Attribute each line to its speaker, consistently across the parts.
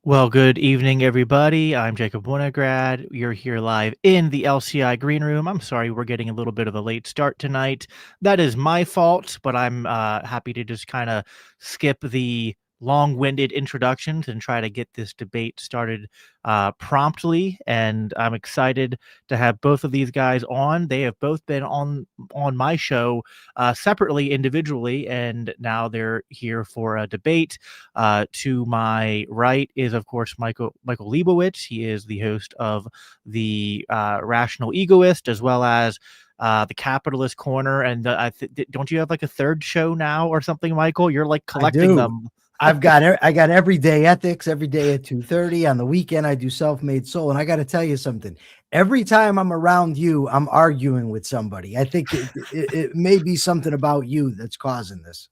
Speaker 1: Well, good evening, everybody. I'm Jacob Winograd. You're here live in the LCI Green Room. I'm sorry we're getting a little bit of a late start tonight. That is my fault, but I'm happy to just kind of skip the long-winded introductions and try to get this debate started promptly. And I'm excited to have both of these guys on. They have both been on my show separately, individually, and now they're here for a debate. To my right is, of course, Michael Leibowitz. He is the host of the Rational Egoist, as well as the Capitalist Corner. And don't you have like a third show now or something, Michael? You're like
Speaker 2: I
Speaker 1: collecting
Speaker 2: do.
Speaker 1: them.
Speaker 2: I got everyday ethics every day at 2:30. On the weekend, I do self-made soul. And I got to tell you something. Every time I'm around you, I'm arguing with somebody. I think it may be something about you that's causing this.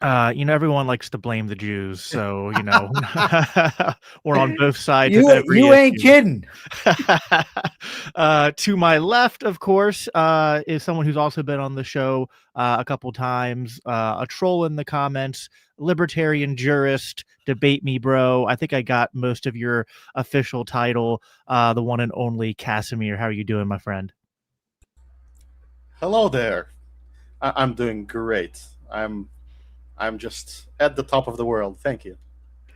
Speaker 1: Everyone likes to blame the Jews, so we're on both sides of every
Speaker 2: You ain't
Speaker 1: issue.
Speaker 2: kidding.
Speaker 1: To my left, of course, is someone who's also been on the show a couple times, a troll in the comments, libertarian jurist, debate me, bro. I think I got most of your official title, the one and only Casimir. How are you doing, my friend?
Speaker 3: Hello there. I'm doing great. I'm just at the top of the world. Thank you.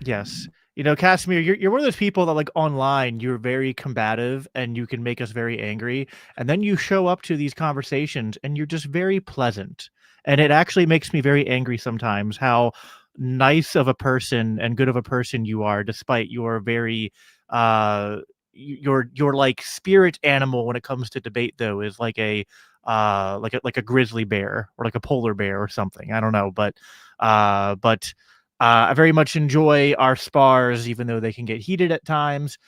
Speaker 1: Yes. Casimir, you're one of those people that like online, you're very combative and you can make us very angry. And then you show up to these conversations and you're just very pleasant. And it actually makes me very angry sometimes how nice of a person and good of a person you are, despite your very your like spirit animal when it comes to debate though is like a like a grizzly bear or like a polar bear or something. I don't know, but I very much enjoy our spars, even though they can get heated at times.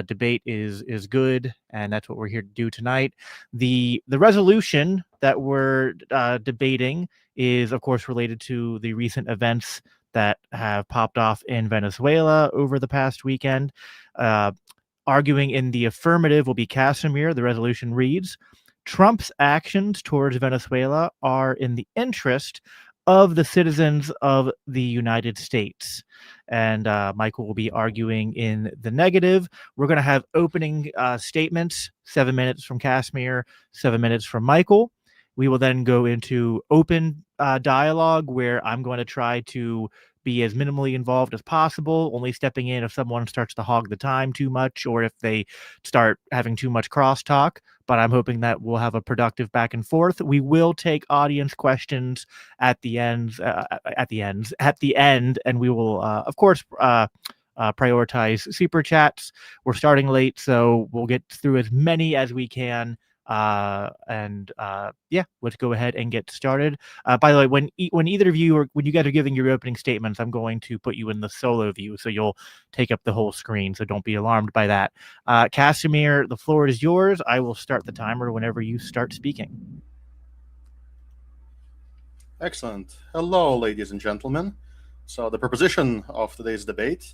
Speaker 1: Debate is good, and that's what we're here to do tonight. The resolution that we're debating is, of course, related to the recent events that have popped off in Venezuela over the past weekend. Arguing in the affirmative will be Casimir. The resolution reads, Trump's actions towards Venezuela are in the interest of the citizens of the United States. And Michael will be arguing in the negative. We're going to have opening statements, 7 minutes from Casimir, 7 minutes from Michael. We will then go into open dialogue where I'm going to try to be as minimally involved as possible, only stepping in if someone starts to hog the time too much or if they start having too much crosstalk. But I'm hoping that we'll have a productive back and forth. We will take audience questions at the end, and we will, of course, prioritize super chats. We're starting late, so we'll get through as many as we can. Yeah, let's go ahead and get started. By the way, when either of you or when you guys are giving your opening statements, I'm going to put you in the solo view, so you'll take up the whole screen. So don't be alarmed by that. Casimir, the floor is yours. I will start the timer whenever you start speaking.
Speaker 3: Excellent. Hello, ladies and gentlemen. So, the proposition of today's debate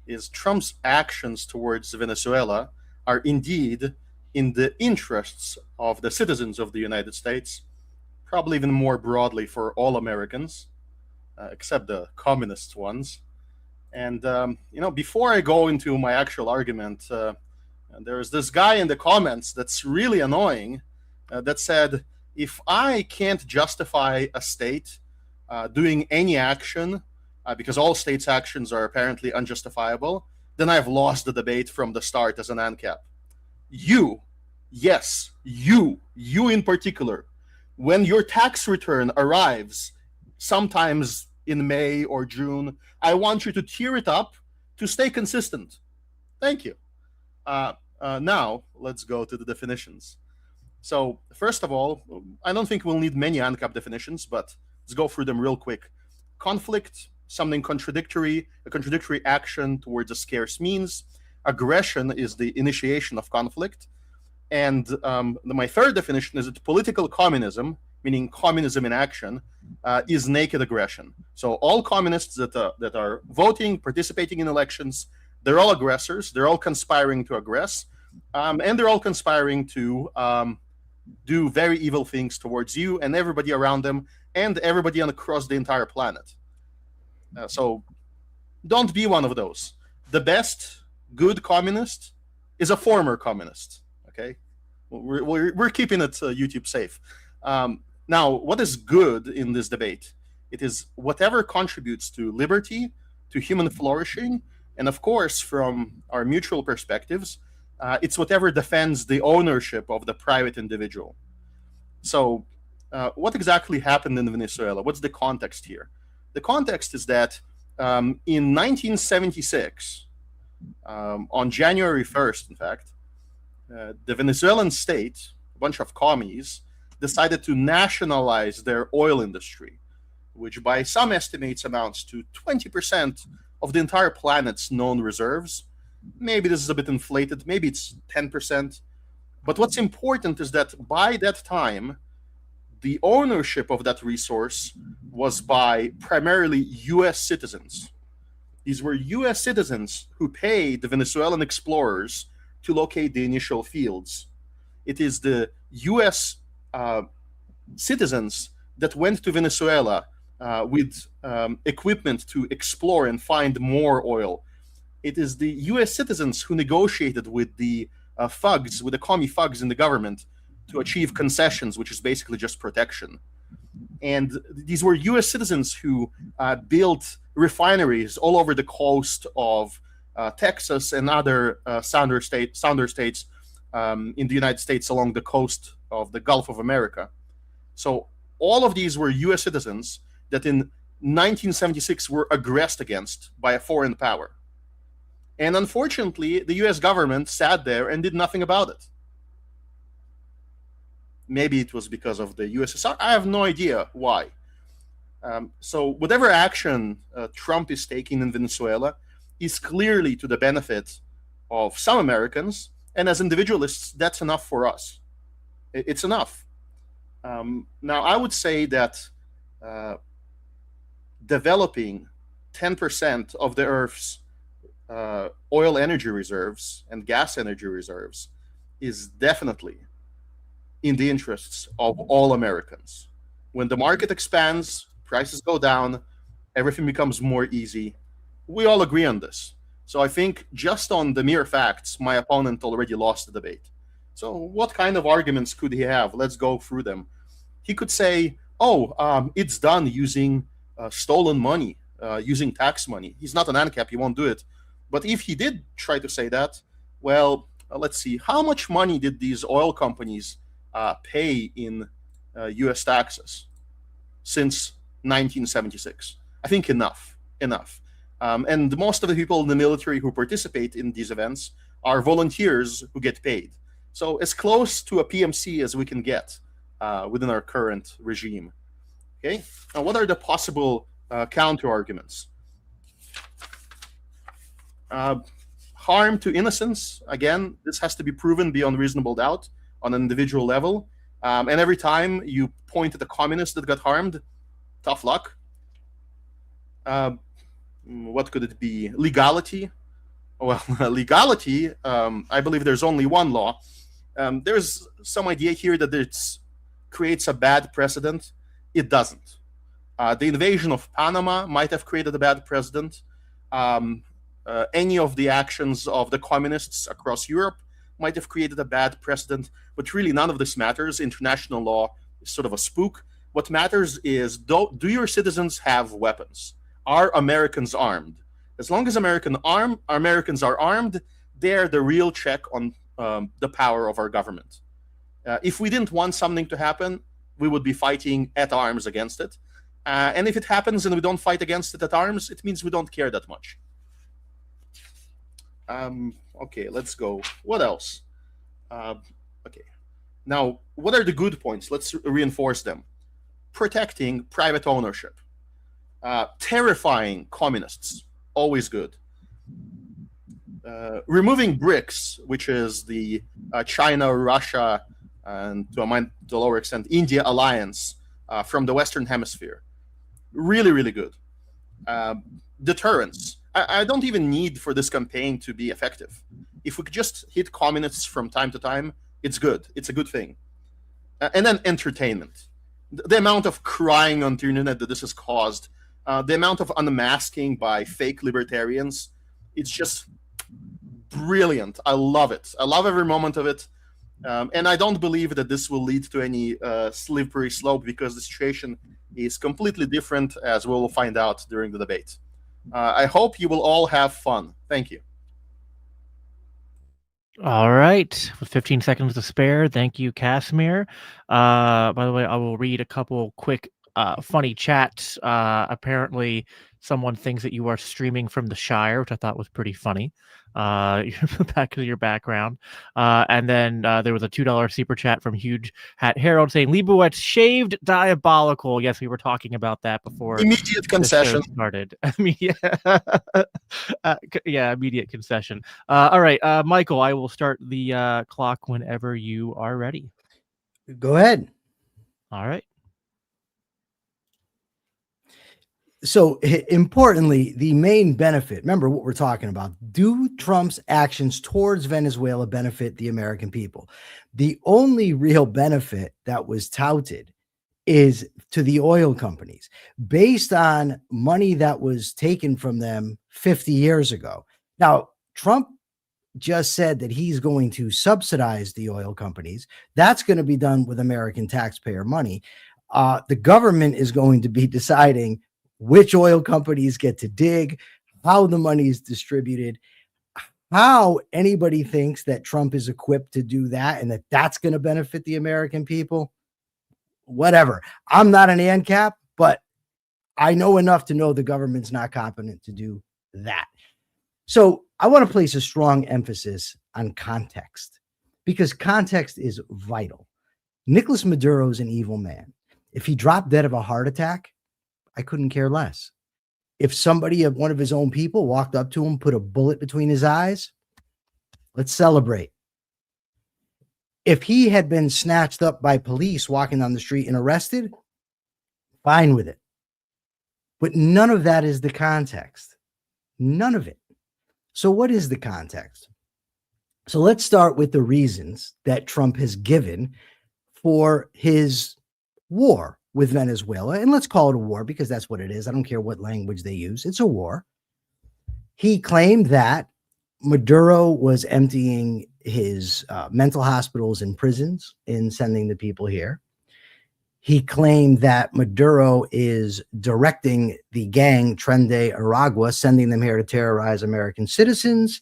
Speaker 3: is Trump's actions towards Venezuela are indeed in the interests of the citizens of the United States, probably even more broadly for all Americans, except the communist ones. And, before I go into my actual argument, there is this guy in the comments that's really annoying that said, if I can't justify a state doing any action, because all states' actions are apparently unjustifiable, then I've lost the debate from the start as an ANCAP. You in particular, when your tax return arrives, sometimes in May or June, I want you to tear it up to stay consistent. Thank you. Now, let's go to the definitions. So, first of all, I don't think we'll need many ANCAP definitions, but let's go through them real quick. Conflict, something contradictory, a contradictory action towards a scarce means. Aggression is the initiation of conflict. And my third definition is that political communism, meaning communism in action, is naked aggression. So all communists that are voting, participating in elections, they're all aggressors. They're all conspiring to aggress. And they're all conspiring to do very evil things towards you and everybody around them and everybody across the entire planet. So don't be one of those. the best good communist is a former communist. Okay, we're keeping it YouTube safe. Now, what is good in this debate? It is whatever contributes to liberty, to human flourishing, and of course, from our mutual perspectives, it's whatever defends the ownership of the private individual. So, what exactly happened in Venezuela? What's the context here? The context is that in 1976, on January 1st, in fact, the Venezuelan state, a bunch of commies, decided to nationalize their oil industry, which by some estimates amounts to 20% of the entire planet's known reserves. Maybe this is a bit inflated, maybe it's 10%. But what's important is that by that time, the ownership of that resource was by primarily US citizens. These were US citizens who paid the Venezuelan explorers to locate the initial fields. It is the US citizens that went to Venezuela with equipment to explore and find more oil. It is the US citizens who negotiated with the thugs, with the commie thugs in the government to achieve concessions, which is basically just protection. And these were US citizens who built refineries all over the coast of Texas and other sounder states in the United States along the coast of the Gulf of America. So all of these were US citizens that in 1976 were aggressed against by a foreign power. And unfortunately, the US government sat there and did nothing about it. Maybe it was because of the USSR. I have no idea why. So whatever action Trump is taking in Venezuela is clearly to the benefit of some Americans. And as individualists, that's enough for us. It's enough. Now, I would say that developing 10% of the Earth's oil energy reserves and gas energy reserves is definitely in the interests of all Americans. When the market expands, prices go down, everything becomes more easy. We all agree on this. So I think just on the mere facts, my opponent already lost the debate. So what kind of arguments could he have? Let's go through them. He could say, it's done using stolen money, using tax money. He's not an ANCAP, he won't do it. But if he did try to say that, well, let's see, how much money did these oil companies pay in US taxes since 1976? I think enough. And most of the people in the military who participate in these events are volunteers who get paid. So as close to a PMC as we can get within our current regime. Okay, now what are the possible counter arguments? Harm to innocence, again, this has to be proven beyond reasonable doubt on an individual level. And every time you point at a communist that got harmed, tough luck. What could it be? Legality. Well, legality, I believe there's only one law. There's some idea here that it creates a bad precedent. It doesn't. The invasion of Panama might have created a bad precedent. Any of the actions of the communists across Europe might have created a bad precedent, but really none of this matters. International law is sort of a spook. What matters is, do your citizens have weapons? Are Americans armed? As long as Americans are armed, they're the real check on the power of our government. If we didn't want something to happen, we would be fighting at arms against it. And if it happens and we don't fight against it at arms, it means we don't care that much. Okay, let's go. What else? Okay. Now, what are the good points? Let's reinforce them. Protecting private ownership. Terrifying communists. Always good. Removing BRICS, which is the China, Russia, and to a lower extent, India alliance from the Western Hemisphere. Really, really good. Deterrence. I don't even need for this campaign to be effective. If we could just hit communists from time to time, it's good. It's a good thing. And then entertainment. The amount of crying on the internet that this has caused, the amount of unmasking by fake libertarians, It's just brilliant. I love it. I love every moment of it. And I don't believe that this will lead to any slippery slope, because the situation is completely different, as we will find out during the debate. I hope you will all have fun. Thank you.
Speaker 1: All right, with 15 seconds to spare, thank you, Casimir. By the way, I will read a couple quick funny chats. Apparently, someone thinks that you are streaming from the Shire, which I thought was pretty funny. Back to your background. And then there was a $2 super chat from Huge Hat Harold saying, Leibowitz shaved diabolical. Yes, we were talking about that before
Speaker 3: Immediate
Speaker 1: the
Speaker 3: concession.
Speaker 1: show started. I mean, yeah, immediate concession. All right, Michael, I will start the clock whenever you are ready.
Speaker 2: Go ahead.
Speaker 1: All right.
Speaker 2: So importantly, the main benefit, remember what we're talking about. Do Trump's actions towards Venezuela benefit the American people? The only real benefit that was touted is to the oil companies based on money that was taken from them 50 years ago. Now, Trump just said that he's going to subsidize the oil companies. That's going to be done with American taxpayer money. The government is going to be deciding which oil companies get to dig, how the money is distributed, how anybody thinks that Trump is equipped to do that and that that's going to benefit the American people. Whatever. I'm not an ANCAP, but I know enough to know the government's not competent to do that. So I want to place a strong emphasis on context, because context is vital. Nicolas Maduro is an evil man. If he dropped dead of a heart attack, I couldn't care less. If somebody of one of his own people walked up to him, put a bullet between his eyes, let's celebrate. If he had been snatched up by police walking down the street and arrested, fine with it. But none of that is the context. None of it. So what is the context? So let's start with the reasons that Trump has given for his war with Venezuela. And let's call it a war, because that's what it is. I don't care what language they use. It's a war. He claimed that Maduro was emptying his mental hospitals and prisons in sending the people here. He claimed that Maduro is directing the gang Tren de Aragua, sending them here to terrorize American citizens.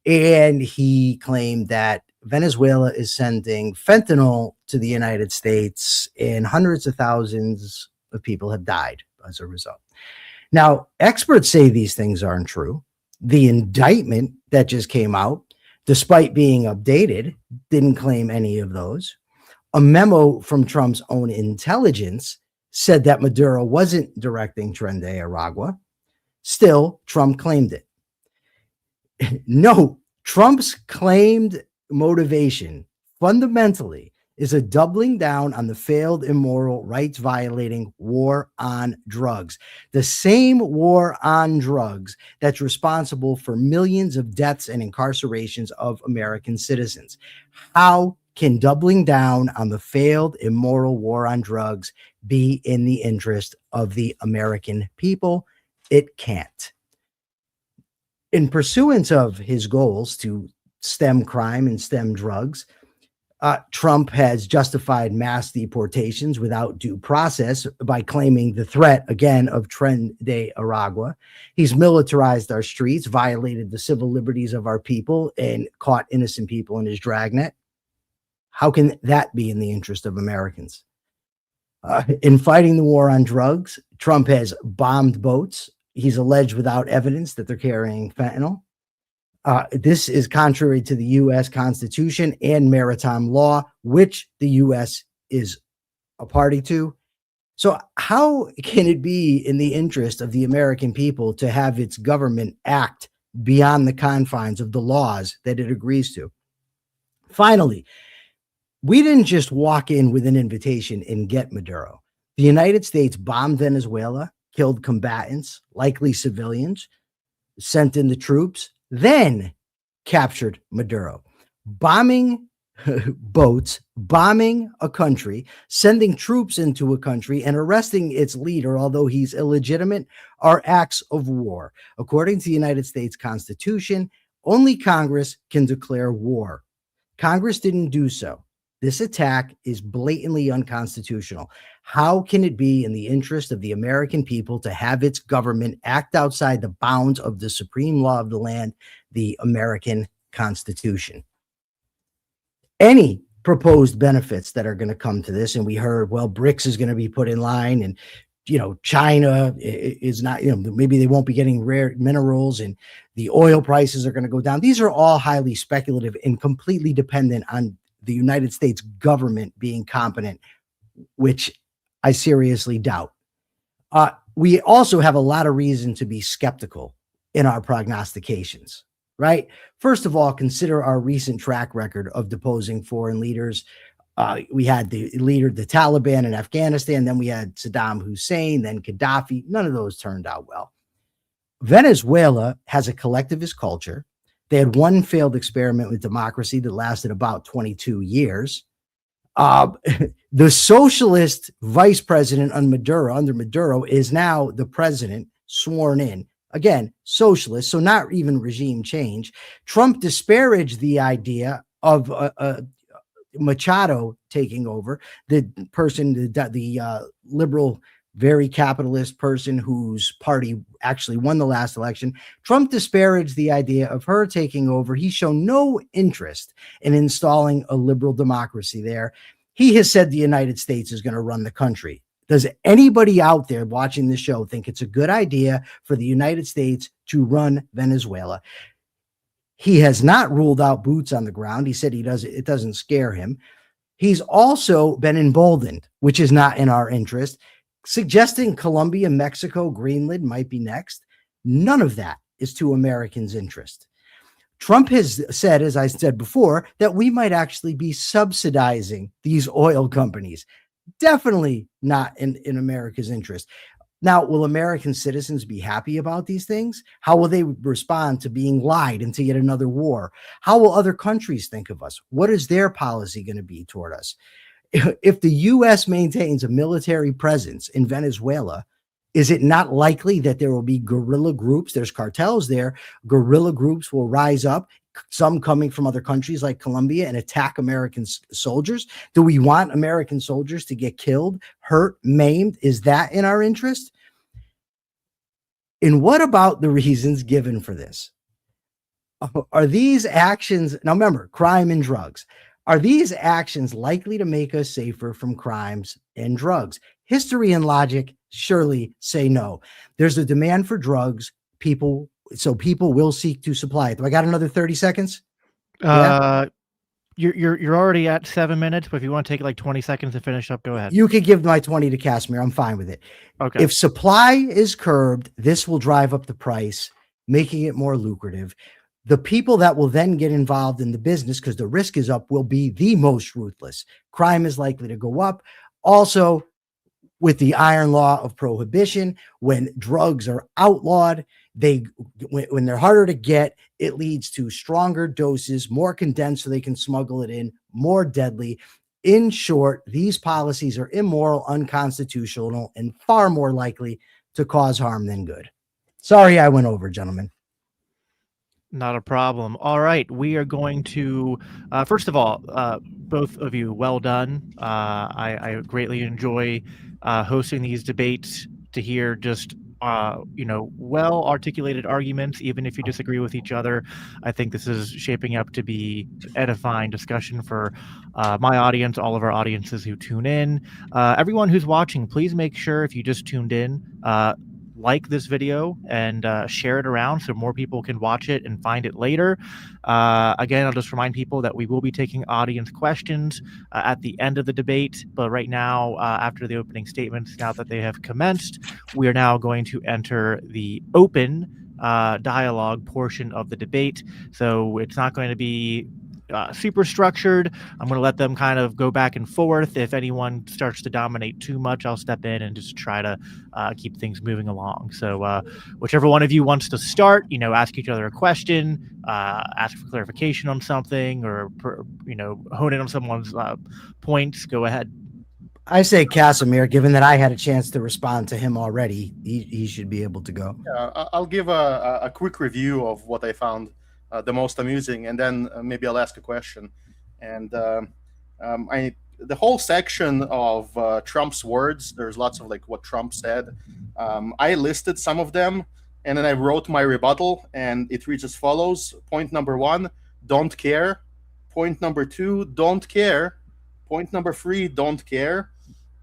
Speaker 2: And he claimed that Venezuela is sending fentanyl to the United States, and hundreds of thousands of people have died as a result. Now, experts say these things aren't true. The indictment that just came out, despite being updated, didn't claim any of those. A memo from Trump's own intelligence said that Maduro wasn't directing Tren de Aragua. Still, Trump claimed it. No, Trump's claimed motivation fundamentally is a doubling down on the failed, immoral, rights-violating war on drugs. The same war on drugs that's responsible for millions of deaths and incarcerations of American citizens. How can doubling down on the failed, immoral war on drugs be in the interest of the American people? It can't. In pursuance of his goals to stem crime and stem drugs, Trump has justified mass deportations without due process by claiming the threat, again, of Tren de Aragua. He's militarized our streets, violated the civil liberties of our people, and caught innocent people in his dragnet. How can that be in the interest of Americans? In fighting the war on drugs, Trump has bombed boats. He's alleged without evidence that they're carrying fentanyl. This is contrary to the U.S. Constitution and maritime law, which the U.S. is a party to. So how can it be in the interest of the American people to have its government act beyond the confines of the laws that it agrees to? Finally, we didn't just walk in with an invitation and get Maduro. The United States bombed Venezuela, killed combatants, likely civilians, sent in the troops, then captured Maduro. Bombing boats bombing a country, sending troops into a country, and arresting its leader, although he's illegitimate, are acts of war. According to the United States Constitution, only Congress can declare war. Congress didn't do so. This attack is blatantly unconstitutional. How can it be in the interest of the American people to have its government act outside the bounds of the supreme law of the land, the American Constitution? Any proposed benefits that are going to come to this, and we heard, well, BRICS is going to be put in line, and China is not, maybe they won't be getting rare minerals, and the oil prices are going to go down. These are all highly speculative and completely dependent on the United States government being competent, which I seriously doubt. We also have a lot of reason to be skeptical in our prognostications, right? First of all, consider our recent track record of deposing foreign leaders. We had the leader, the Taliban in Afghanistan, then we had Saddam Hussein, then Gaddafi. None of those turned out well. Venezuela has a collectivist culture. They had one failed experiment with democracy that lasted about 22 years. The socialist vice president under Maduro is now the president sworn in. Again, socialist, so not even regime change. Trump disparaged the idea of Machado taking over, the person, the liberal, very capitalist person whose party actually won the last election. Trump disparaged the idea of her taking over. He's shown no interest in installing a liberal democracy there. He has said the United States is going to run the country. Does anybody out there watching the show think it's a good idea for the United States to run Venezuela? He has not ruled out boots on the ground. He said it doesn't scare him. He's also been emboldened, which is not in our interest, suggesting Colombia, Mexico, Greenland might be next. None of that is to Americans' interest. Trump has said, as I said before, that we might actually be subsidizing these oil companies. Definitely not in America's interest. Now, will American citizens be happy about these things? How will they respond to being lied into yet another war? How will other countries think of us? What is their policy going to be toward us? If the U.S. maintains a military presence in Venezuela, is it not likely that there will be guerrilla groups? There's cartels there. Guerrilla groups will rise up, some coming from other countries like Colombia, and attack American soldiers. Do we want American soldiers to get killed, hurt, maimed? Is that in our interest? And what about the reasons given for this? Are these actions, now remember, crime and drugs, are these actions likely to make us safer from crimes and drugs? History and logic surely say no. There's a demand for drugs. People will seek to supply it. Do I got another 30 seconds?
Speaker 1: Yeah. You're already at 7 minutes, but if you want to take like 20 seconds to finish up, go ahead.
Speaker 2: You could give my 20 to Casimir. I'm fine with it.
Speaker 1: Okay.
Speaker 2: If supply is curbed, this will drive up the price, making it more lucrative. The people that will then get involved in the business, because the risk is up, will be the most ruthless. Crime is likely to go up. Also, with the iron law of prohibition, when drugs are outlawed, when they're harder to get, it leads to stronger doses, more condensed so they can smuggle it in, more deadly. In short, these policies are immoral, unconstitutional, and far more likely to cause harm than good. Sorry I went over, gentlemen.
Speaker 1: Not a problem. All right. We are going to, first of all, both of you, well done. I greatly enjoy hosting these debates to hear just, well articulated arguments, even if you disagree with each other. I think this is shaping up to be an edifying discussion for my audience, all of our audiences who tune in. Everyone who's watching, please make sure if you just tuned in, like this video and share it around so more people can watch it and find it later. Again, I'll just remind people that we will be taking audience questions at the end of the debate. But right now, after the opening statements, now that they have commenced, we are now going to enter the open dialogue portion of the debate. So it's not going to be super structured. I'm going to let them kind of go back and forth. If anyone starts to dominate too much, I'll step in and just try to keep things moving along. So whichever one of you wants to start, ask each other a question, ask for clarification on something, or hone in on someone's points. Go ahead.
Speaker 2: I say Casimir, given that I had a chance to respond to him already, he should be able to go.
Speaker 3: I'll give a quick review of what I found the most amusing, and then maybe I'll ask a question. And the whole section of Trump's words, there's lots of like what Trump said. I listed some of them, and then I wrote my rebuttal, and it reads as follows. Point number 1, don't care. Point number 2, don't care. Point number 3, don't care.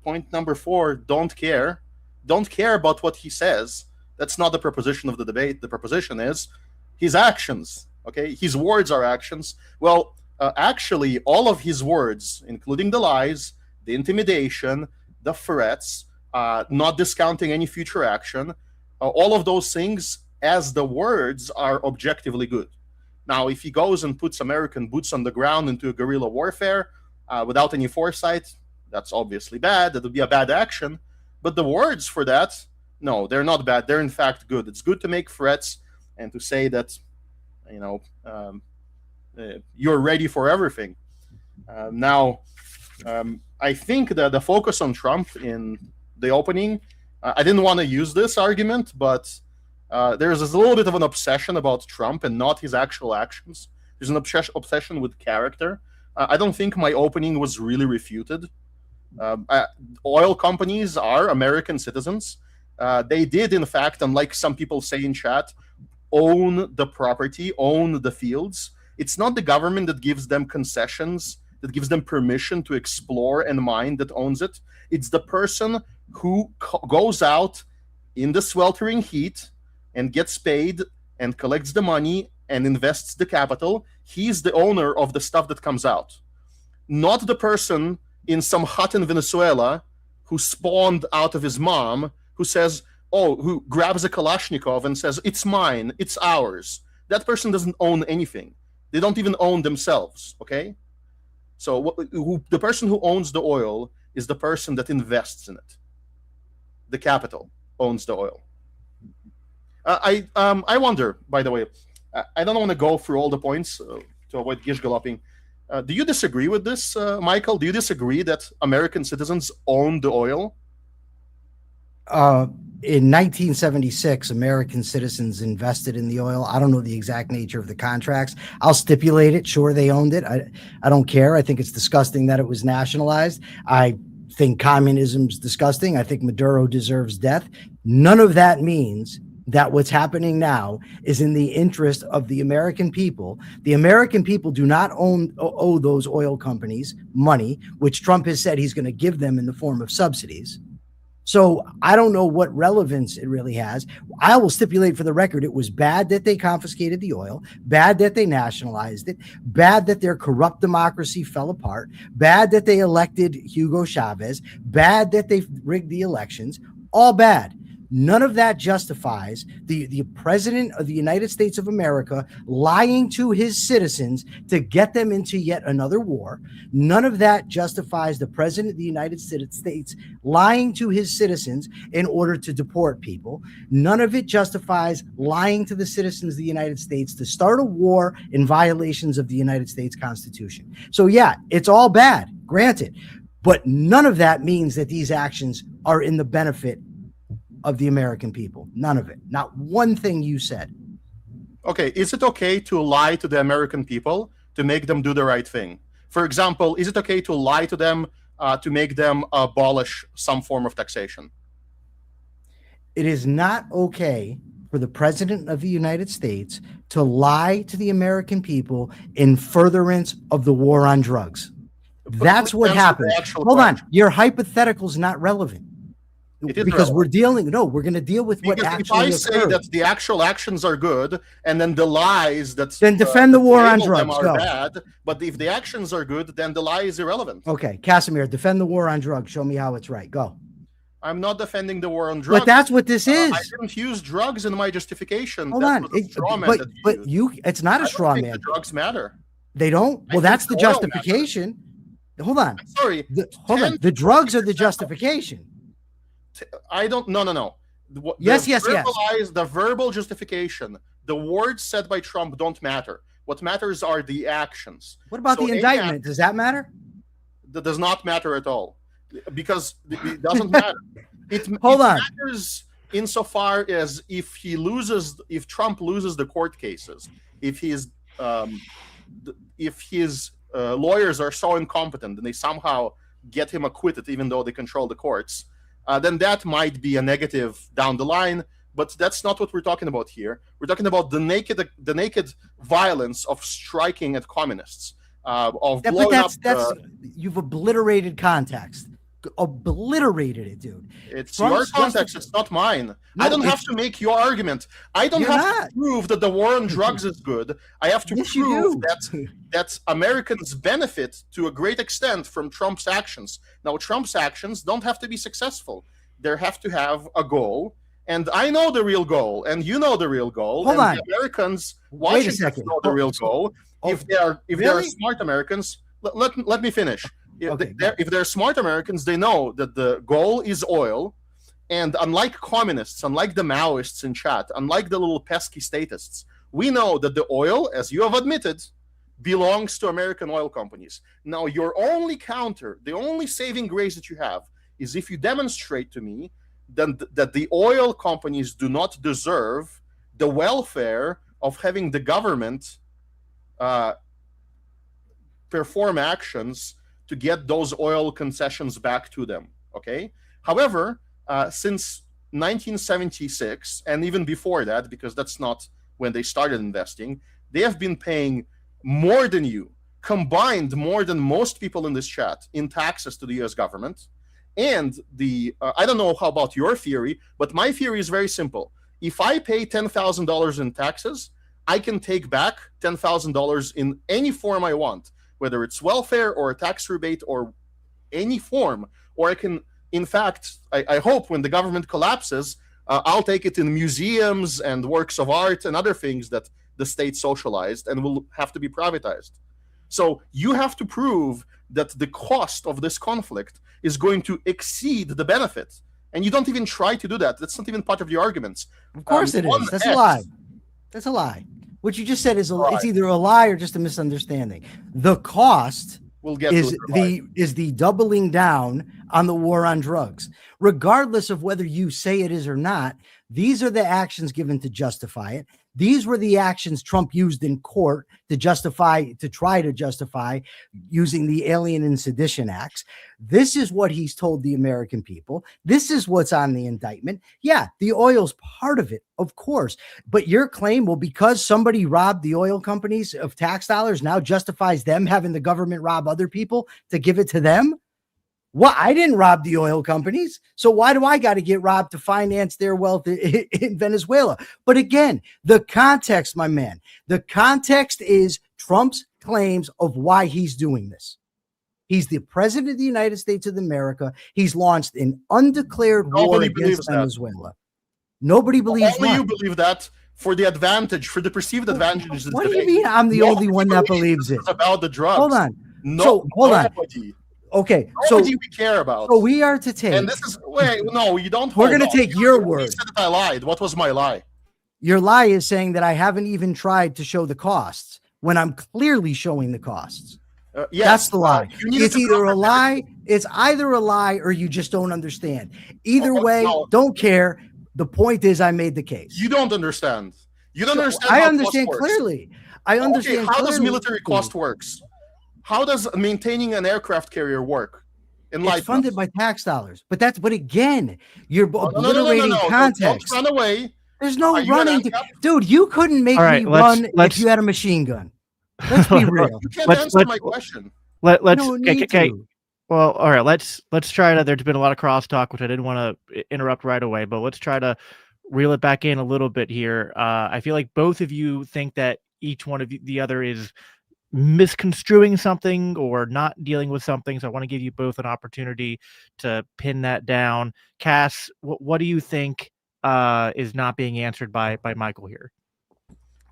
Speaker 3: Point number 4, don't care. Don't care about what he says. That's not the proposition of the debate. The proposition is his actions. Okay, his words are actions. Well, actually, all of his words, including the lies, the intimidation, the threats, not discounting any future action, all of those things, as the words, are objectively good. Now, if he goes and puts American boots on the ground into guerrilla warfare without any foresight, that's obviously bad. That would be a bad action. But the words for that, no, they're not bad. They're in fact good. It's good to make threats and to say that, you're ready for everything. Now, I think that the focus on Trump in the opening, I didn't want to use this argument, but there's a little bit of an obsession about Trump and not his actual actions. There's an obsession with character. I don't think my opening was really refuted. Oil companies are American citizens. They did, in fact, unlike some people say in chat, own the property, own the fields. It's not the government that gives them concessions, that gives them permission to explore and mine, that owns it. It's the person who goes out in the sweltering heat and gets paid and collects the money and invests the capital. He's the owner of the stuff that comes out. Not the person in some hut in Venezuela who spawned out of his mom, who says, who grabs a Kalashnikov and says, it's mine, it's ours. That person doesn't own anything. They don't even own themselves, okay? So the person who owns the oil is the person that invests in it. The capital owns the oil. I wonder, by the way, I don't want to go through all the points to avoid gish galloping. Do you disagree with this, Michael? Do you disagree that American citizens own the oil?
Speaker 2: In 1976, American citizens invested in the oil. I don't know the exact nature of the contracts. I'll stipulate it. Sure, they owned it. I don't care. I think it's disgusting that it was nationalized. I think communism's disgusting. I think Maduro deserves death. None of that means that what's happening now is in the interest of the American people. The American people do not owe those oil companies money, which Trump has said he's going to give them in the form of subsidies. So I don't know what relevance it really has. I will stipulate for the record, it was bad that they confiscated the oil, bad that they nationalized it, bad that their corrupt democracy fell apart, bad that they elected Hugo Chavez, bad that they rigged the elections, all bad. None of that justifies the president of the United States of America lying to his citizens to get them into yet another war. None of that justifies the president of the United States lying to his citizens in order to deport people. None of it justifies lying to the citizens of the United States to start a war in violations of the United States Constitution. So yeah, it's all bad, granted, but none of that means that these actions are in the benefit of the American people. None of it. Not one thing you said.
Speaker 3: Okay, is it okay to lie to the American people to make them do the right thing? For example, is it okay to lie to them to make them abolish some form of taxation?
Speaker 2: It is not okay for the president of the United States to lie to the American people in furtherance of the war on drugs. That's what happened. Hold on. Your hypothetical is not relevant. Because we're going to deal with what actually
Speaker 3: if I say that the actual actions are good and then the lies that
Speaker 2: then defend the war on drugs
Speaker 3: are bad, but if the actions are good, then the lie is irrelevant.
Speaker 2: Okay, Casimir, defend the war on drugs. Show me how it's right. Go.
Speaker 3: I'm not defending the war on drugs.
Speaker 2: But that's what this is.
Speaker 3: I didn't use drugs in my justification.
Speaker 2: Hold on. It's not a straw man.
Speaker 3: The drugs matter.
Speaker 2: They don't? Well, that's the justification. Hold on.
Speaker 3: Sorry.
Speaker 2: Hold on. The drugs are the justification.
Speaker 3: I don't. No.
Speaker 2: Yes.
Speaker 3: The verbal justification. The words said by Trump don't matter. What matters are the actions.
Speaker 2: What about the indictment? Does that matter?
Speaker 3: That does not matter at all, because it doesn't matter. It matters insofar as if Trump loses the court cases, if his lawyers are so incompetent and they somehow get him acquitted, even though they control the courts, then that might be a negative down the line. But that's not what we're talking about here. We're talking about the naked violence of striking at communists, of blowing up.
Speaker 2: You've obliterated context. Obliterated it, dude.
Speaker 3: It's your context. It's not mine. No, I don't have to make your argument. I don't have to prove that the war on drugs is good. I have to prove that Americans benefit to a great extent from Trump's actions. Now, Trump's actions don't have to be successful. They have to have a goal. And I know the real goal, and you know the real goal.
Speaker 2: Hold on.
Speaker 3: The Americans watching know the real goal. If they are smart Americans, let me finish. If they're smart Americans, they know that the goal is oil. And unlike communists, unlike the Maoists in chat, unlike the little pesky statists, we know that the oil, as you have admitted, belongs to American oil companies. Now, your only counter, the only saving grace that you have, is if you demonstrate to me that the oil companies do not deserve the welfare of having the government perform actions to get those oil concessions back to them. Okay. However, since 1976, and even before that, because that's not when they started investing, they have been paying more than you, combined more than most people in this chat, in taxes to the US government. And I don't know how about your theory, but my theory is very simple. If I pay $10,000 in taxes, I can take back $10,000 in any form I want, whether it's welfare or a tax rebate or any form. Or I can, in fact, I hope when the government collapses, I'll take it in museums and works of art and other things that the state socialized and will have to be privatized. So you have to prove that the cost of this conflict is going to exceed the benefit. And you don't even try to do that. That's not even part of the arguments.
Speaker 2: Of course it is. That's a lie. That's a lie. What you just said is it's either a lie or just a misunderstanding. The cost is the doubling down on the war on drugs. Regardless of whether you say it is or not, these are the actions given to justify it. These were the actions Trump used in court to try to justify using the Alien and Sedition Acts. This is what he's told the American people. This is what's on the indictment. Yeah, the oil's part of it, of course. But your claim, well, because somebody robbed the oil companies of tax dollars, now justifies them having the government rob other people to give it to them? Well, I didn't rob the oil companies, so why do I got to get robbed to finance their wealth in Venezuela? But again, the context, my man, the context is Trump's claims of why he's doing this. He's the president of the United States of America. He's launched an undeclared war against Venezuela. Nobody believes
Speaker 3: Only you believe that for the advantage, for the perceived advantages.
Speaker 2: What do you mean I'm the only one that believes it?
Speaker 3: About the drugs.
Speaker 2: Hold on. Hold on. Okay,
Speaker 3: nobody we care about.
Speaker 2: So we are to take.
Speaker 3: And this is no, you don't.
Speaker 2: We're going to take your word.
Speaker 3: You said that I lied. What was my lie?
Speaker 2: Your lie is saying that I haven't even tried to show the costs when I'm clearly showing the costs. Yes, that's the lie. It's either a lie. It's either a lie or you just don't understand. Either way, don't care. The point is, I made the case.
Speaker 3: You don't understand. You don't understand.
Speaker 2: I understand clearly. I understand.
Speaker 3: How does military cost works? How does maintaining an aircraft carrier work?
Speaker 2: It's funded by tax dollars. But again, you're obliterating context.
Speaker 3: Don't run away.
Speaker 2: There's no running. Dude, you couldn't make me run if you had a machine gun. Let's be real.
Speaker 3: You can't answer my question.
Speaker 1: Okay. Well, all right. Let's try to. There's been a lot of crosstalk, which I didn't want to interrupt right away, but let's try to reel it back in a little bit here. I feel like both of you think that each one of the other is misconstruing something or not dealing with something. So I want to give you both an opportunity to pin that down. Cass, what do you think is not being answered by Michael here?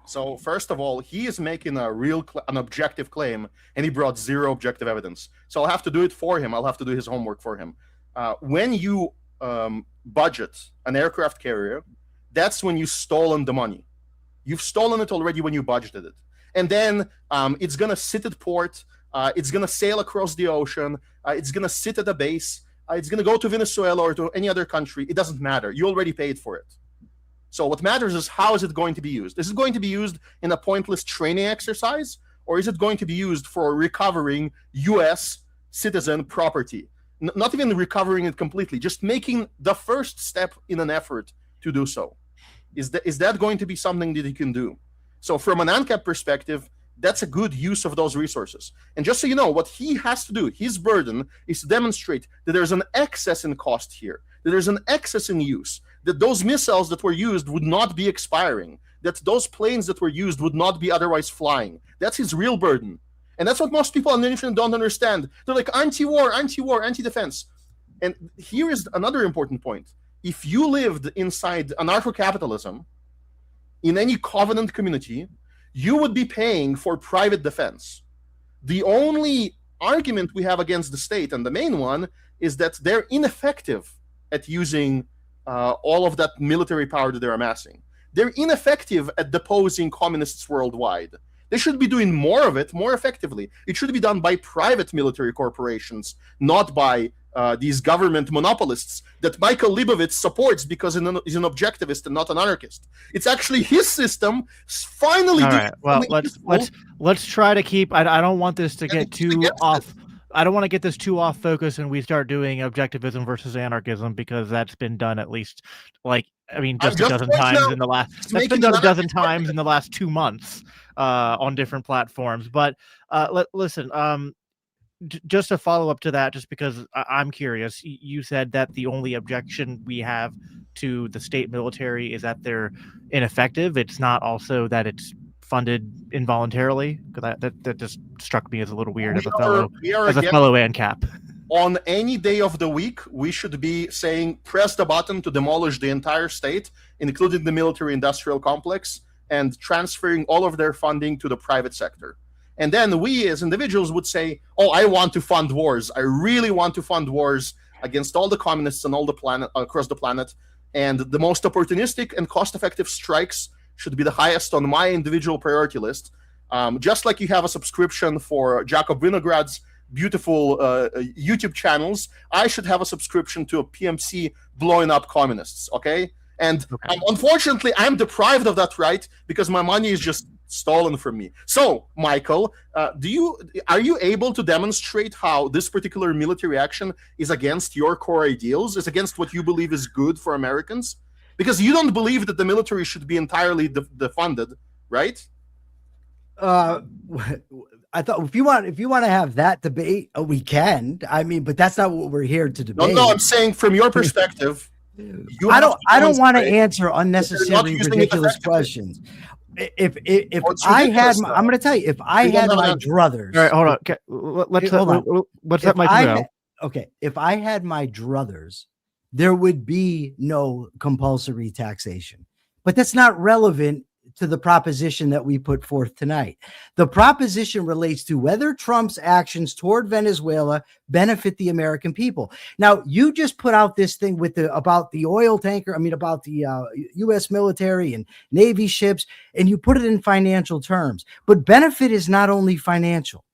Speaker 3: So first of all, he is making an objective claim, and he brought zero objective evidence. So I'll have to do it for him. I'll have to do his homework for him. When you budget an aircraft carrier, that's when you've stolen the money. You've stolen it already when you budgeted it, and then it's gonna sit at port. It's gonna sail across the ocean. It's gonna sit at a base. It's gonna go to Venezuela or to any other country. It doesn't matter. You already paid for it. So what matters is how is it going to be used? Is it going to be used in a pointless training exercise, or is it going to be used for recovering U.S. citizen property? Not even recovering it completely, just making the first step in an effort to do so. Is that going to be something that you can do? So from an ANCAP perspective, that's a good use of those resources. And just so you know, what he has to do, his burden is to demonstrate that there's an excess in cost here, that there's an excess in use, that those missiles that were used would not be expiring, that those planes that were used would not be otherwise flying. That's his real burden. And that's what most people on the internet don't understand. They're like, anti-war, anti-war, anti-defense. And here is another important point. If you lived inside anarcho-capitalism, in any covenant community, you would be paying for private defense. The only argument we have against the state, and the main one, is that they're ineffective at using all of that military power that they're amassing. They're ineffective at deposing communists worldwide. They should be doing more of it more effectively. It should be done by private military corporations, not by these government monopolists that Michael Leibovitz supports because he's an objectivist and not an anarchist. It's actually his system finally.
Speaker 1: All right. Well, let's try to keep. I don't want this to get too off. I don't want to get this too off focus and we start doing objectivism versus anarchism, because that's been done at least just a dozen times in the last. That's been done a dozen times in the last 2 months on different platforms. But listen. Just a follow up to that, just because I'm curious. You said that the only objection we have to the state military is that they're ineffective. It's not also that it's funded involuntarily, because that just struck me as a little weird as a fellow ANCAP.
Speaker 3: On any day of the week, we should be saying, press the button to demolish the entire state, including the military-industrial complex, and transferring all of their funding to the private sector. And then we as individuals would say, oh, I want to fund wars. I really want to fund wars against all the communists on all the planet, across the planet. And the most opportunistic and cost-effective strikes should be the highest on my individual priority list. Just like you have a subscription for Jacob Winograd's beautiful YouTube channels, I should have a subscription to a PMC blowing up communists, okay? And unfortunately, I'm deprived of that right because my money is just stolen from me. So, Michael, are you able to demonstrate how this particular military action is against your core ideals, is against what you believe is good for Americans? Because you don't believe that the military should be entirely defunded, right?
Speaker 2: I thought if you want to have that debate, we can. I mean, but that's not what we're here to debate.
Speaker 3: No, I'm saying from your perspective.
Speaker 2: I don't want to answer unnecessary ridiculous questions. If I had, I'm going to tell you, if I had my druthers.
Speaker 1: All right, hold on. Okay, let's let Mike go.
Speaker 2: Okay, if I had my druthers, there would be no compulsory taxation. But that's not relevant to the proposition that we put forth tonight. The proposition relates to whether Trump's actions toward Venezuela benefit the American people. Now, you just put out this thing about the oil tanker, about the U.S. military and Navy ships, and you put it in financial terms. But benefit is not only financial.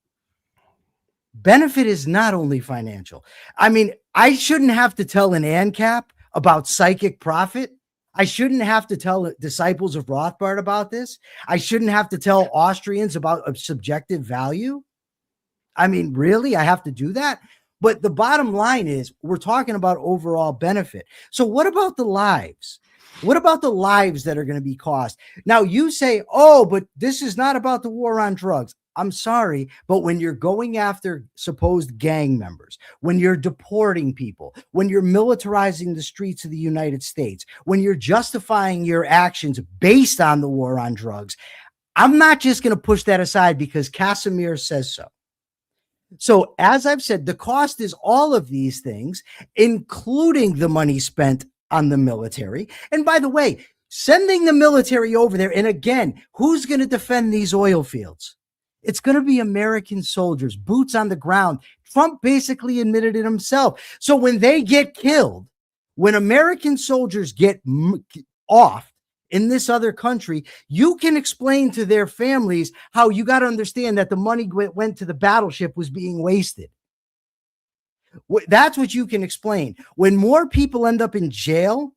Speaker 2: Benefit is not only financial. I mean, I shouldn't have to tell an ANCAP about psychic profit. I shouldn't have to tell disciples of Rothbard about this. I shouldn't have to tell Austrians about a subjective value. I mean, really? I have to do that? But the bottom line is we're talking about overall benefit. So what about the lives? What about the lives that are going to be cost? Now you say, oh, but this is not about the war on drugs. I'm sorry, but when you're going after supposed gang members, when you're deporting people, when you're militarizing the streets of the United States, when you're justifying your actions based on the war on drugs, I'm not just going to push that aside because Casimir says so. So as I've said, the cost is all of these things, including the money spent on the military. And by the way, Sending the military over there. And again, who's going to defend these oil fields? It's going to be American soldiers, boots on the ground. Trump basically admitted it himself. So when they get killed, when American soldiers get off in this other country, you can explain to their families how you got to understand that the money went to the battleship was being wasted. That's what you can explain. When more people end up in jail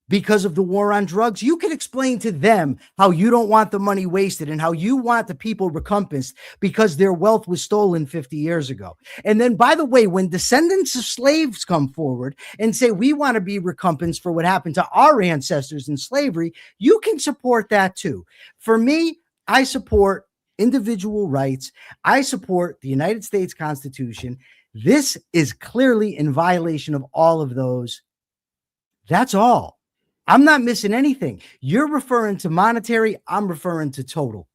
Speaker 2: because of the war on drugs, you can explain to them how you don't want the money wasted and how you want the people recompensed because their wealth was stolen 50 years ago. And then, by the way, when descendants of slaves come forward and say, we want to be recompensed for what happened to our ancestors in slavery, you can support that too. For me, I support individual rights. I support the United States Constitution. This is clearly in violation of all of those. That's all. I'm not missing anything. You're referring to monetary. I'm referring to total.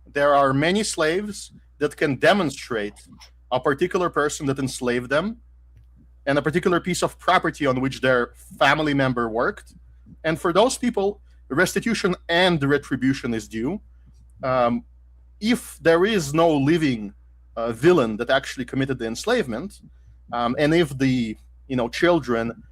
Speaker 3: There are many slaves that can demonstrate a particular person that enslaved them and a particular piece of property on which their family member worked. And for those people, restitution and retribution is due. If there is no living villain that actually committed the enslavement, and if the children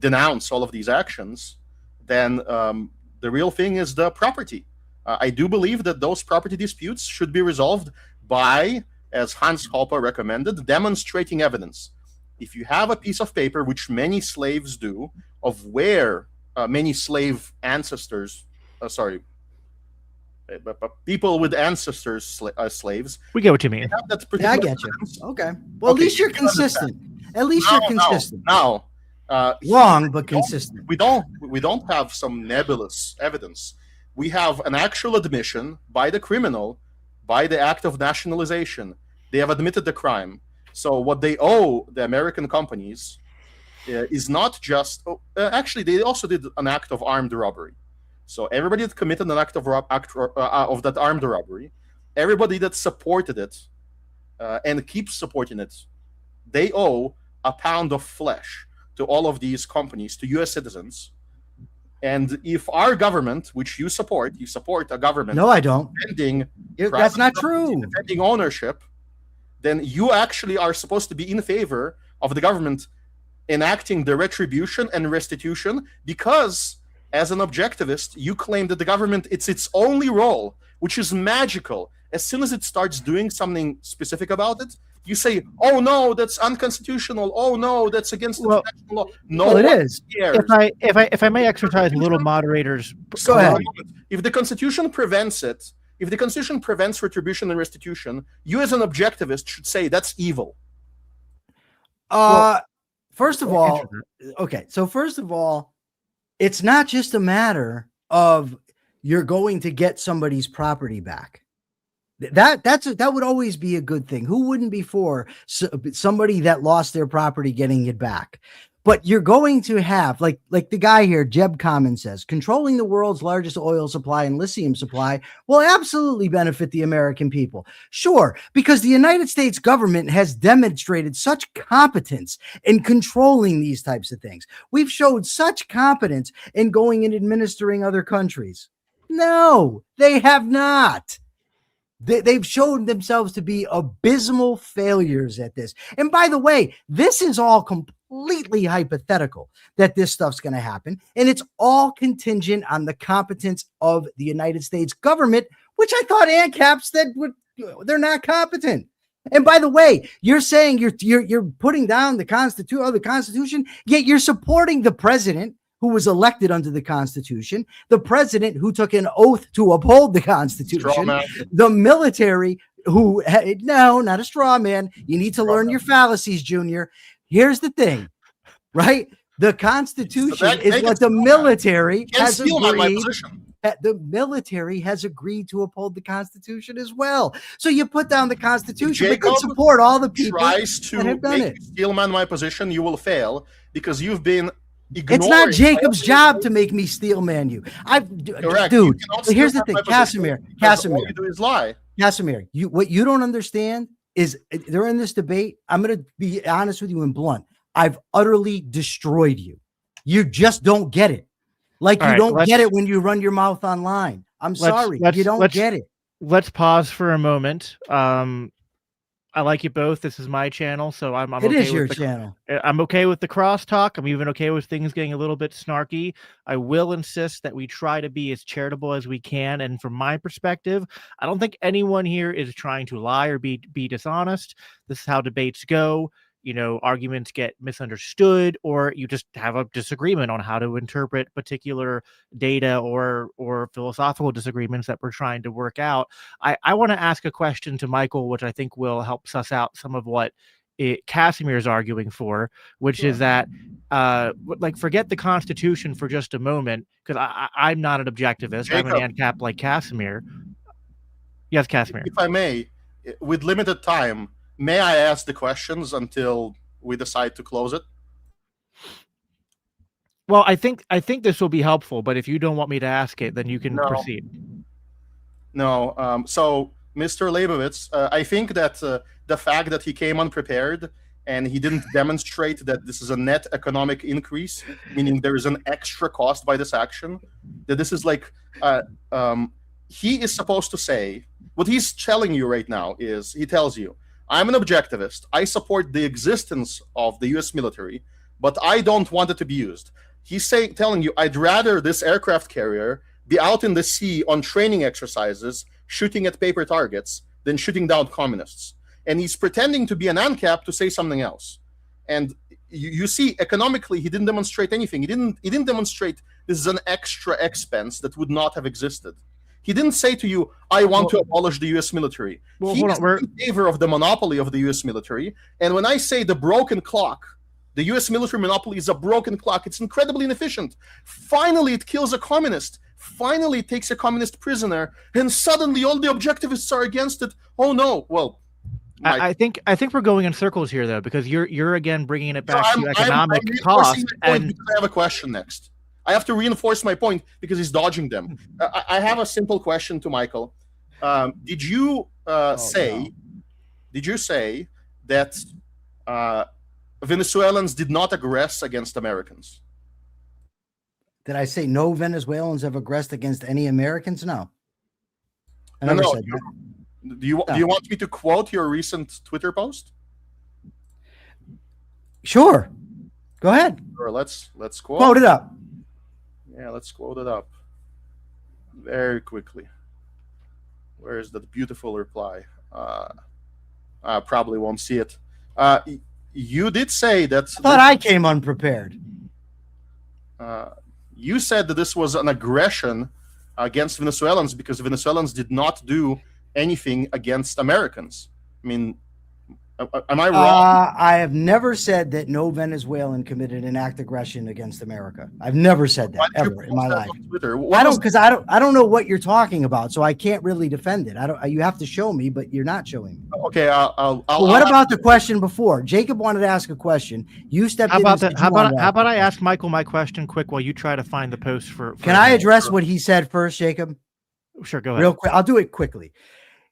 Speaker 3: denounce all of these actions, then the real thing is the property. I do believe that those property disputes should be resolved by, as Hans Hoppe recommended, demonstrating evidence. If you have a piece of paper, which many slaves do, of where many slave ancestors, people with ancestors, slaves.
Speaker 1: We get what you mean.
Speaker 2: Yeah, I get you. Okay. Well, at least you're consistent. At least you're consistent.
Speaker 3: Now,
Speaker 2: wrong, but consistent.
Speaker 3: We don't have some nebulous evidence. We have an actual admission by the criminal, by the act of nationalization. They have admitted the crime. So what they owe the American companies is not just. Actually, they also did an act of armed robbery. So everybody that committed an act of that armed robbery, everybody that supported it and keeps supporting it, they owe a pound of flesh to all of these companies, to U.S. citizens. And if our government, which you support a government.
Speaker 2: No, I don't.
Speaker 3: That's
Speaker 2: not true.
Speaker 3: Defending ownership, then you actually are supposed to be in favor of the government enacting the retribution and restitution, because as an objectivist, you claim that the government, it's its only role, which is magical. As soon as it starts doing something specific about it, you say, "Oh no, that's unconstitutional. Oh no, that's against international law." No,
Speaker 2: it is.
Speaker 3: Cares.
Speaker 1: If I may exercise a little moderator's.
Speaker 2: Go ahead.
Speaker 3: If the Constitution prevents it, if the Constitution prevents retribution and restitution, you as an objectivist should say that's evil.
Speaker 2: First of all, it's not just a matter of you're going to get somebody's property back. That would always be a good thing. Who wouldn't be for somebody that lost their property getting it back? But you're going to have, like the guy here, Jeb Common says, controlling the world's largest oil supply and lithium supply will absolutely benefit the American people. Sure, because the United States government has demonstrated such competence in controlling these types of things. We've showed such competence in going and administering other countries. No, they have not. They've shown themselves to be abysmal failures at this. And by the way, this is all completely hypothetical that this stuff's going to happen. And it's all contingent on the competence of the United States government, which I thought ANCAP said they're not competent. And by the way, you're saying you're putting down the Constitution, yet you're supporting the president who was elected under the Constitution, the president who took an oath to uphold the Constitution, the military who, no, not a straw man. You need to learn your fallacies, Junior. Here's the thing, right? The Constitution is what the military has agreed. The military has agreed to uphold the Constitution as well. So you put down the Constitution, but could support all the people
Speaker 3: tries to
Speaker 2: that have done it.
Speaker 3: Steelman my position, you will fail because you've been.
Speaker 2: It's not Jacob's job to make me steel man you.
Speaker 3: Correct.
Speaker 2: Dude. Here's the thing, Casimir.
Speaker 3: All you do is lie.
Speaker 2: Casimir, what you don't understand is during this debate, I'm going to be honest with you and blunt. I've utterly destroyed you. You just don't get it. Like
Speaker 1: All
Speaker 2: you
Speaker 1: right,
Speaker 2: don't get it when you run your mouth online. I'm sorry. You don't get it.
Speaker 1: Let's pause for a moment. I like you both. This is my channel, so I'm
Speaker 2: It
Speaker 1: okay
Speaker 2: is
Speaker 1: with
Speaker 2: your
Speaker 1: the
Speaker 2: channel.
Speaker 1: I'm okay with the crosstalk. I'm even okay with things getting a little bit snarky. I will insist that we try to be as charitable as we can. And from my perspective, I don't think anyone here is trying to lie or be dishonest. This is how debates go. You know, arguments get misunderstood, or you just have a disagreement on how to interpret particular data or philosophical disagreements that we're trying to work out. I want to ask a question to Michael, which I think will help suss out some of what Casimir is arguing for, which is that like, forget the Constitution for just a moment, because I'm not an objectivist.
Speaker 3: Jacob,
Speaker 1: I'm an ANCAP like Casimir. Yes, Casimir.
Speaker 3: If I may, with limited time, may I ask the questions until we decide to close it?
Speaker 1: Well, I think this will be helpful, but if you don't want me to ask it, then you can proceed.
Speaker 3: No. So, Mr. Leibovitz, I think that the fact that he came unprepared and he didn't demonstrate that this is a net economic increase, meaning there is an extra cost by this action, that this is like, he is supposed to say, what he's telling you right now is, he tells you, I'm an objectivist. I support the existence of the US military, but I don't want it to be used. He's telling you, I'd rather this aircraft carrier be out in the sea on training exercises, shooting at paper targets, than shooting down communists. And he's pretending to be an ANCAP to say something else. And you see, economically, he didn't demonstrate anything. He didn't demonstrate this is an extra expense that would not have existed. He didn't say to you, I want to abolish the US military. He is in favor of the monopoly of the US military. And when I say the broken clock, the US military monopoly is a broken clock. It's incredibly inefficient. Finally, it kills a communist. Finally, it takes a communist prisoner. And suddenly, all the objectivists are against it. Oh, no. Well,
Speaker 1: I think we're going in circles here, though, because you're again bringing it back to economic cost.
Speaker 3: And I have a question next. I have to reinforce my point because he's dodging them. I have a simple question to Michael. Did you say that Venezuelans did not aggress against Americans?
Speaker 2: Did I say no Venezuelans have aggressed against any Americans? No. I never said that.
Speaker 3: Do you want me to quote your recent Twitter post?
Speaker 2: Sure. Go ahead.
Speaker 3: Or let's
Speaker 2: quote it up.
Speaker 3: Yeah, let's quote it up very quickly. Where is that beautiful reply? I probably won't see it. You did say that.
Speaker 2: I thought I came unprepared.
Speaker 3: You said that this was an aggression against Venezuelans because Venezuelans did not do anything against Americans. I mean, am I wrong?
Speaker 2: I have never said that no Venezuelan committed an act of aggression against America. I've never said that ever in my life. I don't know what you're talking about, so I can't really defend it. You have to show me, but you're not showing me.
Speaker 3: Okay,
Speaker 2: what about the question before? Jacob wanted to ask a question. You stepped in.
Speaker 1: How about I ask Michael my question quick while you try to find the post for
Speaker 2: Can I address what he said first, Jacob?
Speaker 1: Sure, go ahead.
Speaker 2: Real quick. I'll do it quickly.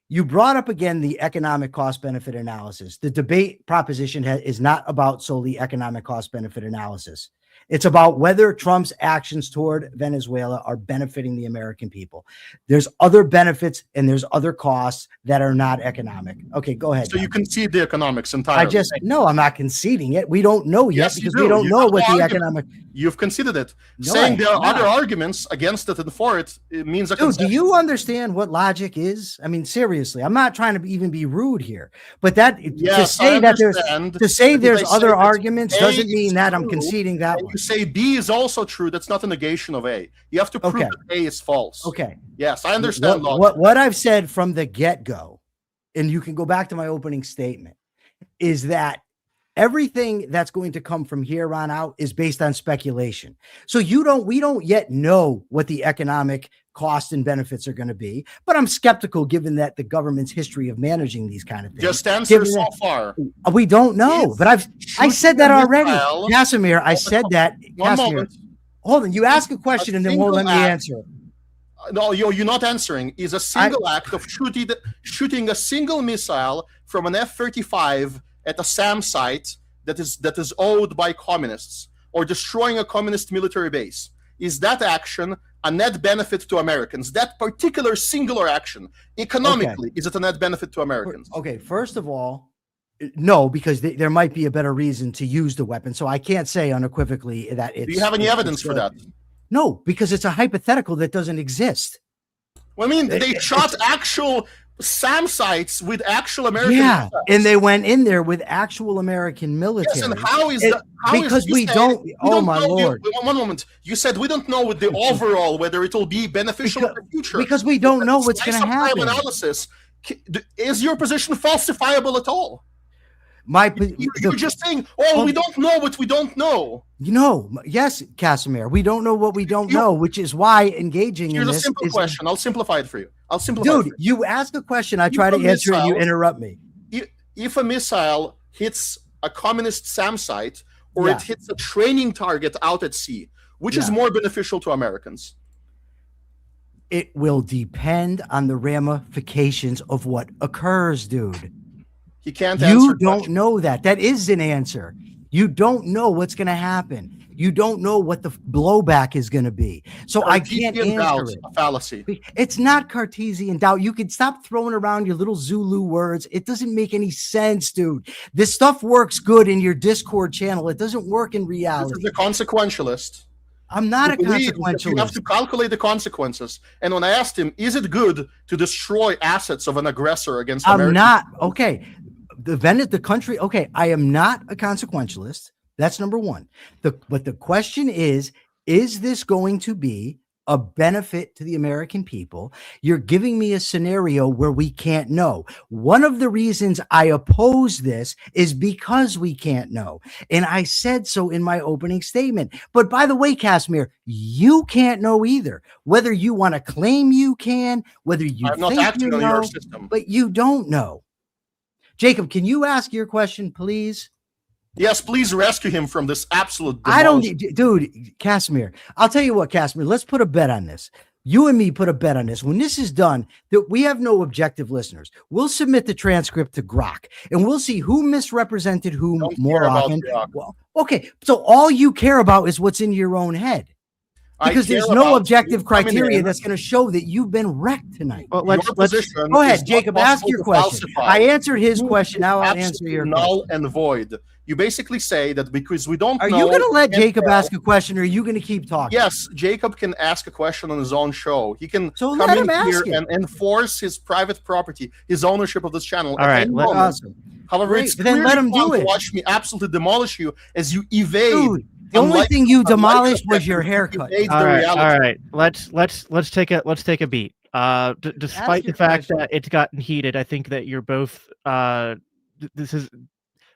Speaker 2: You brought up again the economic cost benefit analysis. The debate proposition is not about solely economic cost benefit analysis. It's about whether Trump's actions toward Venezuela are benefiting the American people. There's other benefits and there's other costs that are not economic. Okay, go ahead.
Speaker 3: So you concede the economics entirely.
Speaker 2: No, I'm not conceding it. We don't know yet because we don't know what the economic.
Speaker 3: You've conceded it. Saying there are other arguments against it and for it, it means a concession.
Speaker 2: Do you understand what logic is? I mean, seriously, I'm not trying to even be rude here, but to say there's other arguments doesn't mean that I'm conceding that one.
Speaker 3: You say B is also true. That's not a negation of A. You have to prove that A is false.
Speaker 2: Okay.
Speaker 3: Yes, I understand.
Speaker 2: What I've said from the get-go, and you can go back to my opening statement, is that everything that's going to come from here on out is based on speculation. So we don't yet know what the economic costs and benefits are going to be, but I'm skeptical given that the government's history of managing these kind of things.
Speaker 3: Just answer so far.
Speaker 2: We don't know, but I said that already. Casimir, I said that.
Speaker 3: One moment.
Speaker 2: Hold on. You ask a question and then won't let me answer it.
Speaker 3: No, you're not answering. Is a single act of shooting a single missile from an F-35 at a SAM site that is owned by communists. or destroying a communist military base, is that action a net benefit to Americans? That particular singular action, economically, is it a net benefit to Americans?
Speaker 2: Okay, first of all, no, because there might be a better reason to use the weapon. So I can't say unequivocally that it's.
Speaker 3: Do you have any evidence for that?
Speaker 2: No, because it's a hypothetical that doesn't exist.
Speaker 3: Well, I mean, they shot actual SAM sites with actual American.
Speaker 2: Yeah, and they went in there with actual American military.
Speaker 3: Yes, and how is that?
Speaker 2: Because we don't. Oh my Lord!
Speaker 3: One moment. You said we don't know with the overall whether it will be beneficial in the future
Speaker 2: because we don't know what's going to happen.
Speaker 3: Analysis. Is your position falsifiable at all? You're just saying, we don't know what we don't know.
Speaker 2: Yes, Casimir, we don't know what we don't know, which is why engaging in this.
Speaker 3: Here's a simple question. I'll simplify it for you.
Speaker 2: Dude, you ask a question, I try to answer it, you interrupt me.
Speaker 3: If a missile hits a communist SAM site or it hits a training target out at sea, which is more beneficial to Americans?
Speaker 2: It will depend on the ramifications of what occurs, dude.
Speaker 3: He can't answer.
Speaker 2: You don't know that. That is an answer. You don't know what's going to happen. You don't know what the blowback is going to be. So I can't answer it.
Speaker 3: A fallacy.
Speaker 2: It's not Cartesian doubt. You can stop throwing around your little Zulu words. It doesn't make any sense, dude. This stuff works good in your Discord channel. It doesn't work in reality.
Speaker 3: This is a consequentialist.
Speaker 2: I'm not a consequentialist.
Speaker 3: You have to calculate the consequences. And when I asked him, is it good to destroy assets of an aggressor against America?
Speaker 2: I'm not. Okay. The country. Okay. I am not a consequentialist. That's number one. But the question is this going to be a benefit to the American people? You're giving me a scenario where we can't know. One of the reasons I oppose this is because we can't know. And I said so in my opening statement. But by the way, Casimir, you can't know either. Whether you want to claim you can, whether you think you know, your system. But you don't know. Jacob, can you ask your question, please?
Speaker 3: Yes, please rescue him from this absolute.
Speaker 2: I don't, dude, Casimir. I'll tell you what, Casimir. Let's put a bet on this. You and me put a bet on this. When this is done, that we have no objective listeners. We'll submit the transcript to Grok, and we'll see who misrepresented whom more often. Well, okay, so all you care about is what's in your own head. Because there's no objective criteria that's going to show that you've been wrecked tonight.
Speaker 1: Well, let's
Speaker 2: go ahead, Jacob. Ask your question. I answered his question. Now I'll answer your
Speaker 3: null and void. You basically say that because we don't know.
Speaker 2: Are you going to let Jacob ask a question, or are you going to keep talking?
Speaker 3: Yes, Jacob can ask a question on his own show. He can
Speaker 2: come
Speaker 3: in here and enforce his private property, his ownership of this channel.
Speaker 1: All right,
Speaker 2: awesome.
Speaker 3: However, it's
Speaker 2: then let him do it.
Speaker 3: To watch me absolutely demolish you as you evade.
Speaker 2: Dude. The only thing you demolished was your haircut.
Speaker 1: All right. Let's take a beat. Despite the fact that it's gotten heated, I think that you're both. This is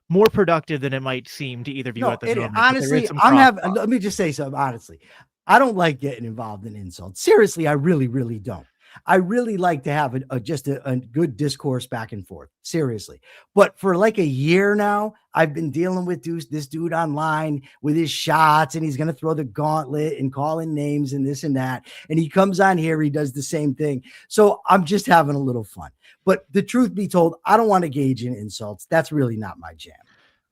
Speaker 1: more productive than it might seem to either of you at the moment.
Speaker 2: Honestly, let me just say something. Honestly, I don't like getting involved in insults. Seriously, I really, really don't. I really like to have just a good discourse back and forth. Seriously. But for like a year now, I've been dealing with this dude online with his shots, and he's going to throw the gauntlet and calling names and this and that. And he comes on here, he does the same thing. So I'm just having a little fun. But the truth be told, I don't want to gauge in insults. That's really not my jam.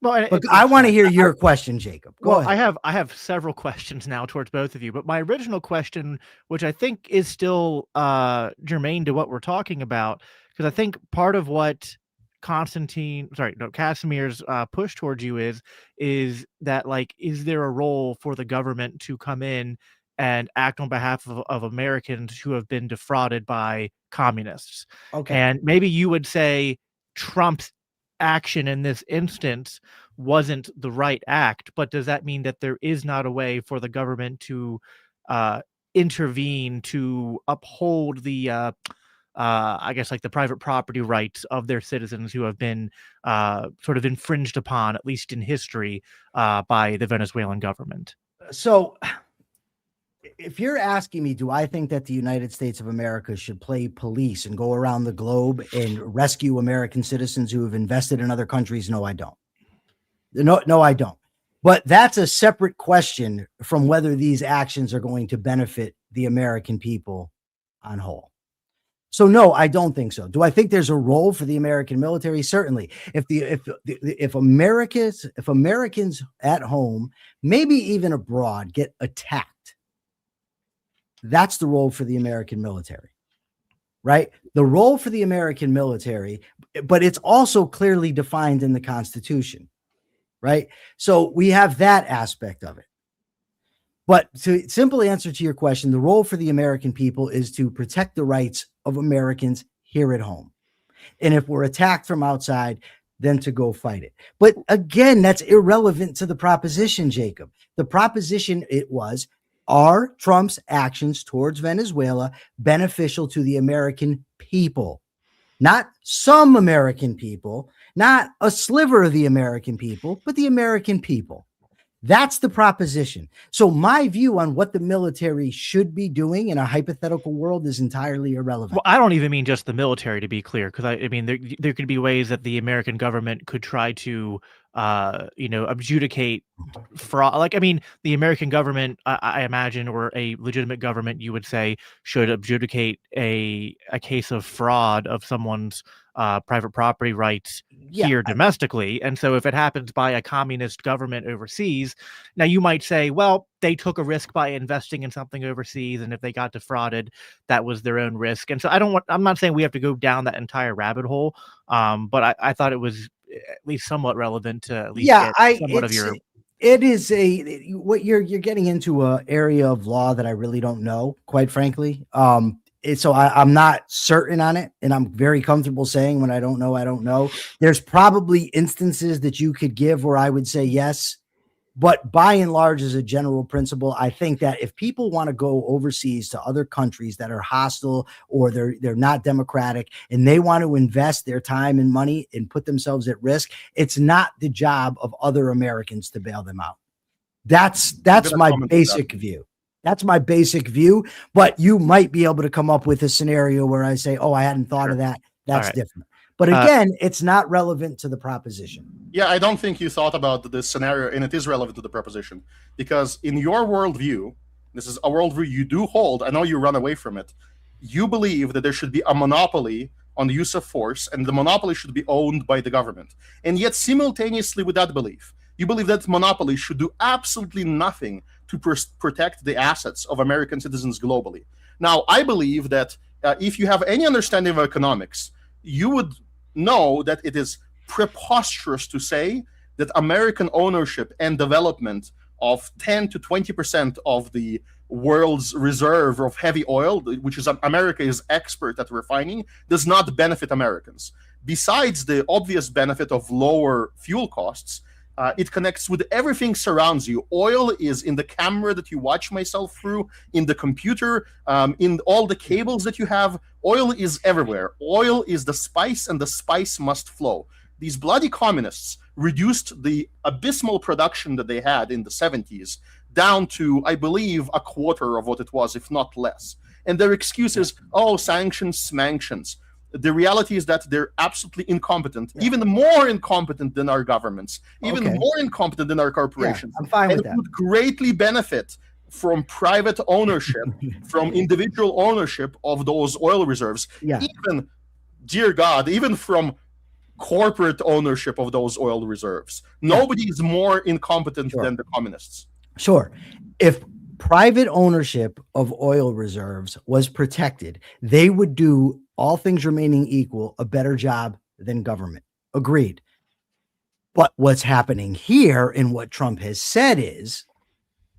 Speaker 2: Well, but I want to hear your question, Jacob. Go ahead.
Speaker 1: I have several questions now towards both of you, but my original question, which I think is still germane to what we're talking about, because I think part of what Casimir's push towards you is that, like, is there a role for the government to come in and act on behalf of Americans who have been defrauded by communists?
Speaker 2: Okay.
Speaker 1: And maybe you would say Trump's action in this instance wasn't the right act, but does that mean that there is not a way for the government to intervene to uphold the I guess, like, the private property rights of their citizens who have been sort of infringed upon, at least in history, by the Venezuelan government?
Speaker 2: So if you're asking me, do I think that the United States of America should play police and go around the globe and rescue American citizens who have invested in other countries? No, I don't. No, I don't. But that's a separate question from whether these actions are going to benefit the American people on whole. So no, I don't think so. Do I think there's a role for the American military? Certainly. If Americans at home, maybe even abroad, get attacked, that's the role for the American military, right? The role for the American military, but it's also clearly defined in the Constitution, right? So we have that aspect of it. But to simply answer to your question, the role for the American people is to protect the rights of Americans here at home. And if we're attacked from outside, then to go fight it. But again, that's irrelevant to the proposition, Jacob. The proposition are Trump's actions towards Venezuela beneficial to the American people? Not some American people, not a sliver of the American people, but the American people. That's the proposition. So my view on what the military should be doing in a hypothetical world is entirely irrelevant.
Speaker 1: Well, I don't even mean just the military, to be clear, because I mean there could be ways that the American government could try to adjudicate fraud. Like, I mean, the American government, I imagine, or a legitimate government, you would say, should adjudicate a case of fraud of someone's private property rights here domestically. And so if it happens by a communist government overseas, now you might say, well, they took a risk by investing in something overseas, and if they got defrauded, that was their own risk. And so I'm not saying we have to go down that entire rabbit hole, but I thought it was at least somewhat relevant to at least get somewhat of your.
Speaker 2: It is what you're getting into a area of law that I really don't know, quite frankly. So I'm not certain on it, and I'm very comfortable saying when I don't know, I don't know. There's probably instances that you could give where I would say yes, but by and large, as a general principle, I think that if people want to go overseas to other countries that are hostile or they're not democratic, and they want to invest their time and money and put themselves at risk, it's not the job of other Americans to bail them out. That's my basic view. That's my basic view, but you might be able to come up with a scenario where I say, oh, I hadn't thought of that. That's different. But again, it's not relevant to the proposition.
Speaker 3: Yeah, I don't think you thought about this scenario, and it is relevant to the proposition. Because in your worldview, this is a worldview you do hold, I know you run away from it, you believe that there should be a monopoly on the use of force, and the monopoly should be owned by the government. And yet, simultaneously with that belief, you believe that monopoly should do absolutely nothing to protect the assets of American citizens globally. Now, I believe that if you have any understanding of economics, you would know that it is preposterous to say that American ownership and development of 10 to 20% of the world's reserve of heavy oil, which is America is expert at refining, does not benefit Americans. Besides the obvious benefit of lower fuel costs, it connects with everything surrounds you. Oil is in the camera that you watch myself through, in the computer, in all the cables that you have. Oil is everywhere. Oil is the spice, and the spice must flow. These bloody communists reduced the abysmal production that they had in the 70s down to, I believe, a quarter of what it was, if not less. And their excuse is, oh, sanctions, smanctions. The reality is that they're absolutely incompetent, even more incompetent than our governments, even more incompetent than our corporations.
Speaker 2: I'm fine with that.
Speaker 3: Would greatly benefit from private ownership, from individual ownership of those oil reserves, even, dear God, even from corporate ownership of those oil reserves. Nobody is more incompetent than the communists.
Speaker 2: Sure. If private ownership of oil reserves was protected, they would do, all things remaining equal, a better job than government. Agreed. But what's happening here and what Trump has said is,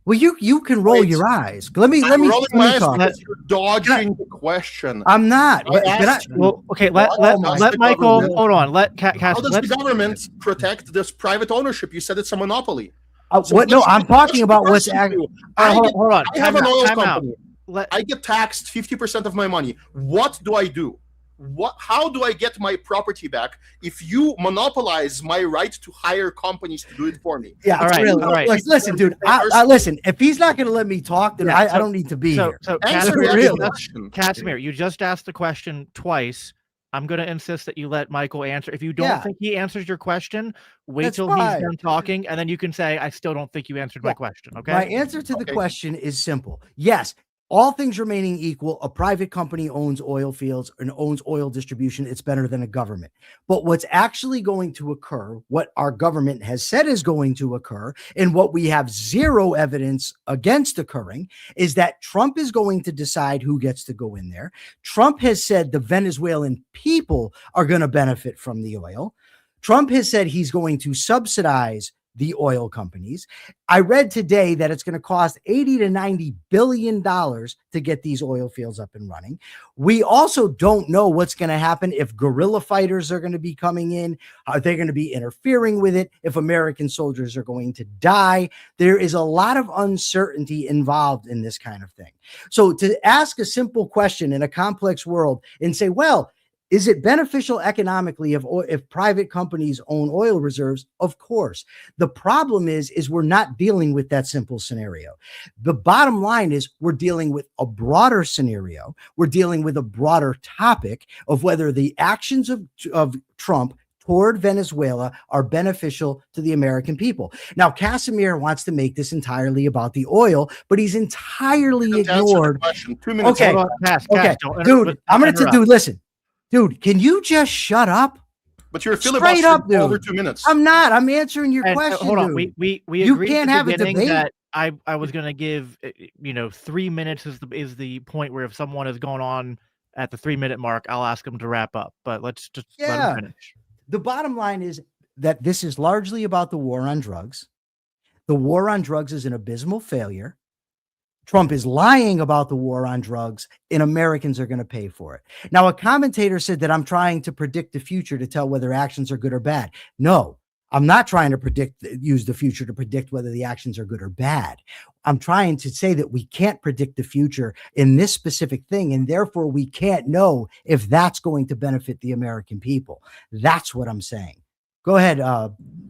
Speaker 2: well, you can roll your eyes. Let me talk.
Speaker 3: You're dodging the question.
Speaker 2: I'm not.
Speaker 1: Let Michael hold on.
Speaker 3: How does the government protect this private ownership? You said it's a monopoly.
Speaker 2: No, I'm talking about what's actually.
Speaker 1: Hold on.
Speaker 3: I have an oil company. I get taxed 50% of my money. What do I do? How do I get my property back if you monopolize my right to hire companies to do it for me?
Speaker 2: Yeah, all right. Listen, dude. Listen, if he's not going to let me talk, then I don't need to be here.
Speaker 1: So Casimir, you just asked the question twice. I'm going to insist that you let Michael answer. If you don't think he answers your question, wait till he's done talking, and then you can say, I still don't think you answered my question. Okay.
Speaker 2: My answer to the question is simple. Yes. All things remaining equal, a private company owns oil fields and owns oil distribution. It's better than a government. But what's actually going to occur, what our government has said is going to occur, and what we have zero evidence against occurring, is that Trump is going to decide who gets to go in there. Trump has said the Venezuelan people are going to benefit from the oil. Trump has said he's going to subsidize the oil companies. I read today that it's going to cost $80 to $90 billion to get these oil fields up and running. We also don't know what's going to happen if guerrilla fighters are going to be coming in. Are they going to be interfering with it? If American soldiers are going to die? There is a lot of uncertainty involved in this kind of thing. So to ask a simple question in a complex world and say, well, is it beneficial economically if private companies own oil reserves? Of course. The problem is we're not dealing with that simple scenario. The bottom line is we're dealing with a broader scenario. We're dealing with a broader topic of whether the actions of Trump toward Venezuela are beneficial to the American people. Now, Casimir wants to make this entirely about the oil, but he's entirely ignored.
Speaker 3: 2 minutes.
Speaker 2: Okay. Okay. Dude, I'm going to listen. Dude, can you just shut up?
Speaker 3: But you're filibustering for over 2 minutes.
Speaker 2: I'm not. I'm answering your question.
Speaker 1: Hold on.
Speaker 2: Dude.
Speaker 1: We
Speaker 2: you
Speaker 1: agreed
Speaker 2: can't
Speaker 1: at the
Speaker 2: have a
Speaker 1: beginning
Speaker 2: debate.
Speaker 1: that I was going to give 3 minutes is the point where if someone has gone on at the 3 minute mark, I'll ask them to wrap up. But let's just let them finish.
Speaker 2: The bottom line is that this is largely about the war on drugs. The war on drugs is an abysmal failure. Trump is lying about the war on drugs, and Americans are going to pay for it. Now, a commentator said that I'm trying to predict the future to tell whether actions are good or bad. No, I'm not trying to use the future to predict whether the actions are good or bad. I'm trying to say that we can't predict the future in this specific thing, and therefore we can't know if that's going to benefit the American people. That's what I'm saying. Go ahead,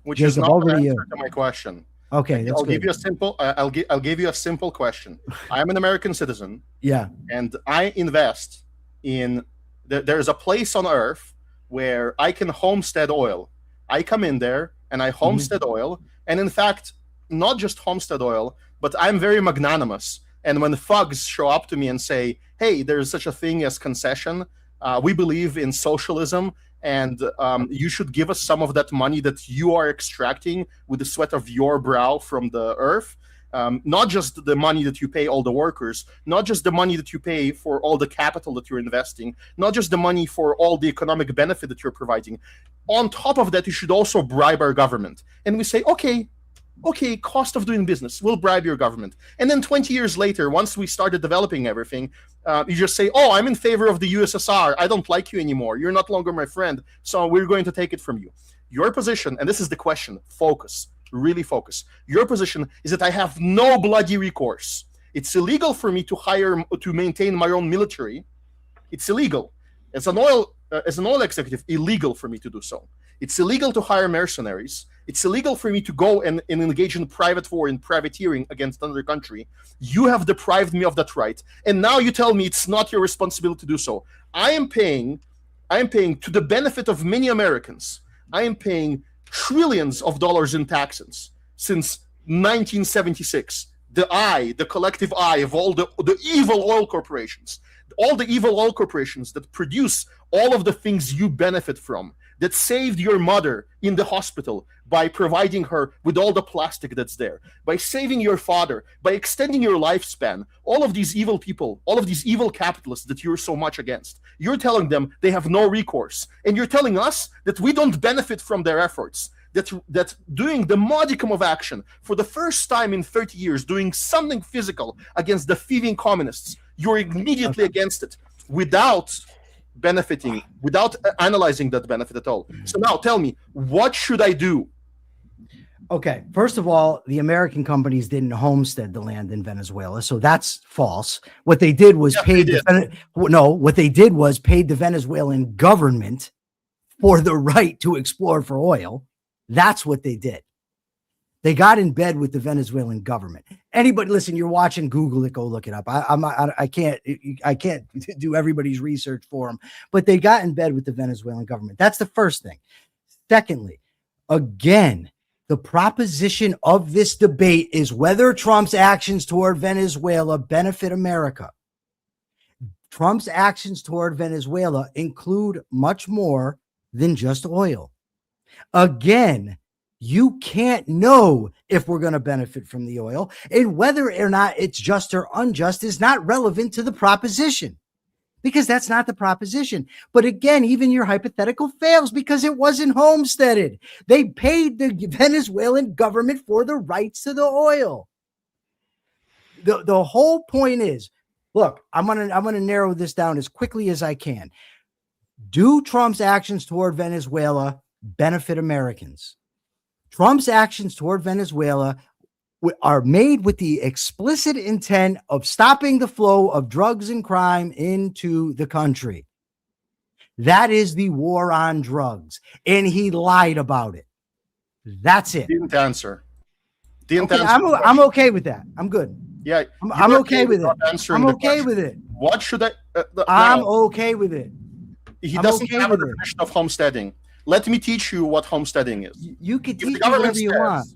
Speaker 3: which
Speaker 2: Jacob,
Speaker 3: is not
Speaker 2: over
Speaker 3: the
Speaker 2: to you.
Speaker 3: answer to my question.
Speaker 2: Okay,
Speaker 3: I'll give you a simple. I'll give you a simple question. I am an American citizen.
Speaker 2: Yeah,
Speaker 3: and I invest in. There's a place on Earth where I can homestead oil. I come in there and I homestead oil, and in fact, not just homestead oil, but I'm very magnanimous. And when thugs show up to me and say, "Hey, there's such a thing as concession. We believe in socialism." And you should give us some of that money that you are extracting with the sweat of your brow from the earth. Not just the money that you pay all the workers, not just the money that you pay for all the capital that you're investing, not just the money for all the economic benefit that you're providing. On top of that, you should also bribe our government. And we say, okay, cost of doing business, we'll bribe your government. And then 20 years later, once we started developing everything, you just say, oh, I'm in favor of the USSR. I don't like you anymore. You're not longer my friend. So we're going to take it from you. Your position, and this is the question, focus, really focus. Your position is that I have no bloody recourse. It's illegal for me to maintain my own military. It's illegal. As an oil executive, illegal for me to do so. It's illegal to hire mercenaries. It's illegal for me to go and engage in private war and privateering against another country. You have deprived me of that right. And now you tell me it's not your responsibility to do so. I am paying to the benefit of many Americans. I am paying trillions of dollars in taxes since 1976. The collective eye of all the evil oil corporations, all the evil oil corporations that produce all of the things you benefit from, that saved your mother in the hospital by providing her with all the plastic that's there, by saving your father, by extending your lifespan. All of these evil people, all of these evil capitalists that you're so much against, you're telling them they have no recourse. And you're telling us that we don't benefit from their efforts, that doing the modicum of action for the first time in 30 years, doing something physical against the thieving communists, you're immediately against it without benefiting, without analyzing that benefit at all. So now tell me, what should I do?
Speaker 2: Okay, first of all, the American companies didn't homestead the land in Venezuela, so that's false. What they did was paid the Venezuelan government for the right to explore for oil. That's what they did. They got in bed with the Venezuelan government. Anybody, listen, you're watching, Google it, go look it up. I can't do everybody's research for them, but they got in bed with the Venezuelan government. That's the first thing. Secondly, again, The proposition of this debate is whether Trump's actions toward Venezuela benefit America. Trump's actions toward Venezuela include much more than just oil. Again, you can't know if we're going to benefit from the oil, and whether or not it's just or unjust is not relevant to the proposition, because that's not the proposition. But again, even your hypothetical fails because it wasn't homesteaded. They paid the Venezuelan government for the rights to the oil. The whole point is, look, I'm gonna narrow this down as quickly as I can. Do Trump's actions toward Venezuela benefit Americans? Trump's actions toward Venezuela are made with the explicit intent of stopping the flow of drugs and crime into the country. That is the war on drugs, and he lied about it. That's it.
Speaker 3: Didn't answer.
Speaker 2: I'm okay with that. I'm good.
Speaker 3: Yeah,
Speaker 2: I'm okay with it. I'm okay with it.
Speaker 3: What should I?
Speaker 2: I'm okay with it.
Speaker 3: He doesn't have a definition of homesteading. Let me teach you what homesteading is.
Speaker 2: You can teach me whatever you want.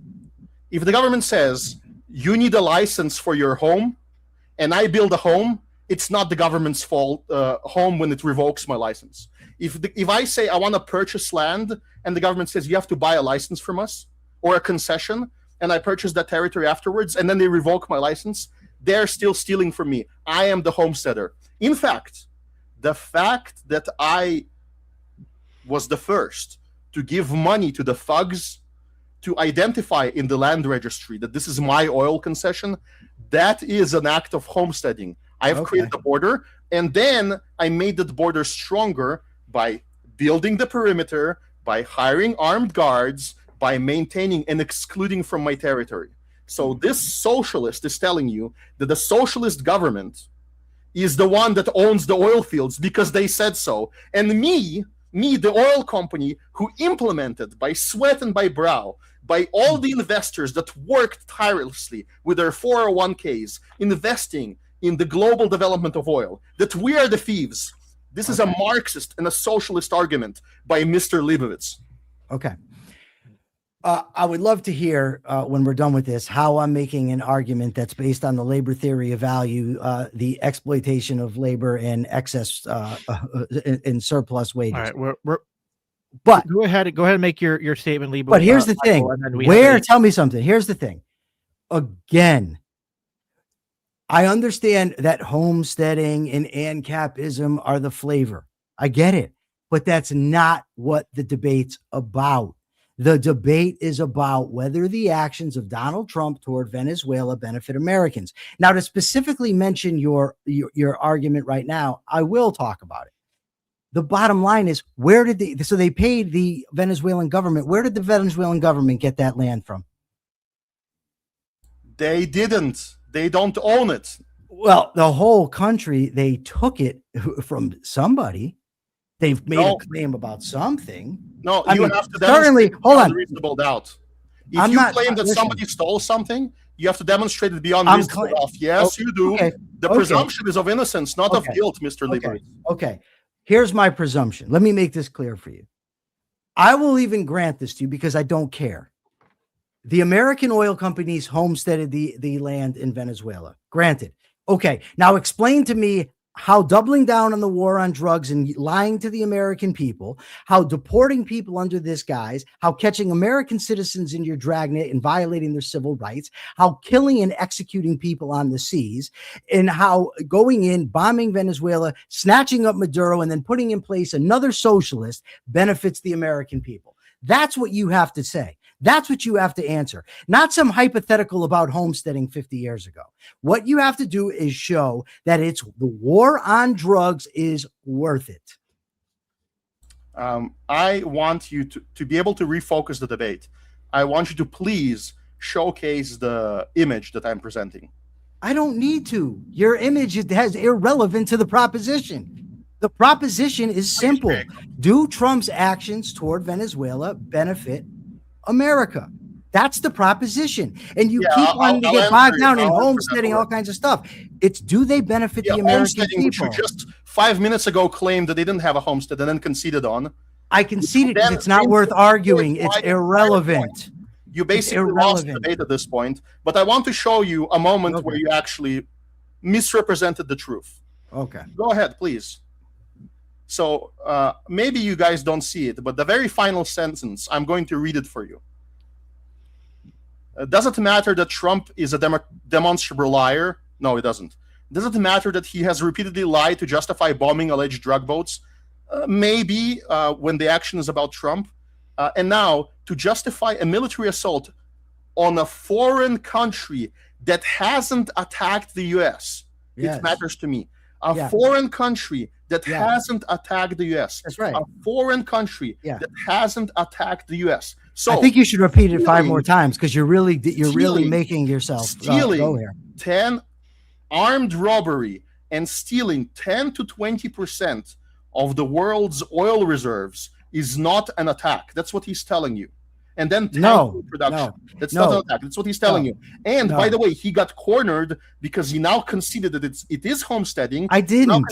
Speaker 3: If the government says you need a license for your home, and I build a home, it's not the government's fault. Home when it revokes my license. If I say I want to purchase land, and the government says you have to buy a license from us or a concession, and I purchase that territory afterwards, and then they revoke my license, they're still stealing from me. I am the homesteader. In fact, the fact that I was the first to give money to the thugs to identify in the land registry that this is my oil concession, that is an act of homesteading. I have created a border, and then I made that border stronger by building the perimeter, by hiring armed guards, by maintaining and excluding from my territory. So this socialist is telling you that the socialist government is the one that owns the oil fields because they said so. And me, the oil company who implemented by sweat and by brow, by all the investors that worked tirelessly with their 401ks, investing in the global development of oil, that we are the thieves. This is a Marxist and a socialist argument by Mr. Leibovitz.
Speaker 2: Okay. I would love to hear when we're done with this how I'm making an argument that's based on the labor theory of value, the exploitation of labor and excess and surplus wages.
Speaker 1: All right,
Speaker 2: but
Speaker 1: go ahead and make your statement, Lee.
Speaker 2: But here's the thing. Tell me something. Here's the thing. Again, I understand that homesteading and ANCAPism are the flavor. I get it, but that's not what the debate's about. The debate is about whether the actions of Donald Trump toward Venezuela benefit Americans. Now, to specifically mention your argument right now, I will talk about it. The bottom line is, so they paid the Venezuelan government. Where did the Venezuelan government get that land from?
Speaker 3: They didn't. They don't own it.
Speaker 2: Well, the whole country, they took it from somebody. They've made a claim about something.
Speaker 3: No, you have to demonstrate beyond reasonable doubt. If you claim that somebody stole something, you have to demonstrate it beyond reasonable doubt. Yes, you do. Okay. The presumption is of innocence, not of guilt, Mr. Leibovitz.
Speaker 2: Okay. Here's my presumption. Let me make this clear for you. I will even grant this to you because I don't care. The American oil companies homesteaded the land in Venezuela. Granted. Okay. Now explain to me how doubling down on the war on drugs and lying to the American people, how deporting people under this guise, how catching American citizens in your dragnet and violating their civil rights, how killing and executing people on the seas, and how going in, bombing Venezuela, snatching up Maduro, and then putting in place another socialist benefits the American people. That's what you have to say. That's what you have to answer, not some hypothetical about homesteading 50 years ago. What you have to do is show that the war on drugs is worth it.
Speaker 3: I want you to be able to refocus the debate. I want you to please showcase the image that I'm presenting.
Speaker 2: I don't need to. Your image is irrelevant to the proposition. The proposition is simple. Do Trump's actions toward Venezuela benefit America? That's the proposition. And you keep wanting to get bogged down in homesteading, all kinds of stuff. It's, do they benefit the American people?
Speaker 3: Which you just 5 minutes ago claimed that they didn't have a homestead and then conceded on.
Speaker 2: I conceded because it's not worth arguing. It's irrelevant.
Speaker 3: You basically lost the debate at this point. But I want to show you a moment where you actually misrepresented the truth.
Speaker 2: Okay.
Speaker 3: Go ahead, please. So maybe you guys don't see it, but the very final sentence, I'm going to read it for you. Does it matter that Trump is a demonstrable liar? No, it doesn't. Does it matter that he has repeatedly lied to justify bombing alleged drug boats? Maybe when the action is about Trump. And now, to justify a military assault on a foreign country that hasn't attacked the U.S., it matters to me. A foreign country that hasn't attacked the U.S.
Speaker 2: That's right.
Speaker 3: A foreign country that hasn't attacked the U.S. So
Speaker 2: I think you should repeat it 5 more times because you're really making yourself
Speaker 3: stealing
Speaker 2: go here.
Speaker 3: 10 armed robbery and stealing 10 to 20% of the world's oil reserves is not an attack. That's what he's telling you. And then production. That's not an attack. That's what he's telling you. And by the way, he got cornered because he now conceded that it is homesteading.
Speaker 2: I didn't.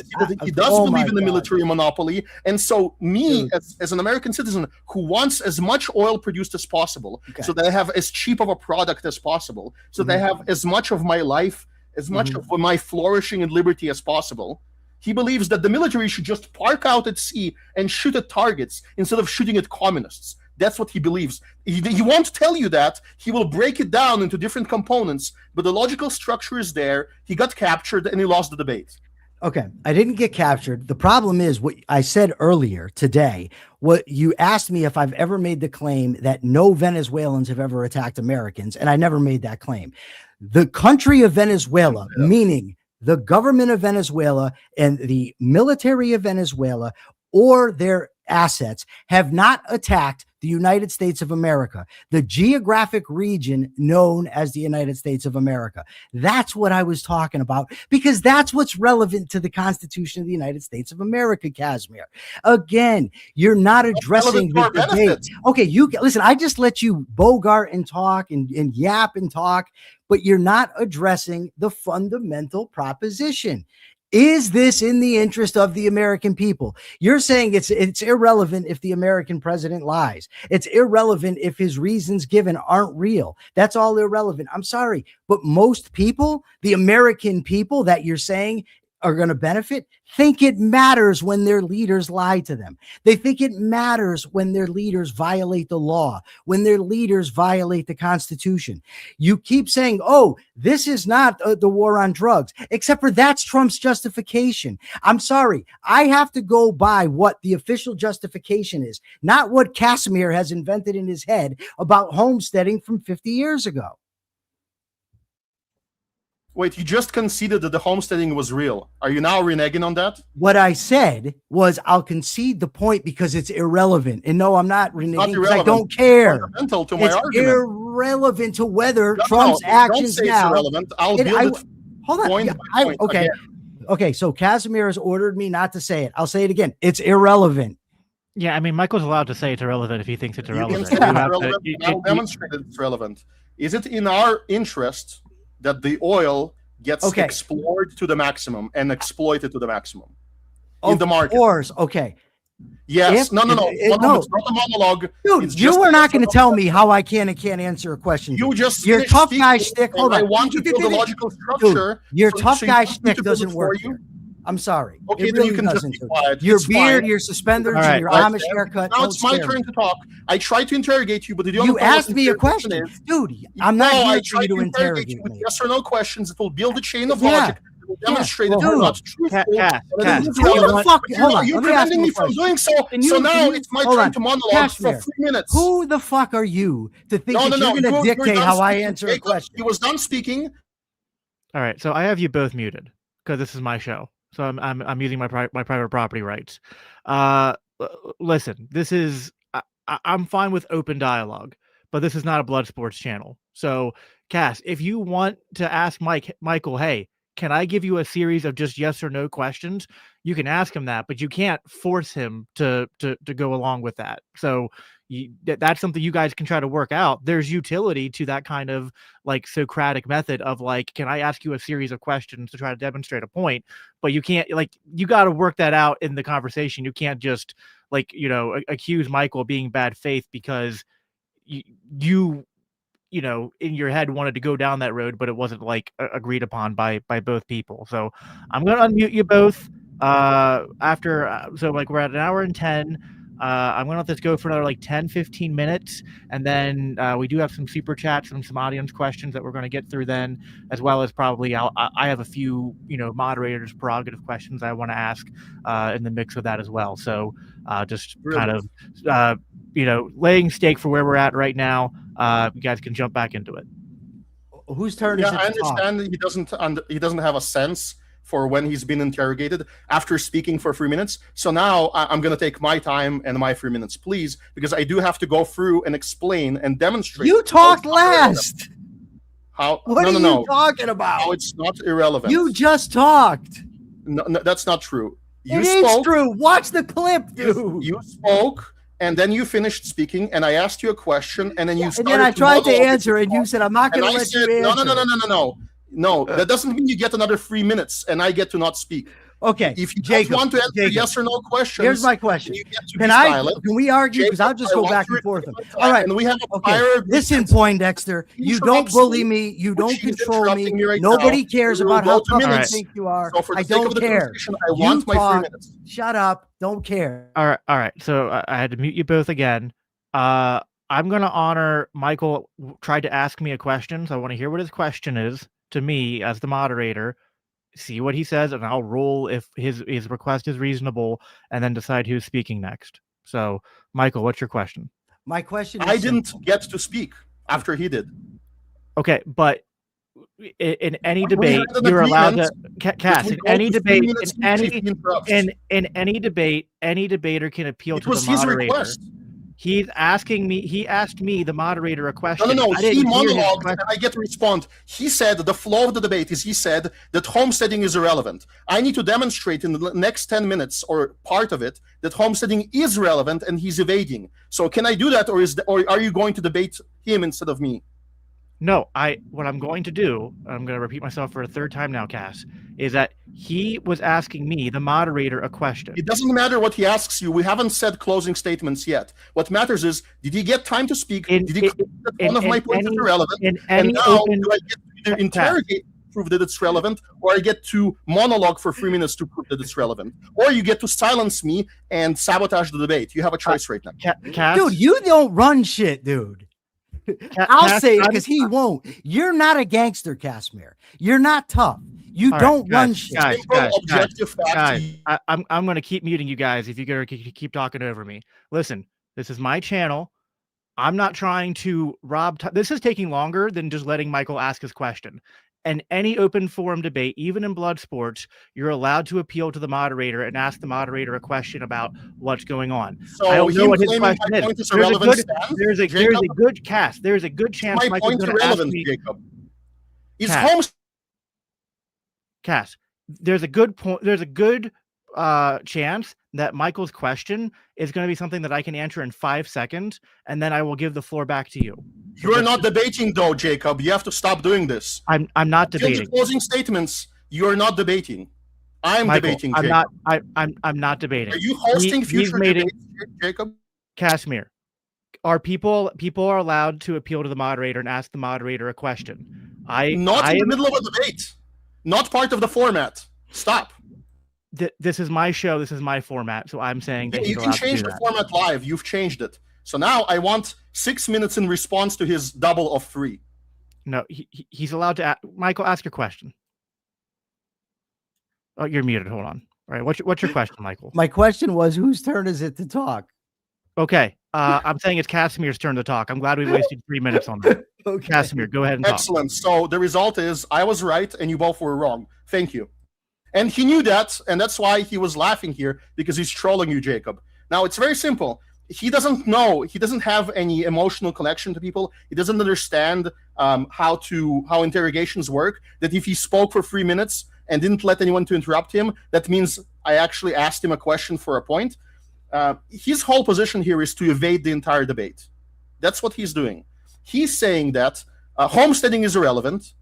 Speaker 3: He does believe in the military monopoly. And so me, as an American citizen who wants as much oil produced as possible, so that I have as cheap of a product as possible, so that I have as much of my life, as much of my flourishing and liberty as possible, he believes that the military should just park out at sea and shoot at targets instead of shooting at communists. That's what he believes. He won't tell you that. He will break it down into different components, but the logical structure is there. He got captured and he lost the debate.
Speaker 2: Okay, I didn't get captured. The problem is what I said earlier today. What you asked me if I've ever made the claim that no Venezuelans have ever attacked Americans, and I never made that claim. The country of Venezuela, meaning the government of Venezuela and the military of Venezuela or their assets, have not attacked the United States of America, the geographic region known as the United States of America. That's what I was talking about, because that's what's relevant to the Constitution of the United States of America, Casimir. Again, you're not addressing the debate. Okay, you listen, I just let you bogart and talk and yap and talk, but you're not addressing the fundamental proposition. Is this in the interest of the American people? You're saying it's irrelevant if the American president lies. It's irrelevant if his reasons given aren't real. That's all irrelevant. I'm sorry, but most people, the American people that you're saying are going to benefit, think it matters when their leaders lie to them. They think it matters when their leaders violate the law, when their leaders violate the Constitution. You keep saying, oh, this is not the war on drugs, except for that's Trump's justification. I'm sorry. I have to go by what the official justification is, not what Casimir has invented in his head about homesteading from 50 years ago.
Speaker 3: Wait, you just conceded that the homesteading was real. Are you now reneging on that?
Speaker 2: What I said was I'll concede the point because it's irrelevant. And no, I'm not reneging because I don't care. It's irrelevant to whether Trump's actions now.
Speaker 3: I'll build it.
Speaker 2: Hold on. Okay. Okay. So Casimir has ordered me not to say it. I'll say it again. It's irrelevant.
Speaker 1: Yeah, I mean, Michael's allowed to say it's irrelevant if he thinks it's irrelevant.
Speaker 3: I'll demonstrate it's relevant. Is it in our interest that the oil gets explored to the maximum and exploited to the maximum in the market?
Speaker 2: Of course, okay.
Speaker 3: Yes, no. It's not a monologue.
Speaker 2: Dude, you were not going to tell me how I can and can't answer a question.
Speaker 3: You just
Speaker 2: your tough guy shtick. Hold on.
Speaker 3: I want to build a logical structure.
Speaker 2: Dude, your tough guy shtick doesn't work. I'm sorry.
Speaker 3: Okay, then you can just be quiet.
Speaker 2: Your beard, your suspenders, and your Amish haircut.
Speaker 3: Now it's my turn to talk. I tried to interrogate you, but
Speaker 2: you asked me a question. Dude, I'm not here for you to interrogate
Speaker 3: you with yes or no questions. It will build a chain of logic. It will demonstrate that you're not truthful.
Speaker 2: Hold on.
Speaker 3: You're preventing me from doing so. So now it's my turn to monologue for 3 minutes.
Speaker 2: Who the fuck are you to think that you're going to dictate how I answer a question?
Speaker 3: He was done speaking.
Speaker 1: All right, so I have you both muted because this is my show. So I'm using my private property rights. Listen, this is I'm fine with open dialogue, but this is not a blood sports channel. So, Cass, if you want to ask Michael, hey, can I give you a series of just yes or no questions? You can ask him that, but you can't force him to go along with that. So that's something you guys can try to work out. There's utility to that kind of like Socratic method of like, can I ask you a series of questions to try to demonstrate a point? But you can't, like, you got to work that out in the conversation. You can't just like, accuse Michael of being bad faith because you in your head wanted to go down that road, but it wasn't like agreed upon by both people. So I'm going to unmute you both after. So like we're at an hour and 10. I'm going to let this go for another like 10, 15 minutes. And then we do have some super chats and some audience questions that we're going to get through then, as well as probably I have a few, moderators prerogative questions I want to ask in the mix of that as well. So just kind of, laying stake for where we're at right now. You guys can jump back into it.
Speaker 2: Whose turn is it?
Speaker 3: I understand that he doesn't have a sense for when he's been interrogated after speaking for 3 minutes. So now I'm going to take my time and my 3 minutes, please, because I do have to go through and explain and demonstrate.
Speaker 2: You talked last.
Speaker 3: How?
Speaker 2: What are you talking about?
Speaker 3: How it's not irrelevant.
Speaker 2: You just talked.
Speaker 3: No, that's not true.
Speaker 2: It is true. Watch the clip, dude.
Speaker 3: You spoke, and then you finished speaking, and I asked you a question, and then you started.
Speaker 2: And then I tried to answer, and you said, "I'm not going to let you answer."
Speaker 3: No, that doesn't mean you get another 3 minutes, and I get to not speak.
Speaker 2: Okay,
Speaker 3: if you Jacob, want to answer yes or no questions,
Speaker 2: here's my question: Can we argue? Because I'll just go back and forth. All right,
Speaker 3: and we have a fire.
Speaker 2: Listen, Poindexter, you don't bully me. You don't control me. Nobody cares about how tough I think you are. I don't care.
Speaker 3: I want my 3 minutes.
Speaker 2: Shut up. Don't care.
Speaker 1: All right. So I had to mute you both again. I'm going to honor Michael tried to ask me a question, so I want to hear what his question is to me as the moderator, see what he says, and I'll roll if his request is reasonable, and then decide who's speaking next. So, Michael, what's your question?
Speaker 2: My question is
Speaker 3: I didn't get to speak after he did.
Speaker 1: Okay, but in any debate, you're allowed to cast in any debate, in any debate, any debater can appeal to the moderator. His request. He asked me, the moderator, a question.
Speaker 3: No. He monologued, and I get to respond. He said the flow of the debate is he said that homesteading is irrelevant. I need to demonstrate in the next 10 minutes or part of it that homesteading is relevant, and he's evading. So can I do that, or are you going to debate him instead of me?
Speaker 1: No, what I'm going to do, I'm going to repeat myself for a third time now, Cass, is that he was asking me, the moderator, a question.
Speaker 3: It doesn't matter what he asks you. We haven't said closing statements yet. What matters is, did he get time to speak? Did he claim that one of my points is irrelevant? And now, do I get to either interrogate to prove that it's relevant, or I get to monologue for 3 minutes to prove that it's relevant? Or you get to silence me and sabotage the debate. You have a choice right now.
Speaker 1: Cass?
Speaker 2: Dude, you don't run shit, dude. I'll say it because he won't. You're not a gangster, Casimir. You're not tough. You don't run shit.
Speaker 1: Guys, I'm going to keep muting you guys if you're going to keep talking over me. Listen, this is my channel. I'm not trying to rob. This is taking longer than just letting Michael ask his question. And any open forum debate, even in blood sports, you're allowed to appeal to the moderator and ask the moderator a question about what's going on.
Speaker 3: So
Speaker 1: I don't know what his question is. There's a good cast. There's a good chance
Speaker 3: my
Speaker 1: Michael's
Speaker 3: point
Speaker 1: going to ask
Speaker 3: irrelevant,
Speaker 1: me.
Speaker 3: Jacob. Is home.
Speaker 1: Cass, there's a good point. There's a good chance that Michael's question is going to be something that I can answer in 5 seconds, and then I will give the floor back to you.
Speaker 3: You're not debating, though, Jacob. You have to stop doing this.
Speaker 1: I'm not debating.
Speaker 3: In closing statements, you're not debating. I'm debating, Jacob.
Speaker 1: I'm not debating.
Speaker 3: Are you hosting future debates, Jacob?
Speaker 1: Casimir, people are allowed to appeal to the moderator and ask the moderator a question.
Speaker 3: Not in the middle of a debate. Not part of the format. Stop.
Speaker 1: This is my show. This is my format. So I'm saying that
Speaker 3: you can change the format live. You've changed it. So now I want 6 minutes in response to his double of 3.
Speaker 1: No, he's allowed to. Michael, ask your question. Oh, you're muted. Hold on. All right. What's your question, Michael?
Speaker 2: My question was, whose turn is it to talk?
Speaker 1: Okay. I'm saying it's Casimir's turn to talk. I'm glad we wasted 3 minutes on that. Okay. Casimir, go ahead and talk.
Speaker 3: Excellent. So the result is I was right and you both were wrong. Thank you. And he knew that, and that's why he was laughing here, because he's trolling you, Jacob. Now, it's very simple. He doesn't know. He doesn't have any emotional connection to people. He doesn't understand how interrogations work, that if he spoke for 3 minutes and didn't let anyone to interrupt him, that means I actually asked him a question for a point. His whole position here is to evade the entire debate. That's what he's doing. He's saying that homesteading is irrelevant.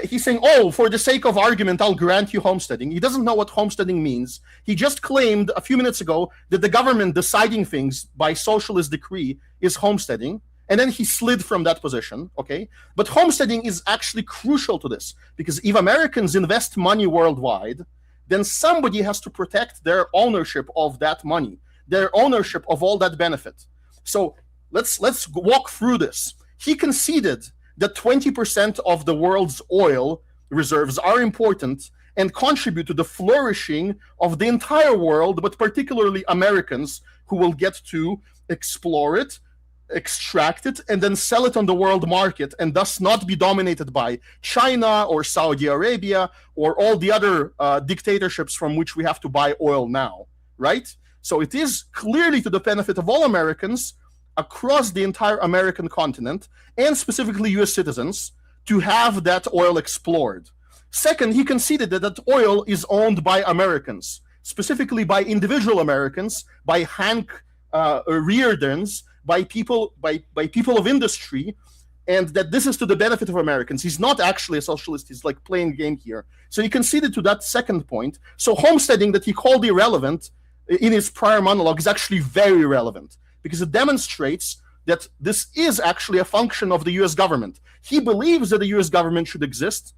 Speaker 3: He's saying, oh, for the sake of argument, I'll grant you homesteading. He doesn't know what homesteading means. He just claimed a few minutes ago that the government deciding things by socialist decree is homesteading. and then he slid from that position, okay? But homesteading is actually crucial to this, because if Americans invest money worldwide, then somebody has to protect their ownership of that money, their ownership of all that benefit. So let's walk through this. He conceded that 20% of the world's oil reserves are important and contribute to the flourishing of the entire world, but particularly Americans who will get to explore it, extract it, and then sell it on the world market, and thus not be dominated by China or Saudi Arabia or all the other dictatorships from which we have to buy oil now, right? So it is clearly to the benefit of all Americans across the entire American continent, and specifically US citizens, to have that oil explored. Second, he conceded that that oil is owned by Americans, specifically by individual Americans, by Hank Reardons, by people of industry, and that this is to the benefit of Americans. He's not actually a socialist. He's like playing a game here. So he conceded to that second point. So homesteading, that he called irrelevant in his prior monologue, is actually very relevant, because it demonstrates that this is actually a function of the US government. He believes that the US government should exist,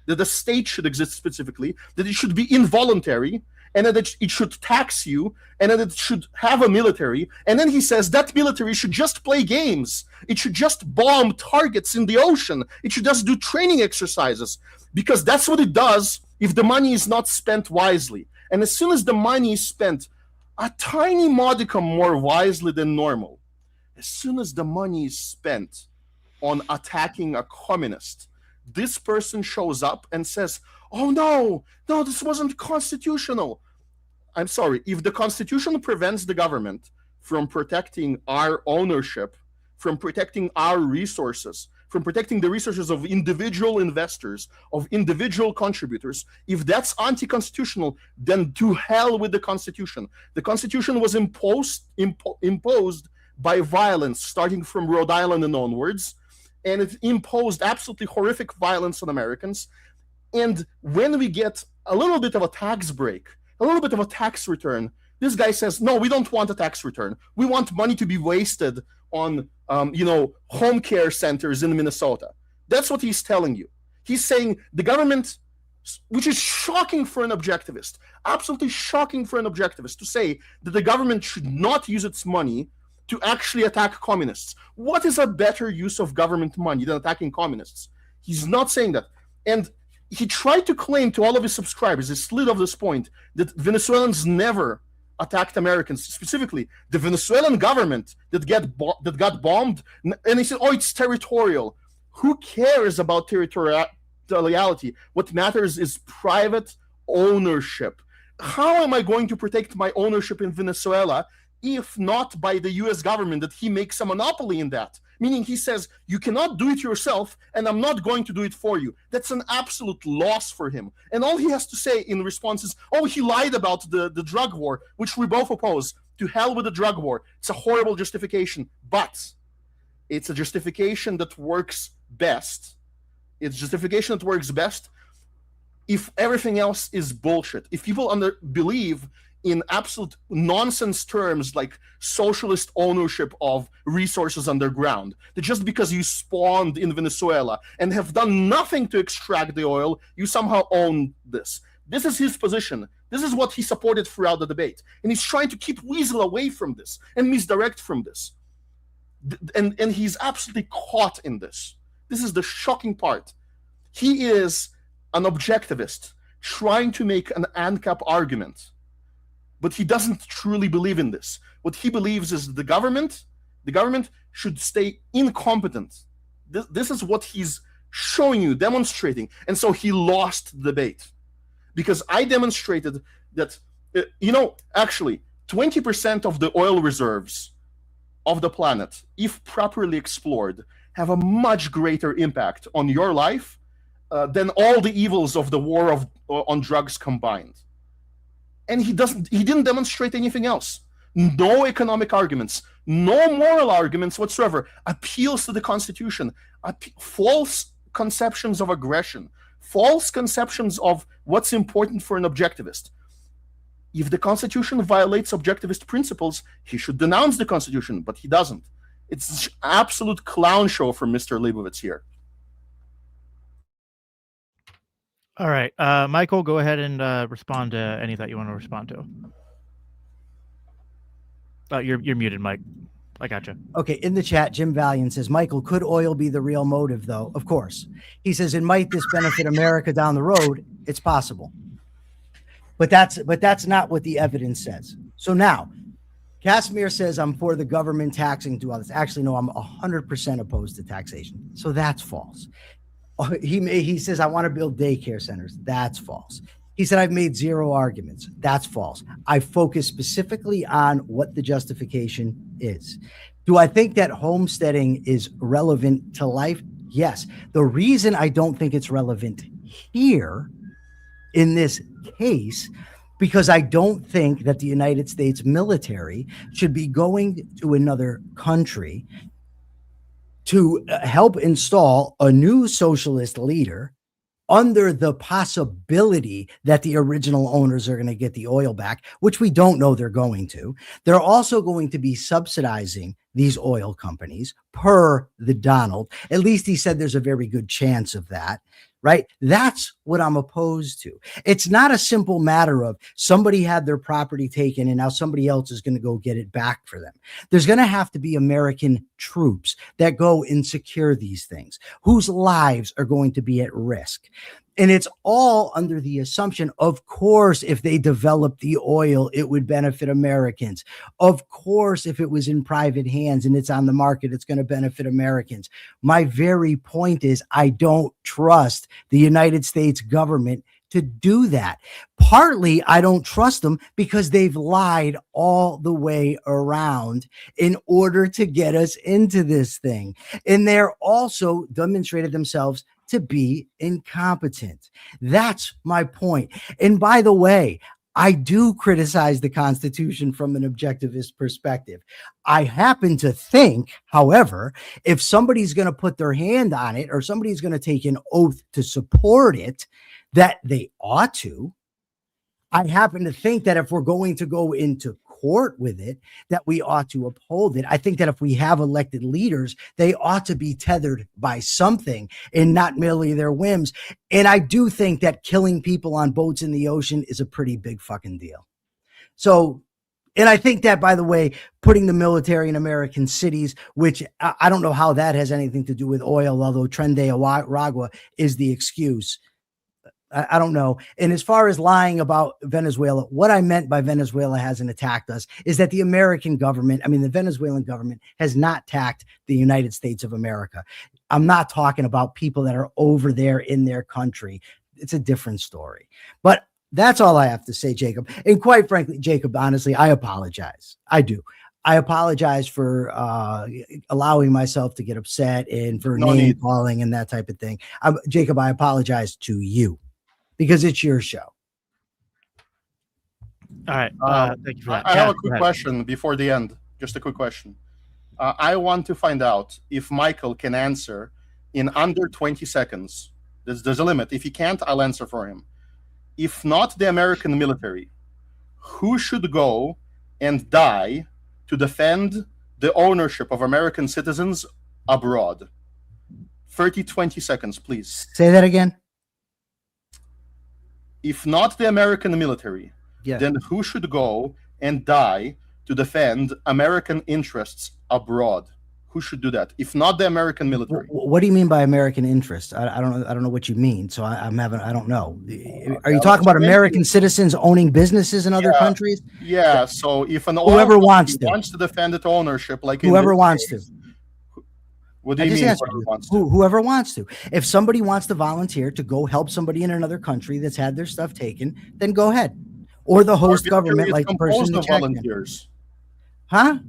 Speaker 3: that the state should exist specifically, that it should be involuntary, and that it should tax you, and that it should have a military. And then he says that military should just play games. It should just bomb targets in the ocean. It should just do training exercises, because that's what it does if the money is not spent wisely. And as soon as the money is spent a tiny modicum more wisely than normal, as soon as the money is spent on attacking a communist, this person shows up and says, oh no, this wasn't constitutional. I'm sorry, if the Constitution prevents the government from protecting our ownership, from protecting our resources, from protecting the resources of individual investors, of individual contributors, if that's anti-constitutional, then to hell with the Constitution. The Constitution was imposed by violence, starting from Rhode Island and onwards, and it imposed absolutely horrific violence on Americans. And when we get a little bit of a tax break, a little bit of a tax return, this guy says, no, we don't want a tax return. We want money to be wasted on, home care centers in Minnesota. That's what he's telling you. He's saying the government, which is shocking for an objectivist, absolutely shocking for an objectivist, to say that the government should not use its money to actually attack communists. What is a better use of government money than attacking communists? He's not saying that. And he tried to claim to all of his subscribers, he slid off this point, that Venezuelans never attacked Americans, specifically the Venezuelan government that got bombed. And he said, oh, it's territorial. Who cares about territoriality? What matters is private ownership. How am I going to protect my ownership in Venezuela if not by the US government, that he makes a monopoly in that? Meaning he says, you cannot do it yourself, and I'm not going to do it for you. That's an absolute loss for him. And all he has to say in response is, oh, he lied about the drug war, which we both oppose. To hell with the drug war. It's a horrible justification, but it's a justification that works best. It's justification that works best if everything else is bullshit. If people believe in absolute nonsense terms like socialist ownership of resources underground, that just because you spawned in Venezuela and have done nothing to extract the oil, you somehow own this. This is his position. This is what he supported throughout the debate. And he's trying to keep Weasel away from this and misdirect from this. And he's absolutely caught in this. This is the shocking part. He is an objectivist trying to make an ANCAP argument, but he doesn't truly believe in this. What he believes is the government should stay incompetent. This is what he's showing you, demonstrating. And so he lost the debate. Because I demonstrated that, actually, 20% of the oil reserves of the planet, if properly explored, have a much greater impact on your life than all the evils of the war on drugs combined. And he didn't demonstrate anything else. No economic arguments, no moral arguments whatsoever, appeals to the Constitution, false conceptions of aggression, false conceptions of what's important for an objectivist. If the Constitution violates objectivist principles, he should denounce the Constitution, but he doesn't. It's absolute clown show from Mr. Leibovitz here.
Speaker 1: All right, Michael, go ahead and respond to any that you want to respond to. You're muted, Mike. I gotcha.
Speaker 2: Okay, in the chat, Jim Valiant says, Michael, could oil be the real motive, though? Of course. He says, and might this benefit America down the road? It's possible. But that's not what the evidence says. So now, Casimir says, I'm for the government taxing to others. Actually, no, I'm 100% opposed to taxation. So that's false. He says, I want to build daycare centers. That's false. He said, I've made zero arguments. That's false. I focus specifically on what the justification is. Do I think that homesteading is relevant to life? Yes. The reason I don't think it's relevant here in this case, because I don't think that the United States military should be going to another country to help install a new socialist leader under the possibility that the original owners are going to get the oil back, which we don't know they're going to. They're also going to be subsidizing these oil companies per the Donald. At least he said there's a very good chance of that, right? That's what I'm opposed to. It's not a simple matter of somebody had their property taken and now somebody else is going to go get it back for them. There's going to have to be American troops that go and secure these things, whose lives are going to be at risk. And it's all under the assumption, of course, if they develop the oil, it would benefit Americans. Of course, if it was in private hands and it's on the market, it's going to benefit Americans. My very point is, I don't trust the United States government to do that. Partly, I don't trust them because they've lied all the way around in order to get us into this thing. And they're also demonstrated themselves to be incompetent. That's my point. And by the way, I do criticize the Constitution from an objectivist perspective. I happen to think, however, if somebody's going to put their hand on it or somebody's going to take an oath to support it, that they ought to. I happen to think that if we're going to go into court with it, that we ought to uphold it. I think that if we have elected leaders, they ought to be tethered by something and not merely their whims. And I do think that killing people on boats in the ocean is a pretty big fucking deal. So, and I think that, by the way, putting the military in American cities, which I don't know how that has anything to do with oil, although Tren de Aragua is the excuse. I don't know. And as far as lying about Venezuela, what I meant by Venezuela hasn't attacked us is that the American government, I mean, the Venezuelan government has not attacked the United States of America. I'm not talking about people that are over there in their country. It's a different story. But that's all I have to say, Jacob. And quite frankly, Jacob, honestly, I apologize. I do. I apologize for allowing myself to get upset and for name calling and that type of thing. Jacob, I apologize to you, because it's your show.
Speaker 1: All right. Thank you for that.
Speaker 3: I have a quick question before the end. Just a quick question. I want to find out if Michael can answer in under 20 seconds. There's a limit. If he can't, I'll answer for him. If not the American military, who should go and die to defend the ownership of American citizens abroad? 20 seconds, please.
Speaker 2: Say that again.
Speaker 3: If not the American military, then who should go and die to defend American interests abroad? Who should do that? If not the American military.
Speaker 2: What do you mean by American interests? I don't know what you mean. So I don't know. Are you talking about American citizens owning businesses in other countries?
Speaker 3: Yeah. So if
Speaker 2: whoever wants
Speaker 3: to defend its ownership, like
Speaker 2: whoever wants to.
Speaker 3: What do you mean?
Speaker 2: Whoever wants to. If somebody wants to volunteer to go help somebody in another country that's had their stuff taken, then go ahead. Or the host government, like the person in the
Speaker 3: volunteers.
Speaker 2: Huh?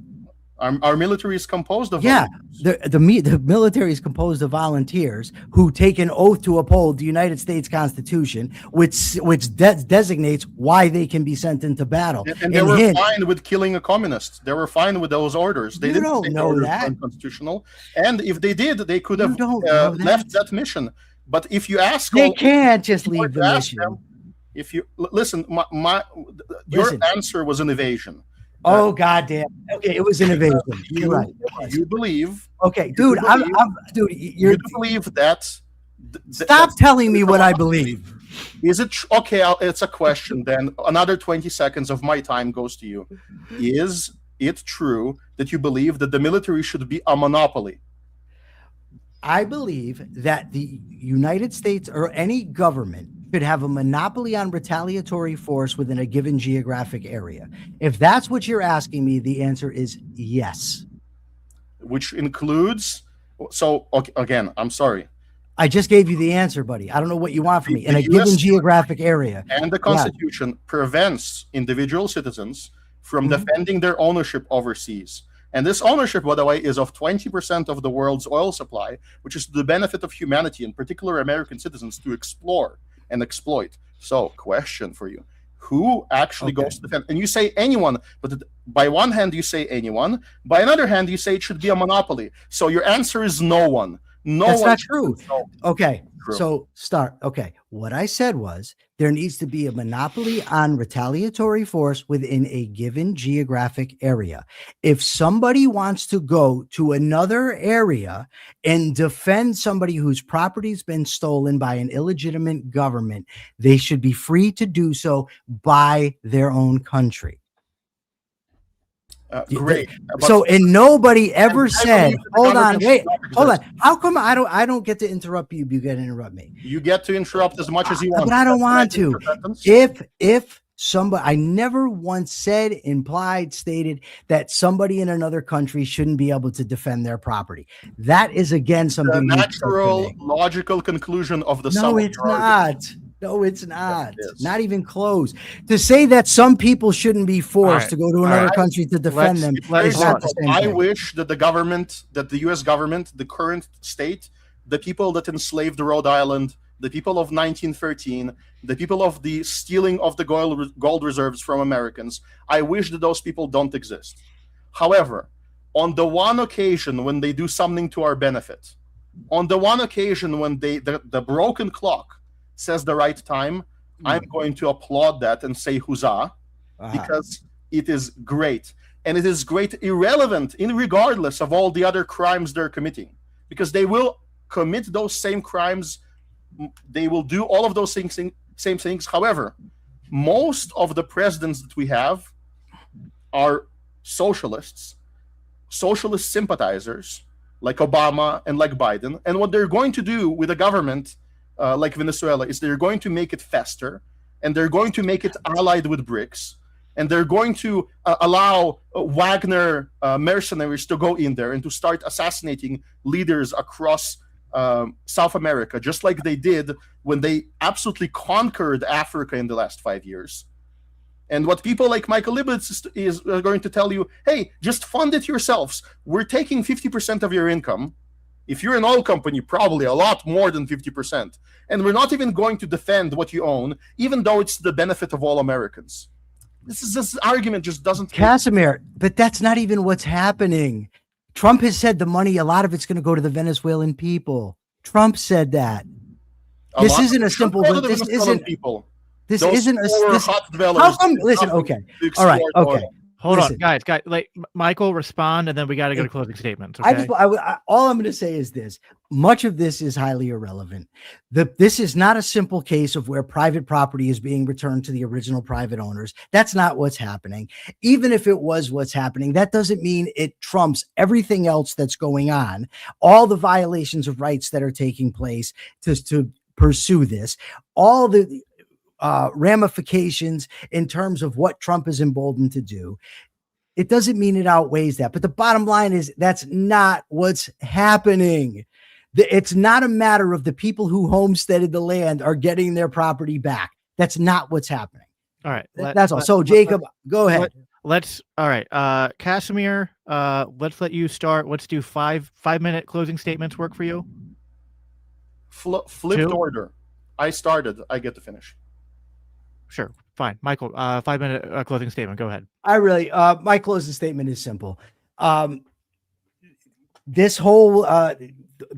Speaker 3: Our military is composed of
Speaker 2: volunteers. The military is composed of volunteers who take an oath to uphold the United States Constitution, which designates why they can be sent into battle.
Speaker 3: And they were fine with killing a communist. They were fine with those orders. They didn't say
Speaker 2: know that
Speaker 3: unconstitutional. And if they did, they could have left that mission. But if you ask,
Speaker 2: they can't just leave the mission.
Speaker 3: If you listen, your answer was an evasion.
Speaker 2: Oh goddamn! Okay, it was an invasion. You're right.
Speaker 3: You believe?
Speaker 2: Okay,
Speaker 3: You
Speaker 2: dude,
Speaker 3: believe,
Speaker 2: dude.
Speaker 3: you believe that.
Speaker 2: Stop telling me what I believe.
Speaker 3: Is it okay? It's a question. Then another 20 seconds of my time goes to you. Is it true that you believe that the military should be a monopoly?
Speaker 2: I believe that the United States or any government should have a monopoly on retaliatory force within a given geographic area. If that's what you're asking me, the answer is yes.
Speaker 3: Which includes, so okay, again, I'm sorry.
Speaker 2: I just gave you the answer, buddy. I don't know what you want from me. In
Speaker 3: The
Speaker 2: a given
Speaker 3: US
Speaker 2: geographic area.
Speaker 3: And the Constitution prevents individual citizens from
Speaker 2: Mhm.
Speaker 3: defending their ownership overseas. And this ownership, by the way, is of 20% of the world's oil supply, which is to the benefit of humanity, in particular American citizens, to explore and exploit. So, question for you. Who actually goes to defend? And you say anyone, but by one hand you say anyone, by another hand you say it should be a monopoly. So your answer is no one. No,
Speaker 2: that's
Speaker 3: one.
Speaker 2: not true. Okay.
Speaker 3: True.
Speaker 2: So start. Okay. What I said was there needs to be a monopoly on retaliatory force within a given geographic area. If somebody wants to go to another area and defend somebody whose property's been stolen by an illegitimate government, they should be free to do so by their own country.
Speaker 3: Great.
Speaker 2: So, and nobody ever said, hold on, wait, hold on. How come I don't get to interrupt you? You get to interrupt me.
Speaker 3: You get to interrupt as much as you want.
Speaker 2: But I don't want to. If somebody, I never once said, implied, stated that somebody in another country shouldn't be able to defend their property. That is again something
Speaker 3: the natural, logical conclusion of the
Speaker 2: No, it's not. No, it's not. Not even close. To say that some people shouldn't be forced to go to another country to defend them is not the same thing.
Speaker 3: I wish that the government, that the U.S. government, the current state, the people that enslaved Rhode Island, the people of 1913, the people of the stealing of the gold reserves from Americans, I wish that those people don't exist. However, on the one occasion when they do something to our benefit, on the one occasion when the broken clock says the right time, I'm going to applaud that and say huzzah, because it is great. And it is great regardless of all the other crimes they're committing, because they will commit those same crimes. They will do all of those same things. However, most of the presidents that we have are socialist sympathizers, like Obama and like Biden. And what they're going to do with a government like Venezuela is they're going to make it faster, and they're going to make it allied with BRICS, and they're going to allow Wagner mercenaries to go in there and to start assassinating leaders across South America, just like they did when they absolutely conquered Africa in the last 5 years. And what people like Michael Libetz is going to tell you, hey, just fund it yourselves. We're taking 50% of your income. If you're an oil company, probably a lot more than 50%. And we're not even going to defend what you own, even though it's the benefit of all Americans. This argument just doesn't...
Speaker 2: Casimir, but that's not even what's happening. Trump has said the money, a lot of it's going to go to the Venezuelan people. Trump said that. This isn't a simple... This isn't...
Speaker 3: People.
Speaker 2: This isn't a... How come... Listen, okay. All right, okay.
Speaker 1: Hold on, guys, like Michael, respond, and then we got to go to closing statements. Okay?
Speaker 2: All I'm going to say is this: much of this is highly irrelevant. This is not a simple case of where private property is being returned to the original private owners. That's not what's happening. Even if it was what's happening, that doesn't mean it trumps everything else that's going on, all the violations of rights that are taking place to pursue this, all the ramifications in terms of what Trump is emboldened to do. It doesn't mean it outweighs that. But the bottom line is that's not what's happening. It's not a matter of the people who homesteaded the land are getting their property back. That's not what's happening.
Speaker 1: All right.
Speaker 2: That's all. So Jacob, go ahead.
Speaker 1: All right. Casimir, let's let you start. Let's do 5-minute closing statements work for you.
Speaker 3: Flipped order. I started. I get to finish.
Speaker 2: Sure.
Speaker 1: Fine. Michael, 5-minute closing statement. Go ahead.
Speaker 2: My closing statement is simple. This whole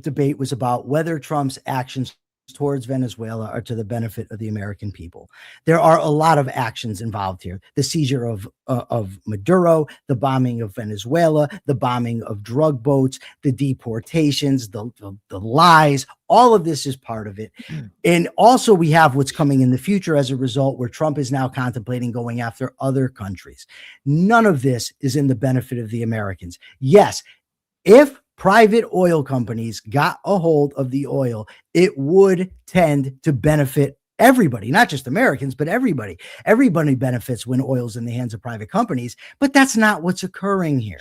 Speaker 2: debate was about whether Trump's actions towards Venezuela are to the benefit of the American people. There are a lot of actions involved here. The seizure of Maduro, the bombing of Venezuela, the bombing of drug boats, the deportations, the lies, all of this is part of it. And also we have what's coming in the future as a result, where Trump is now contemplating going after other countries. None of this is in the benefit of the Americans. Yes, if private oil companies got a hold of the oil, it would tend to benefit everybody, not just Americans, but everybody. Everybody benefits when oil's in the hands of private companies, but that's not what's occurring here.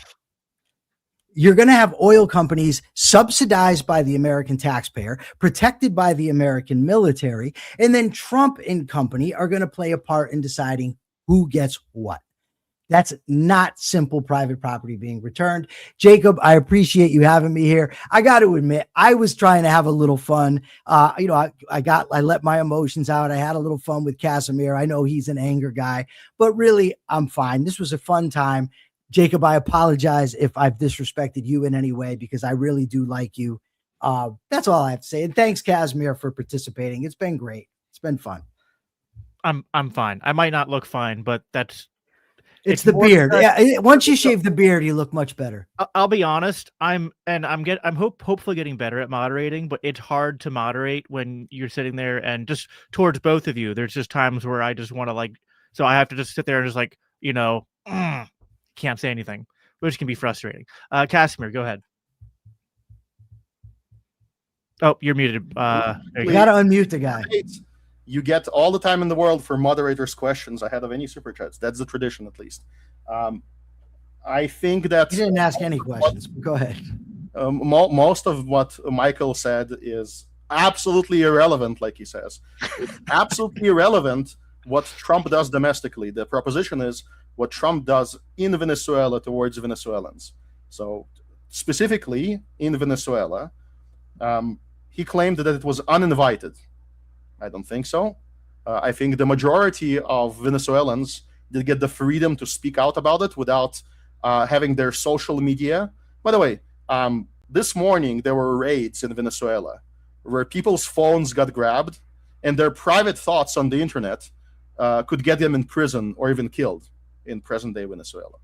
Speaker 2: You're going to have oil companies subsidized by the American taxpayer, protected by the American military, and then Trump and company are going to play a part in deciding who gets what. That's not simple private property being returned. Jacob, I appreciate you having me here. I got to admit, I was trying to have a little fun. I let my emotions out. I had a little fun with Casimir. I know he's an anger guy, but really, I'm fine. This was a fun time. Jacob, I apologize if I've disrespected you in any way, because I really do like you. That's all I have to say. And thanks, Casimir, for participating. It's been great. It's been fun.
Speaker 1: I'm fine. I might not look fine, but
Speaker 2: it's the beard. Yeah, once you shave the beard, you look much better.
Speaker 1: I'll be honest. I'm hopefully getting better at moderating, but it's hard to moderate when you're sitting there and just towards both of you. There's just times where I just want to so I have to just sit there and just can't say anything, which can be frustrating. Casimir, go ahead. Oh, you're muted.
Speaker 2: You got to unmute the guy.
Speaker 3: You get all the time in the world for moderators' questions ahead of any super chats. That's the tradition, at least. I think that
Speaker 2: you didn't ask any questions. Go ahead.
Speaker 3: Most of what Michael said is absolutely irrelevant, like he says. It's absolutely irrelevant what Trump does domestically. The proposition is what Trump does in Venezuela towards Venezuelans. So specifically in Venezuela, he claimed that it was uninvited. I don't think so. I think the majority of Venezuelans did get the freedom to speak out about it without having their social media. By the way, this morning there were raids in Venezuela where people's phones got grabbed and their private thoughts on the internet could get them in prison or even killed in present-day Venezuela.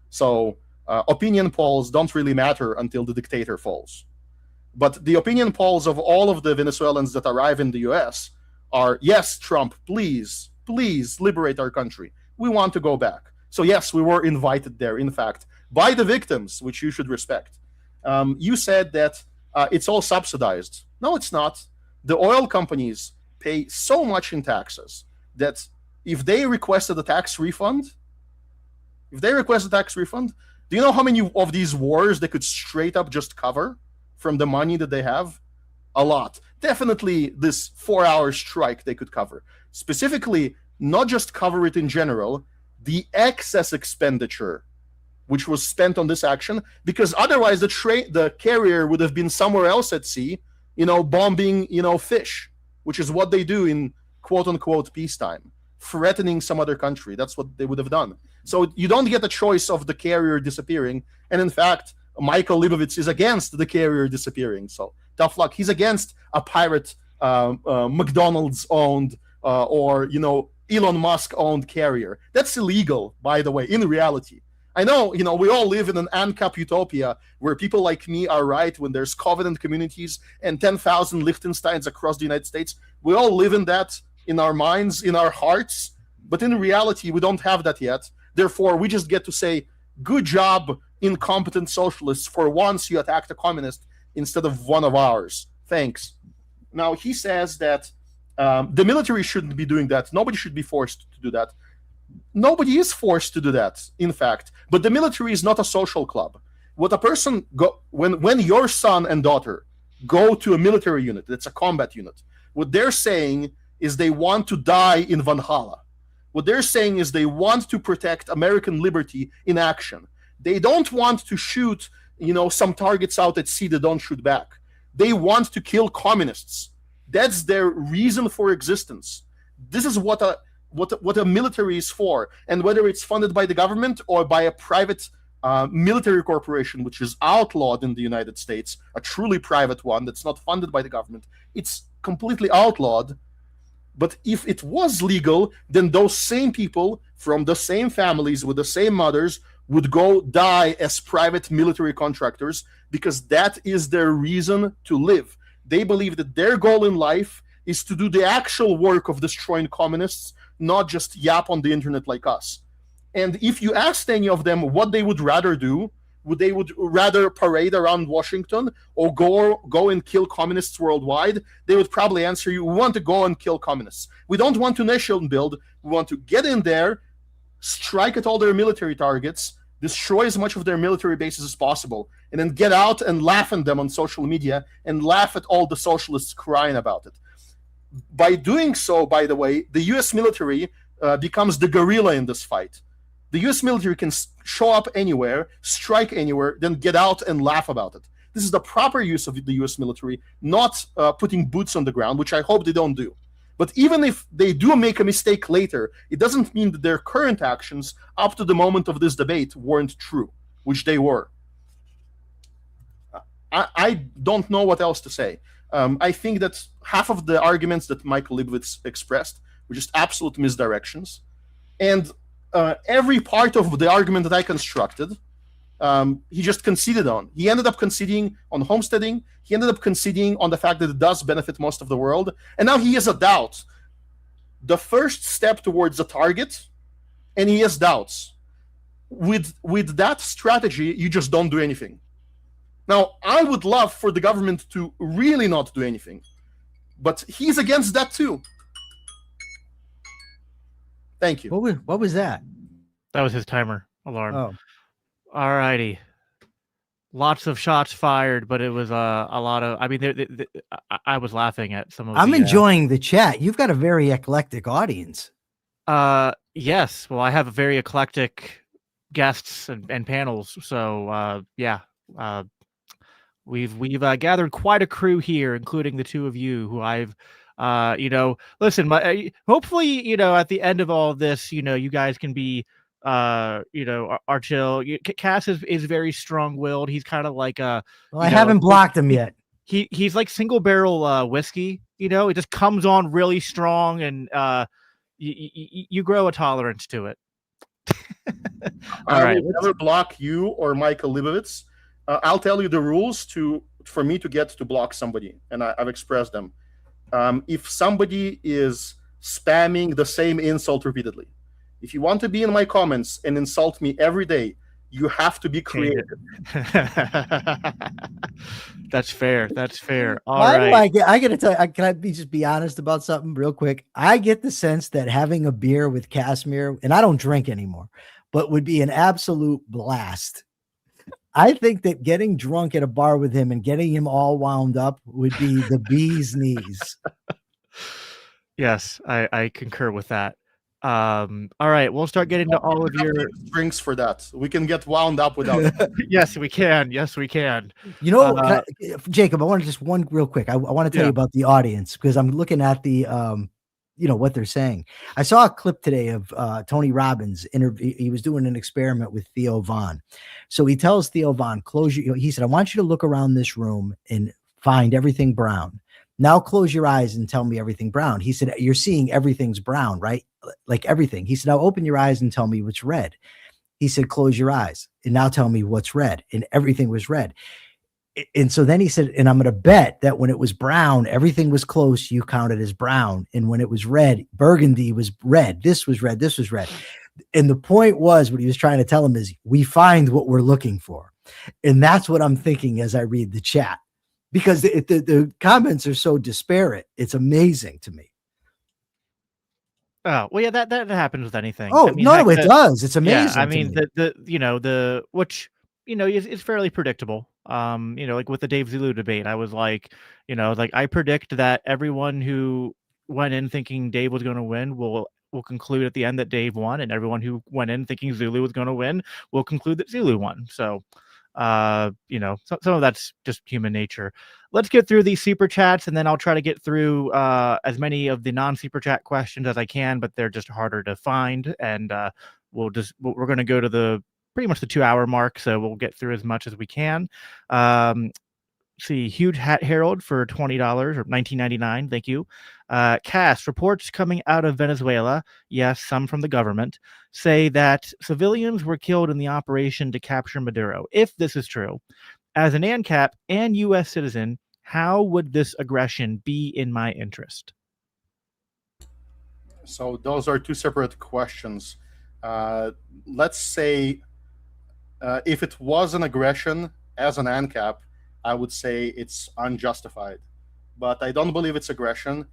Speaker 3: So opinion polls don't really matter until the dictator falls. But the opinion polls of all of the Venezuelans that arrive in the U.S. are, yes, Trump, please liberate our country. We want to go back. So yes, we were invited there, in fact, by the victims, which you should respect. You said that it's all subsidized. No, it's not. The oil companies pay so much in taxes that if they requested a tax refund, do you know how many of these wars they could straight up just cover from the money that they have? A lot. Definitely this 4-hour strike they could cover. Specifically, not just cover it in general, the excess expenditure which was spent on this action, because otherwise the carrier would have been somewhere else at sea, bombing, fish, which is what they do in quote unquote peacetime, threatening some other country. That's what they would have done. So you don't get a choice of the carrier disappearing. And in fact, Michael Leibovitz is against the carrier disappearing. So tough luck. He's against a pirate McDonald's owned or Elon Musk owned carrier. That's illegal, by the way, in reality. I know, we all live in an ANCAP utopia where people like me are right when there's covenant communities and 10,000 Liechtensteins across the United States. We all live in that in our minds, in our hearts. But in reality, we don't have that yet. Therefore, we just get to say, good job, incompetent socialists. For once, you attacked a communist instead of one of ours. Thanks. Now, he says that the military shouldn't be doing that. Nobody should be forced to do that. Nobody is forced to do that, in fact. But the military is not a social club. What a person when your son and daughter go to a military unit, that's a combat unit, what they're saying is they want to die in Valhalla. What they're saying is they want to protect American liberty in action. They don't want to shoot, some targets out at sea that don't shoot back. They want to kill communists. That's their reason for existence. This is what a military is for. And whether it's funded by the government or by a private military corporation, which is outlawed in the United States, a truly private one that's not funded by the government, it's completely outlawed. But if it was legal, then those same people from the same families with the same mothers would go die as private military contractors, because that is their reason to live. They believe that their goal in life is to do the actual work of destroying communists, not just yap on the internet like us. And if you asked any of them what they would rather do, they would rather parade around Washington or go and kill communists worldwide, they would probably answer you, we want to go and kill communists. We don't want to nation build. We want to get in there, strike at all their military targets, destroy as much of their military bases as possible, and then get out and laugh at them on social media and laugh at all the socialists crying about it. By doing so, by the way, the US military becomes the guerrilla in this fight. The US military can show up anywhere, strike anywhere, then get out and laugh about it. This is the proper use of the US military, not putting boots on the ground, which I hope they don't do. But even if they do make a mistake later, it doesn't mean that their current actions up to the moment of this debate weren't true, which they were. I don't know what else to say. I think that half of the arguments that Michael Leibowitz expressed were just absolute misdirections. And every part of the argument that I constructed, he just conceded on. He ended up conceding on homesteading. He ended up conceding on the fact that it does benefit most of the world. And now he has a doubt. The first step towards a target, and he has doubts. With that strategy, you just don't do anything. Now, I would love for the government to really not do anything, but he's against that too. Thank you.
Speaker 2: What was that?
Speaker 1: That was his timer alarm.
Speaker 2: Oh,
Speaker 1: All righty. Lots of shots fired, but it was a lot of. I mean, I was laughing at some of.
Speaker 2: I'm enjoying the chat. You've got a very eclectic audience.
Speaker 1: Yes. Well, I have a very eclectic guests and panels. So yeah. We've gathered quite a crew here, including the two of you who I've listen, hopefully, at the end of all of this, you guys can be, are chill. Cass is very strong-willed. He's kind of like
Speaker 2: well, I haven't blocked him yet.
Speaker 1: He's like single barrel whiskey. It just comes on really strong, and you grow a tolerance to it.
Speaker 3: I will never block you or Michael Leibowitz. I'll tell you the rules for me to get to block somebody, and I've expressed them. If somebody is spamming the same insult repeatedly, if you want to be in my comments and insult me every day, you have to be creative.
Speaker 1: That's fair. That's fair. All
Speaker 2: Why
Speaker 1: right.
Speaker 2: do I got to tell you, can I just be honest about something real quick? I get the sense that having a beer with Casimir, and I don't drink anymore, but would be an absolute blast. I think that getting drunk at a bar with him and getting him all wound up would be the bee's knees.
Speaker 1: Yes, I concur with that. All right, we'll start getting to all of your
Speaker 3: drinks for that. We can get wound up without it.
Speaker 1: Yes, we can. Yes, we can.
Speaker 2: Jacob, I want to just one real quick. I want to tell you about the audience, because I'm looking at the what they're saying. I saw a clip today of Tony Robbins interview. He was doing an experiment with Theo Von. So he tells Theo Von, he said, I want you to look around this room and find everything brown. Now close your eyes and tell me everything brown. He said, you're seeing everything's brown, right? Like everything. He said, now open your eyes and tell me what's red. He said, close your eyes and now tell me what's red. And everything was red. And so then he said, and I'm going to bet that when it was brown, everything was close. You counted as brown. And when it was red, burgundy was red. This was red. This was red. And the point was, what he was trying to tell him is, we find what we're looking for. And that's what I'm thinking as I read the chat, because the comments are so disparate. It's amazing to me.
Speaker 1: Oh, well, yeah, that happens with anything.
Speaker 2: Oh, it does. It's amazing.
Speaker 1: Yeah, I mean, which, is fairly predictable. Like with the Dave Zulu debate, I was like, I predict that everyone who went in thinking Dave was going to win will conclude at the end that Dave won, and everyone who went in thinking Zulu was going to win will conclude that Zulu won. So, some of that's just human nature. Let's get through these super chats, and then I'll try to get through as many of the non-super chat questions as I can, but they're just harder to find. And we're going to go to pretty much the 2-hour mark, so we'll get through as much as we can. see, Huge Hat Herald for $20 or $19.99. Thank you. Cast reports coming out of Venezuela, yes, some from the government, say that civilians were killed in the operation to capture Maduro. If this is true, as an ANCAP and U.S. citizen, how would this aggression be in my interest?
Speaker 3: So those are two separate questions. Let's say if it was an aggression as an ANCAP, I would say it's unjustified. But I don't believe it's aggression.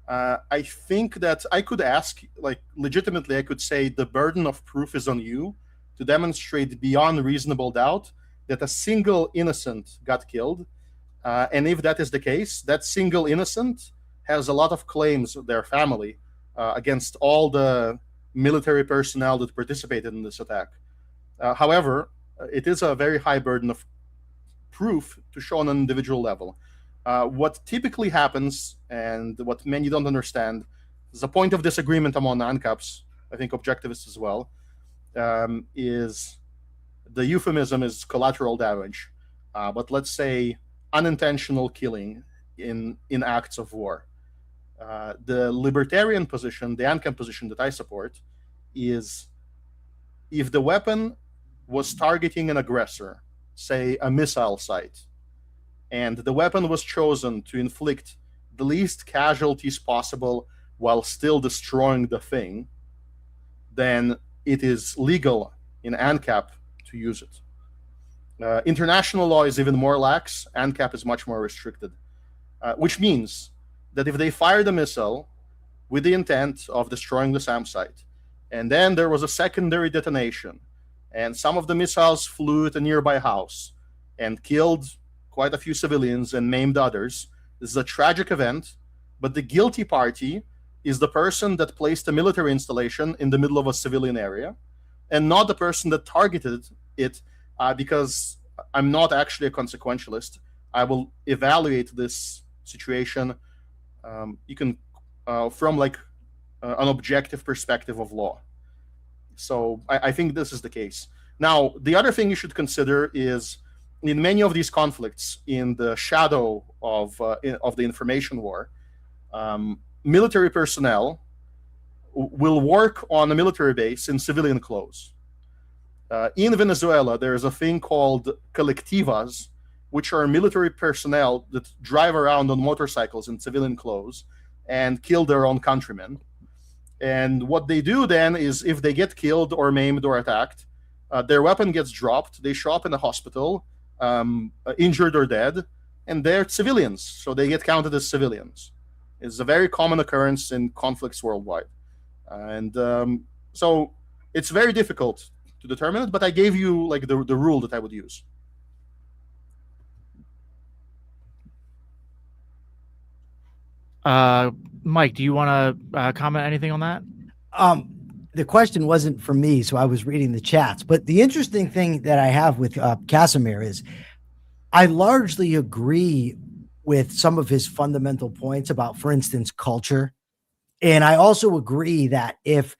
Speaker 3: I think that I could ask, like, legitimately, I could say the burden of proof is on you to demonstrate beyond reasonable doubt that a single innocent got killed. And if that is the case, that single innocent has a lot of claims of their family against all the military personnel that participated in this attack. However, it is a very high burden of proof to show on an individual level. What typically happens, and what many don't understand, is a point of disagreement among ANCAPs, I think objectivists as well, is the euphemism is collateral damage. But let's say unintentional killing in acts of war. The libertarian position, the ANCAP position that I support, is if the weapon was targeting an aggressor, say a missile site, and the weapon was chosen to inflict the least casualties possible while still destroying the thing, then it is legal in ANCAP to use it. International law is even more lax. ANCAP is much more restricted, which means that if they fired a missile with the intent of destroying the SAM site, and then there was a secondary detonation, and some of the missiles flew at a nearby house and killed quite a few civilians and maimed others, this is a tragic event, but the guilty party is the person that placed a military installation in the middle of a civilian area, and not the person that targeted it, because I'm not actually a consequentialist. I will evaluate this situation from like an objective perspective of law. So I think this is the case. Now, the other thing you should consider is in many of these conflicts, in the shadow of the information war, military personnel will work on a military base in civilian clothes. In Venezuela, there is a thing called colectivas, which are military personnel that drive around on motorcycles in civilian clothes and kill their own countrymen. And what they do then is, if they get killed or maimed or attacked, their weapon gets dropped, they show up in the hospital, injured or dead, and they're civilians, so they get counted as civilians. It's a very common occurrence in conflicts worldwide. And so it's very difficult to determine it, but I gave you like the rule that I would use.
Speaker 1: Mike, do you want to comment anything on that?
Speaker 2: The question wasn't for me, so I was reading the chats. But the interesting thing that I have with Casimir is I largely agree with some of his fundamental points about, for instance, culture. And I also agree that if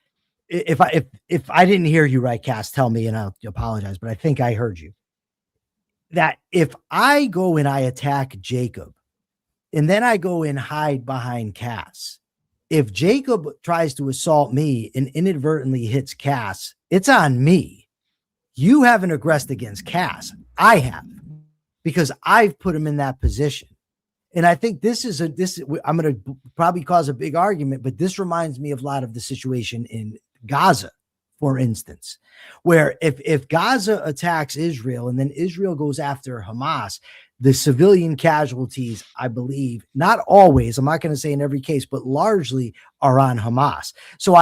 Speaker 2: I didn't hear you right, Cass, tell me and I'll apologize, but I think I heard you. That if I go and I attack Jacob and then I go and hide behind Cass, if Jacob tries to assault me and inadvertently hits Cass, it's on me. You haven't aggressed against Cass. I have, because I've put him in that position. And I think I'm going to probably cause a big argument, but this reminds me of a lot of the situation in Gaza, for instance, where if Gaza attacks Israel and then Israel goes after Hamas, the civilian casualties, I believe, not always, I'm not going to say in every case, but largely are on Hamas. So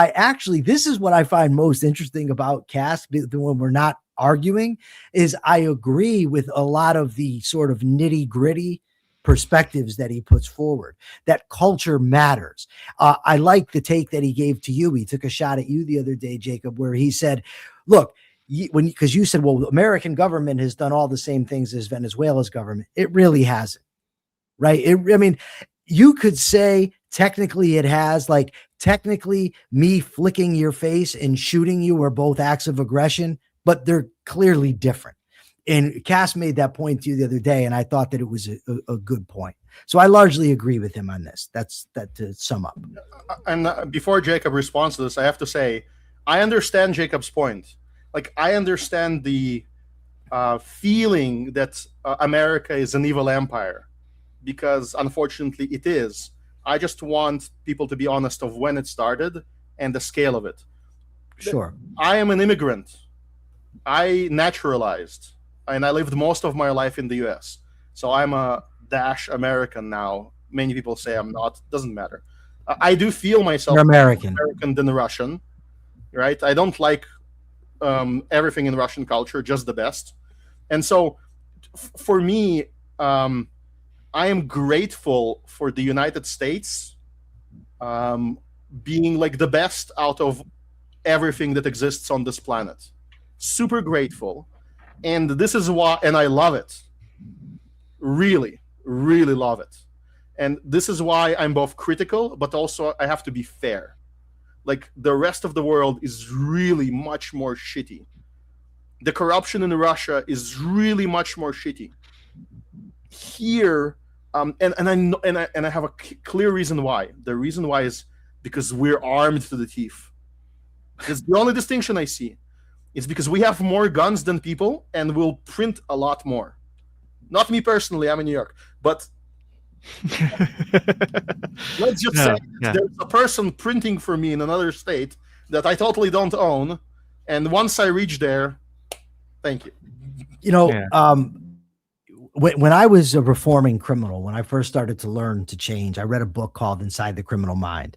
Speaker 2: this is what I find most interesting about Cass when we're not arguing, is I agree with a lot of the sort of nitty gritty perspectives that he puts forward, that culture matters. I like the take that he gave to you. He took a shot at you the other day, Jacob, where he said, look, because you said, well, the American government has done all the same things as Venezuela's government. It really hasn't, right? You could say technically it has, like technically me flicking your face and shooting you are both acts of aggression, but they're clearly different. And Cass made that point to you the other day, and I thought that it was a good point. So I largely agree with him on this. That's that to sum up.
Speaker 3: And before Jacob responds to this, I have to say, I understand Jacob's point. Like, I understand the feeling that America is an evil empire, because unfortunately it is. I just want people to be honest of when it started and the scale of it.
Speaker 2: Sure.
Speaker 3: I am an immigrant. I naturalized, and I lived most of my life in the US. So I'm a dash American now. Many people say I'm not. Doesn't matter. I do feel myself
Speaker 2: You're American.
Speaker 3: more American than Russian, right? I don't like everything in Russian culture, just the best. And so for me, I am grateful for the United States being like the best out of everything that exists on this planet. Super grateful. And this is why, and I love it. Really, really love it. And this is why I'm both critical, but also I have to be fair. Like, the rest of the world is really much more shitty. The corruption in Russia is really much more shitty. Here, and I have a clear reason why. The reason why is because we're armed to the teeth. It's the only distinction I see. It's because we have more guns than people, and we'll print a lot more. Not me personally, I'm in New York, but let's just say there's a person printing for me in another state that I totally don't own, and once I reach there, thank you.
Speaker 2: You know, when I was a reforming criminal, when I first started to learn to change, I read a book called Inside the Criminal Mind.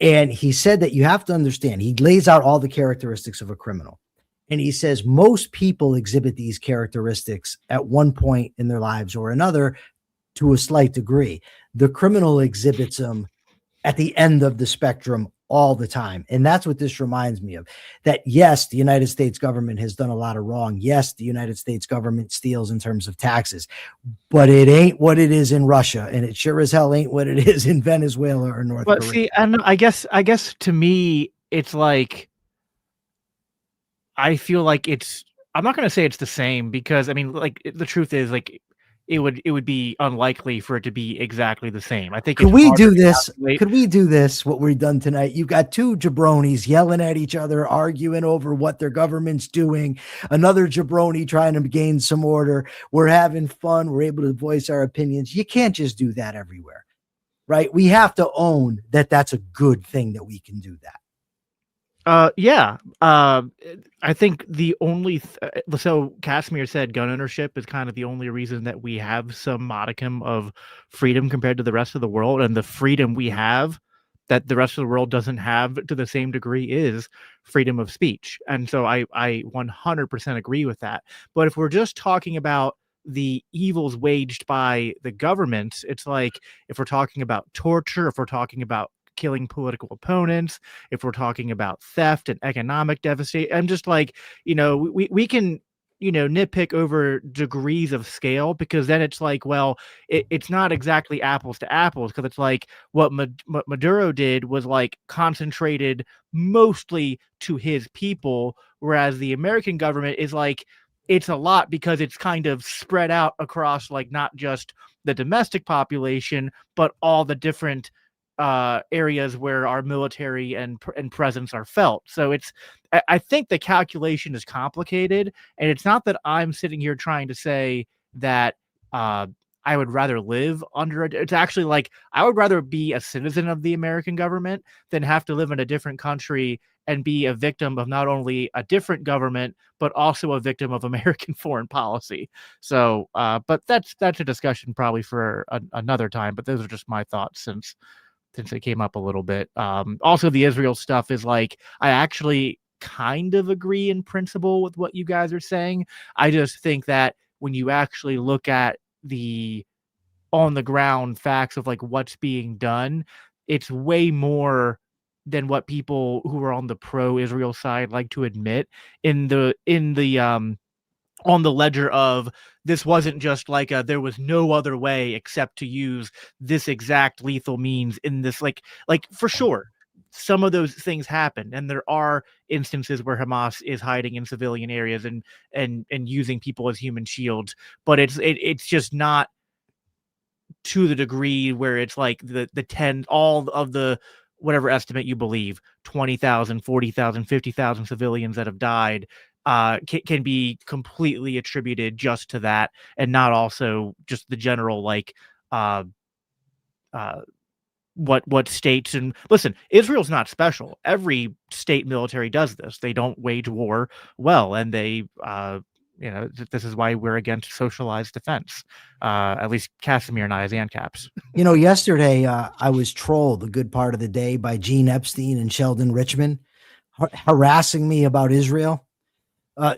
Speaker 2: And he said that you have to understand, he lays out all the characteristics of a criminal. And he says most people exhibit these characteristics at one point in their lives or another to a slight degree. The criminal exhibits them at the end of the spectrum all the time. And that's what this reminds me of. That yes, the United States government has done a lot of wrong. Yes, the United States government steals in terms of taxes, but it ain't what it is in Russia. And it sure as hell ain't what it is in Venezuela or North Korea.
Speaker 1: See, and I guess to me, it's like, I feel like I'm not going to say it's the same, because I mean, like, the truth is, like, it would be unlikely for it to be exactly the same. I think.
Speaker 2: Could we do this? Could we do this? What we've done tonight? You've got two jabronis yelling at each other, arguing over what their government's doing. Another jabroni trying to gain some order. We're having fun. We're able to voice our opinions. You can't just do that everywhere, right? We have to own that that's a good thing that we can do that.
Speaker 1: I think the only so Casimir said gun ownership is kind of the only reason that we have some modicum of freedom compared to the rest of the world, and the freedom we have that the rest of the world doesn't have to the same degree is freedom of speech. And so I 100% agree with that. But if we're just talking about the evils waged by the government, it's like, if we're talking about torture, if we're talking about killing political opponents, if we're talking about theft and economic devastation, I'm just like, we can, nitpick over degrees of scale, because then it's like, well, it's not exactly apples to apples, because it's like what Maduro did was like concentrated mostly to his people, whereas the American government is like, it's a lot because it's kind of spread out across, like, not just the domestic population, but all the different areas where our military and presence are felt. So I think the calculation is complicated, and it's not that I'm sitting here trying to say that I would rather live under it. It's actually like, I would rather be a citizen of the American government than have to live in a different country and be a victim of not only a different government, but also a victim of American foreign policy. So, but that's a discussion probably for another time, but those are just my thoughts since it came up a little bit. Also, the Israel stuff is like, I actually kind of agree in principle with what you guys are saying. I just think that when you actually look at the on the ground facts of like what's being done, it's way more than what people who are on the pro-Israel side like to admit. In the on the ledger of, this wasn't just like there was no other way except to use this exact lethal means in this, like for sure some of those things happen, and there are instances where Hamas is hiding in civilian areas and using people as human shields, but it's just not to the degree where it's like the 10, all of the whatever estimate you believe, 20,000, 40,000, 50,000 civilians that have died can be completely attributed just to that, and not also just the general like uh what states. And listen, Israel's not special. Every state military does this. They don't wage war well, and they this is why we're against socialized defense. At least Casimir and I as ANCAPs.
Speaker 2: Yesterday I was trolled a good part of the day by Gene Epstein and Sheldon Richman harassing me about Israel.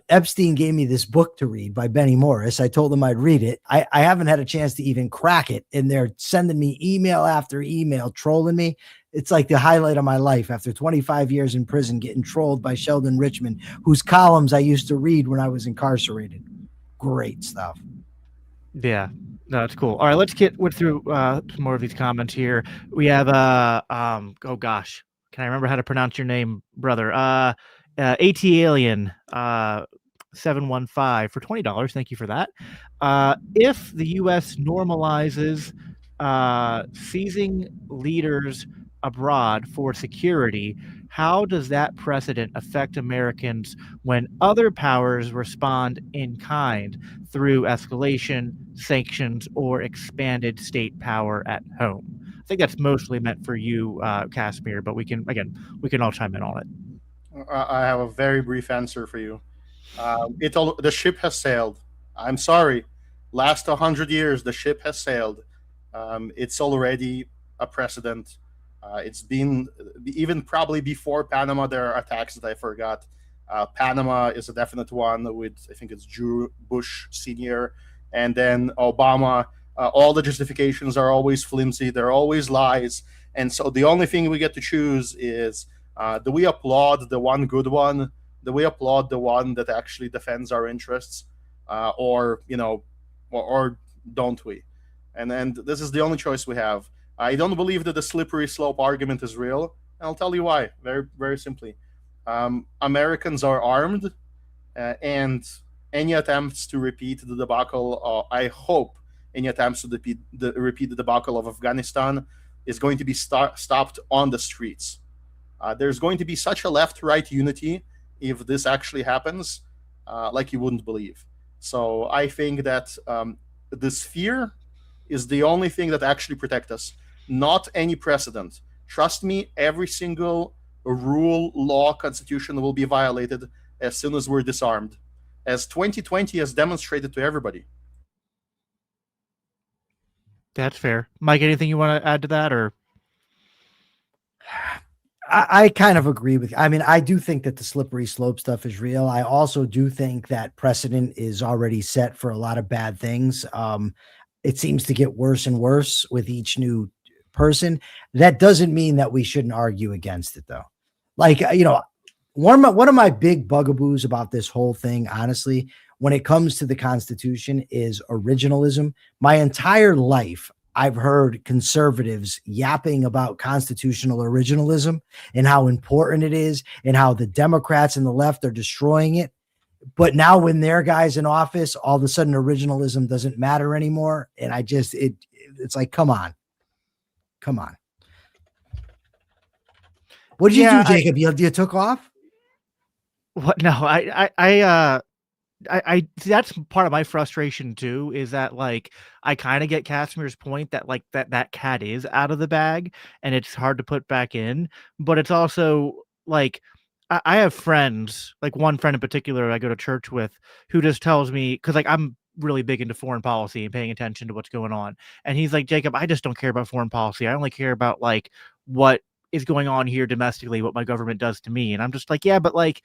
Speaker 2: Epstein gave me this book to read by Benny Morris. I told him I'd read it. I haven't had a chance to even crack it, and they're sending me email after email, trolling me. It's like the highlight of my life after 25 years in prison, getting trolled by Sheldon Richman, whose columns I used to read when I was incarcerated. Great stuff.
Speaker 1: Yeah, no, that's cool. All right, let's get through some more of these comments here. We have oh gosh, can I remember how to pronounce your name, brother? AT Alien 715 for $20. Thank you for that. If the U.S. normalizes seizing leaders abroad for security, how does that precedent affect Americans when other powers respond in kind through escalation, sanctions, or expanded state power at home? I think that's mostly meant for you, Casimir, but we can all chime in on it.
Speaker 3: I have a very brief answer for you. The ship has sailed. I'm sorry. Last 100 years, the ship has sailed. It's already a precedent. It's been even probably before Panama. There are attacks that I forgot. Panama is a definite one with, I think it's Bush Sr. and then Obama. All the justifications are always flimsy. They're always lies. And so the only thing we get to choose is, do we applaud the one good one? Do we applaud the one that actually defends our interests? Or don't we? And this is the only choice we have. I don't believe that the slippery slope argument is real. And I'll tell you why, very, very simply. Americans are armed, and any attempts to repeat the debacle, I hope any attempts to repeat the debacle of Afghanistan is going to be stopped on the streets. There's going to be such a left-right unity if this actually happens, like you wouldn't believe. So I think that this fear is the only thing that actually protects us, not any precedent. Trust me, every single rule, law, constitution will be violated as soon as we're disarmed, as 2020 has demonstrated to everybody.
Speaker 1: That's fair. Mike, anything you want to add to that, or?
Speaker 2: I kind of agree with you. I mean, I do think that the slippery slope stuff is real. I also do think that precedent is already set for a lot of bad things. It seems to get worse and worse with each new person. That doesn't mean that we shouldn't argue against it, though. Like, one of my big bugaboos about this whole thing, honestly, when it comes to the Constitution, is originalism. My entire life, I've heard conservatives yapping about constitutional originalism and how important it is and how the Democrats and the left are destroying it. But now when their guys in office, all of a sudden originalism doesn't matter anymore. And it's like, come on. What did you do, Jacob? You took off?
Speaker 1: What? No, I that's part of my frustration too, is that like I kind of get Casimir's point that like that cat is out of the bag and it's hard to put back in, but it's also like I have friends, like one friend in particular I go to church with, who just tells me, because like I'm really big into foreign policy and paying attention to what's going on, and he's like, Jacob, I just don't care about foreign policy. I only care about like what is going on here domestically, what my government does to me. And I'm just like, yeah, but like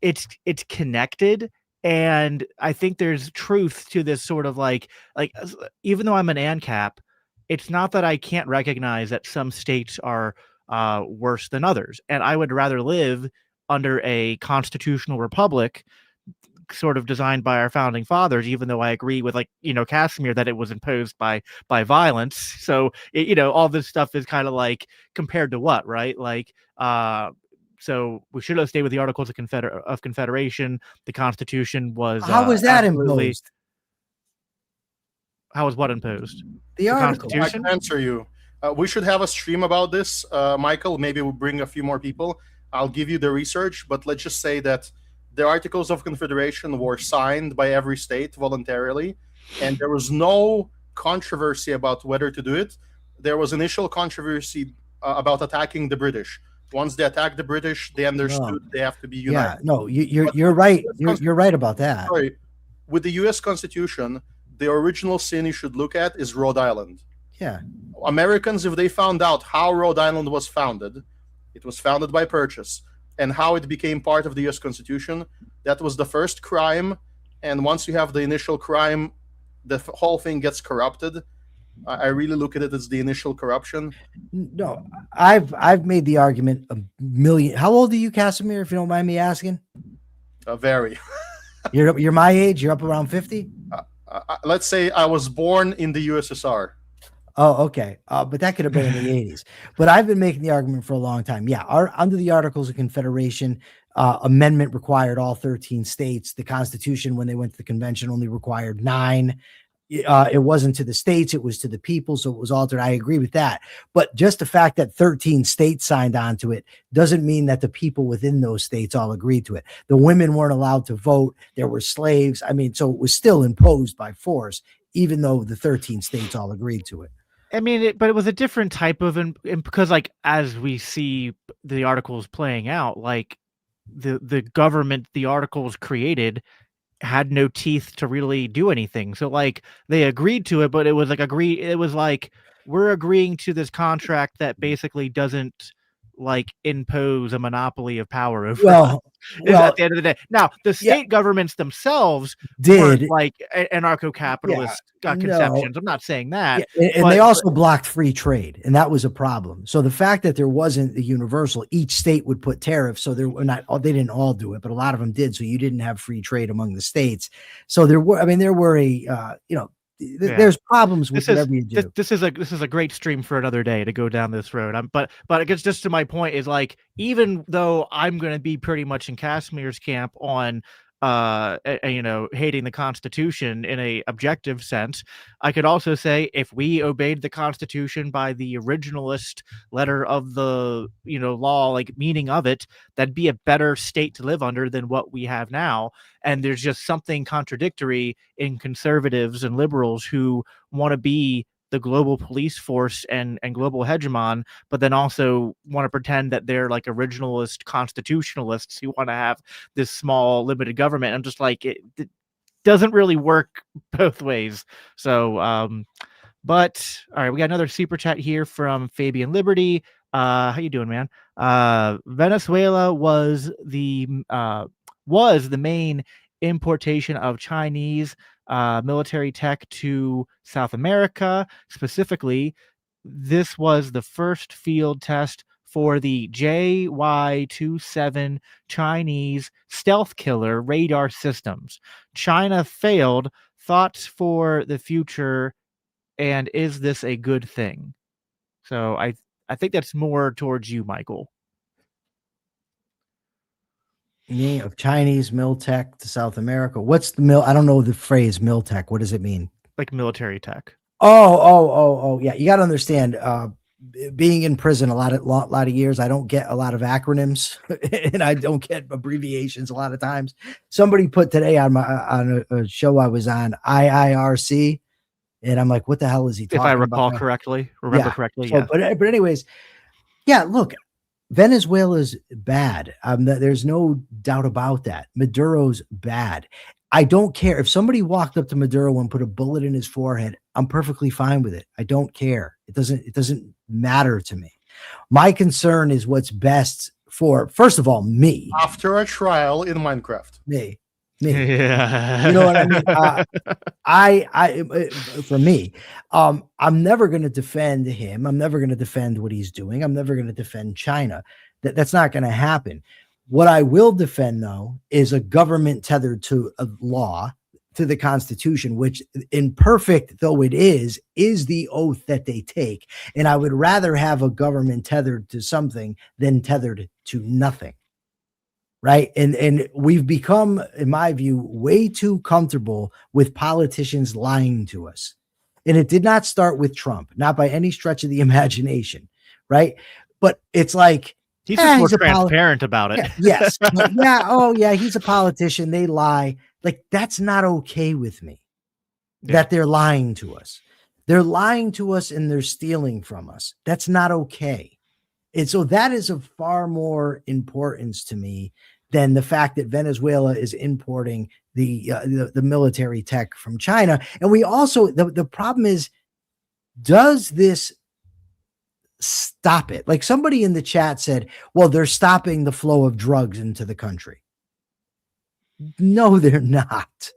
Speaker 1: it's connected. And I think there's truth to this sort of like even though I'm an ANCAP, it's not that I can't recognize that some states are worse than others. And I would rather live under a constitutional republic sort of designed by our founding fathers, even though I agree with, like, Casimir, that it was imposed by violence. So all this stuff is kind of like, compared to what, right? Like, so we should have stayed with the Articles of Confederation. The Constitution was
Speaker 2: How was that
Speaker 1: absolutely.
Speaker 2: imposed?
Speaker 1: How was what imposed?
Speaker 2: The article.
Speaker 3: I
Speaker 1: Constitution?
Speaker 3: can answer you. We should have a stream about this, Michael. Maybe we'll bring a few more people. I'll give you the research, but let's just say that the Articles of Confederation were signed by every state voluntarily, and there was no controversy about whether to do it. There was initial controversy about attacking the British. Once they attacked the British, they understood they have to be united.
Speaker 2: Yeah, no, you're right. You're right about that.
Speaker 3: Sorry, with the U.S. Constitution, the original sin you should look at is Rhode Island.
Speaker 2: Yeah.
Speaker 3: Americans, if they found out how Rhode Island was founded, it was founded by purchase, and how it became part of the U.S. Constitution, that was the first crime. And once you have the initial crime, the whole thing gets corrupted. I really look at it as the initial corruption.
Speaker 2: No, I've made the argument a million. How old are you, Casimir, if you don't mind me asking?
Speaker 3: Very.
Speaker 2: You're my age. You're up around 50.
Speaker 3: Let's say I was born in the USSR.
Speaker 2: Oh, okay. But that could have been in the 80s. But I've been making the argument for a long time. Yeah, under the Articles of Confederation, amendment required all 13 states. The Constitution, when they went to the convention, only required 9. It wasn't to the states, it was to the people, so it was altered. I agree with that. But just the fact that 13 states signed on to it doesn't mean that the people within those states all agreed to it. The women weren't allowed to vote. There were slaves. I mean, so it was still imposed by force, even though the 13 states all agreed to it.
Speaker 1: I mean, but it was a different type of, because, like, as we see the articles playing out, like, the government the articles created had no teeth to really do anything. So, like, they agreed to it, but it was like we're agreeing to this contract that basically doesn't, like, impose a monopoly of power over us. At the end of the day. Now, the state governments themselves
Speaker 2: did,
Speaker 1: like, anarcho-capitalist conceptions. I'm not saying that.
Speaker 2: And they also blocked free trade, and that was a problem. So the fact that there wasn't the universal, each state would put tariffs. So they didn't all do it, but a lot of them did. So you didn't have free trade among the states. So there were there's problems with whatever you do.
Speaker 1: This is a great stream for another day to go down this road. But I guess, just to my point, is, like, even though I'm going to be pretty much in Casimir's camp on hating the Constitution in a objective sense, I could also say, if we obeyed the Constitution by the originalist letter of the law, like, meaning of it, that'd be a better state to live under than what we have now. And there's just something contradictory in conservatives and liberals who want to be the global police force and global hegemon, but then also want to pretend that they're, like, originalist constitutionalists who want to have this small limited government. I'm just like, it doesn't really work both ways. So, but all right, we got another super chat here from Fabian Liberty. How you doing, man? Venezuela was the main importation of Chinese military tech to South America. Specifically, this was the first field test for the JY-27 Chinese stealth killer radar systems. China failed. Thoughts for the future, and is this a good thing? So I think that's more towards you, Michael.
Speaker 2: Of Chinese mil tech to South America. What's the mil? I don't know the phrase mil tech. What does it mean?
Speaker 1: Like military tech.
Speaker 2: Oh, yeah. You got to understand, being in prison a lot of years, I don't get a lot of acronyms and I don't get abbreviations a lot of times. Somebody put today on a show I was on, IIRC, and I'm like, what the hell is he talking about?
Speaker 1: If I recall correctly, correctly.
Speaker 2: So,
Speaker 1: yeah.
Speaker 2: But anyways, yeah, look, Venezuela's bad. There's no doubt about that. Maduro's bad. I don't care if somebody walked up to Maduro and put a bullet in his forehead. I'm perfectly fine with it. I don't care. It doesn't matter to me. My concern is what's best for, first of all, me.
Speaker 3: After a trial in Minecraft.
Speaker 2: Me.
Speaker 1: Yeah.
Speaker 2: You know what I mean? For me, I'm never going to defend him. I'm never going to defend what he's doing. I'm never going to defend China. That's not going to happen. What I will defend, though, is a government tethered to a law, to the Constitution, which, imperfect though it is the oath that they take. And I would rather have a government tethered to something than tethered to nothing. Right. And we've become, in my view, way too comfortable with politicians lying to us. And it did not start with Trump, not by any stretch of the imagination. Right. But it's like,
Speaker 1: he's just more
Speaker 2: he's
Speaker 1: transparent about it.
Speaker 2: yeah, yes. Yeah. Oh, yeah. He's a politician. They lie. Like, that's not okay with me.
Speaker 1: Yeah.
Speaker 2: That they're lying to us. They're lying to us and they're stealing from us. That's not okay. And so that is of far more importance to me than the fact that Venezuela is importing the military tech from China. And we also, the problem is, does this stop it? Like, somebody in the chat said, well, they're stopping the flow of drugs into the country. No, they're not.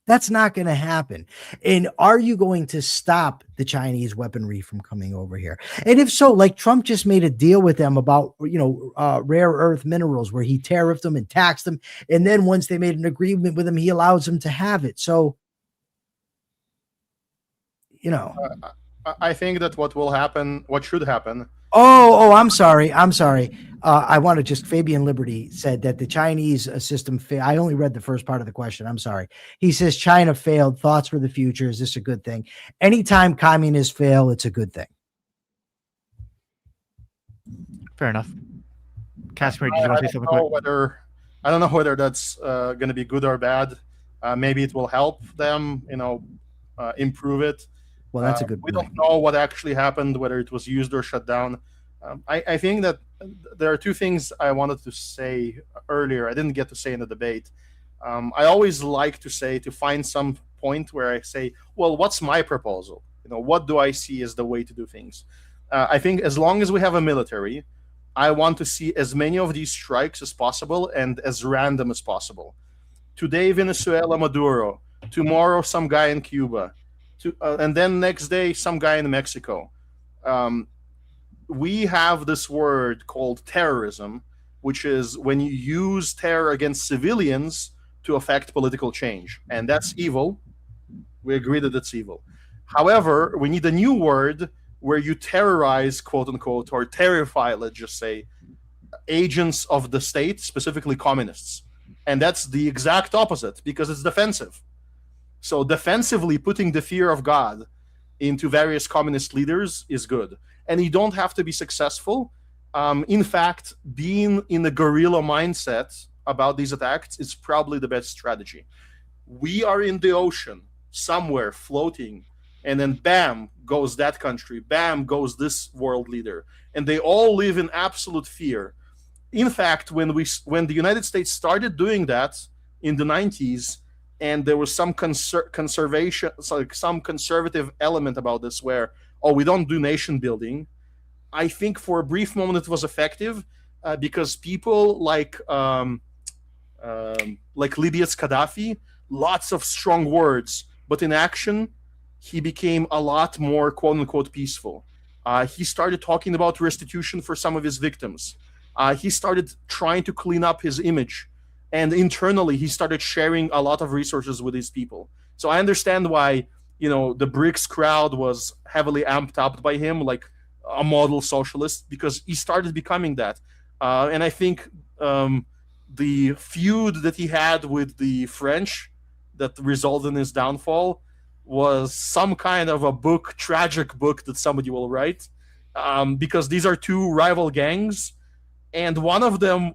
Speaker 2: That's not going to happen. And are you going to stop the Chinese weaponry from coming over here? And if so, like, Trump just made a deal with them about, rare earth minerals, where he tariffed them and taxed them. And then once they made an agreement with him, he allows them to have it. So,
Speaker 3: I think that what should happen.
Speaker 2: I'm sorry. I want to just, Fabian Liberty said that the Chinese system failed. I only read the first part of the question. I'm sorry. He says China failed. Thoughts for the future. Is this a good thing? Anytime communists fail, it's a good thing.
Speaker 1: Fair enough. Casimir, did you want to say something quick?
Speaker 3: I don't know whether that's going to be good or bad. Maybe it will help them, improve it.
Speaker 2: Well, that's a good
Speaker 3: We
Speaker 2: point.
Speaker 3: don't know what actually happened, whether it was used or shut down. I think that there are two things I wanted to say earlier. I didn't get to say in the debate. I always like to find some point where I say, well, what's my proposal? What do I see as the way to do things? I think as long as we have a military, I want to see as many of these strikes as possible and as random as possible. Today, Venezuela, Maduro. Tomorrow, some guy in Cuba. And then next day, some guy in Mexico. We have this word called terrorism, which is when you use terror against civilians to affect political change. And that's evil. We agree that it's evil. However, we need a new word where you terrorize, quote unquote, or terrify, let's just say, agents of the state, specifically communists. And that's the exact opposite, because it's defensive. So defensively putting the fear of God into various communist leaders is good. And you don't have to be successful. In fact, being in a guerrilla mindset about these attacks is probably the best strategy. We are in the ocean, somewhere floating, and then bam, goes that country, bam, goes this world leader. And they all live in absolute fear. In fact, when the United States started doing that in the 90s, and there was some conservation, some conservative element about this where, we don't do nation building. I think for a brief moment it was effective because people like Libya's Gaddafi, lots of strong words, but in action, he became a lot more quote unquote peaceful. He started talking about restitution for some of his victims. He started trying to clean up his image. And internally, he started sharing a lot of resources with these people. So I understand why, the BRICS crowd was heavily amped up by him, like a model socialist, because he started becoming that. And I think the feud that he had with the French that resulted in his downfall was some kind of a tragic book that somebody will write, because these are two rival gangs, and one of them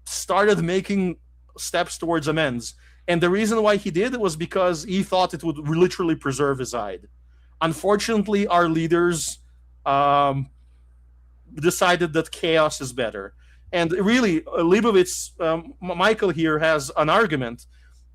Speaker 3: started making steps towards amends. And the reason why he did it was because he thought it would literally preserve his hide. Unfortunately, our leaders decided that chaos is better. And really, Leibovitz, Michael here has an argument.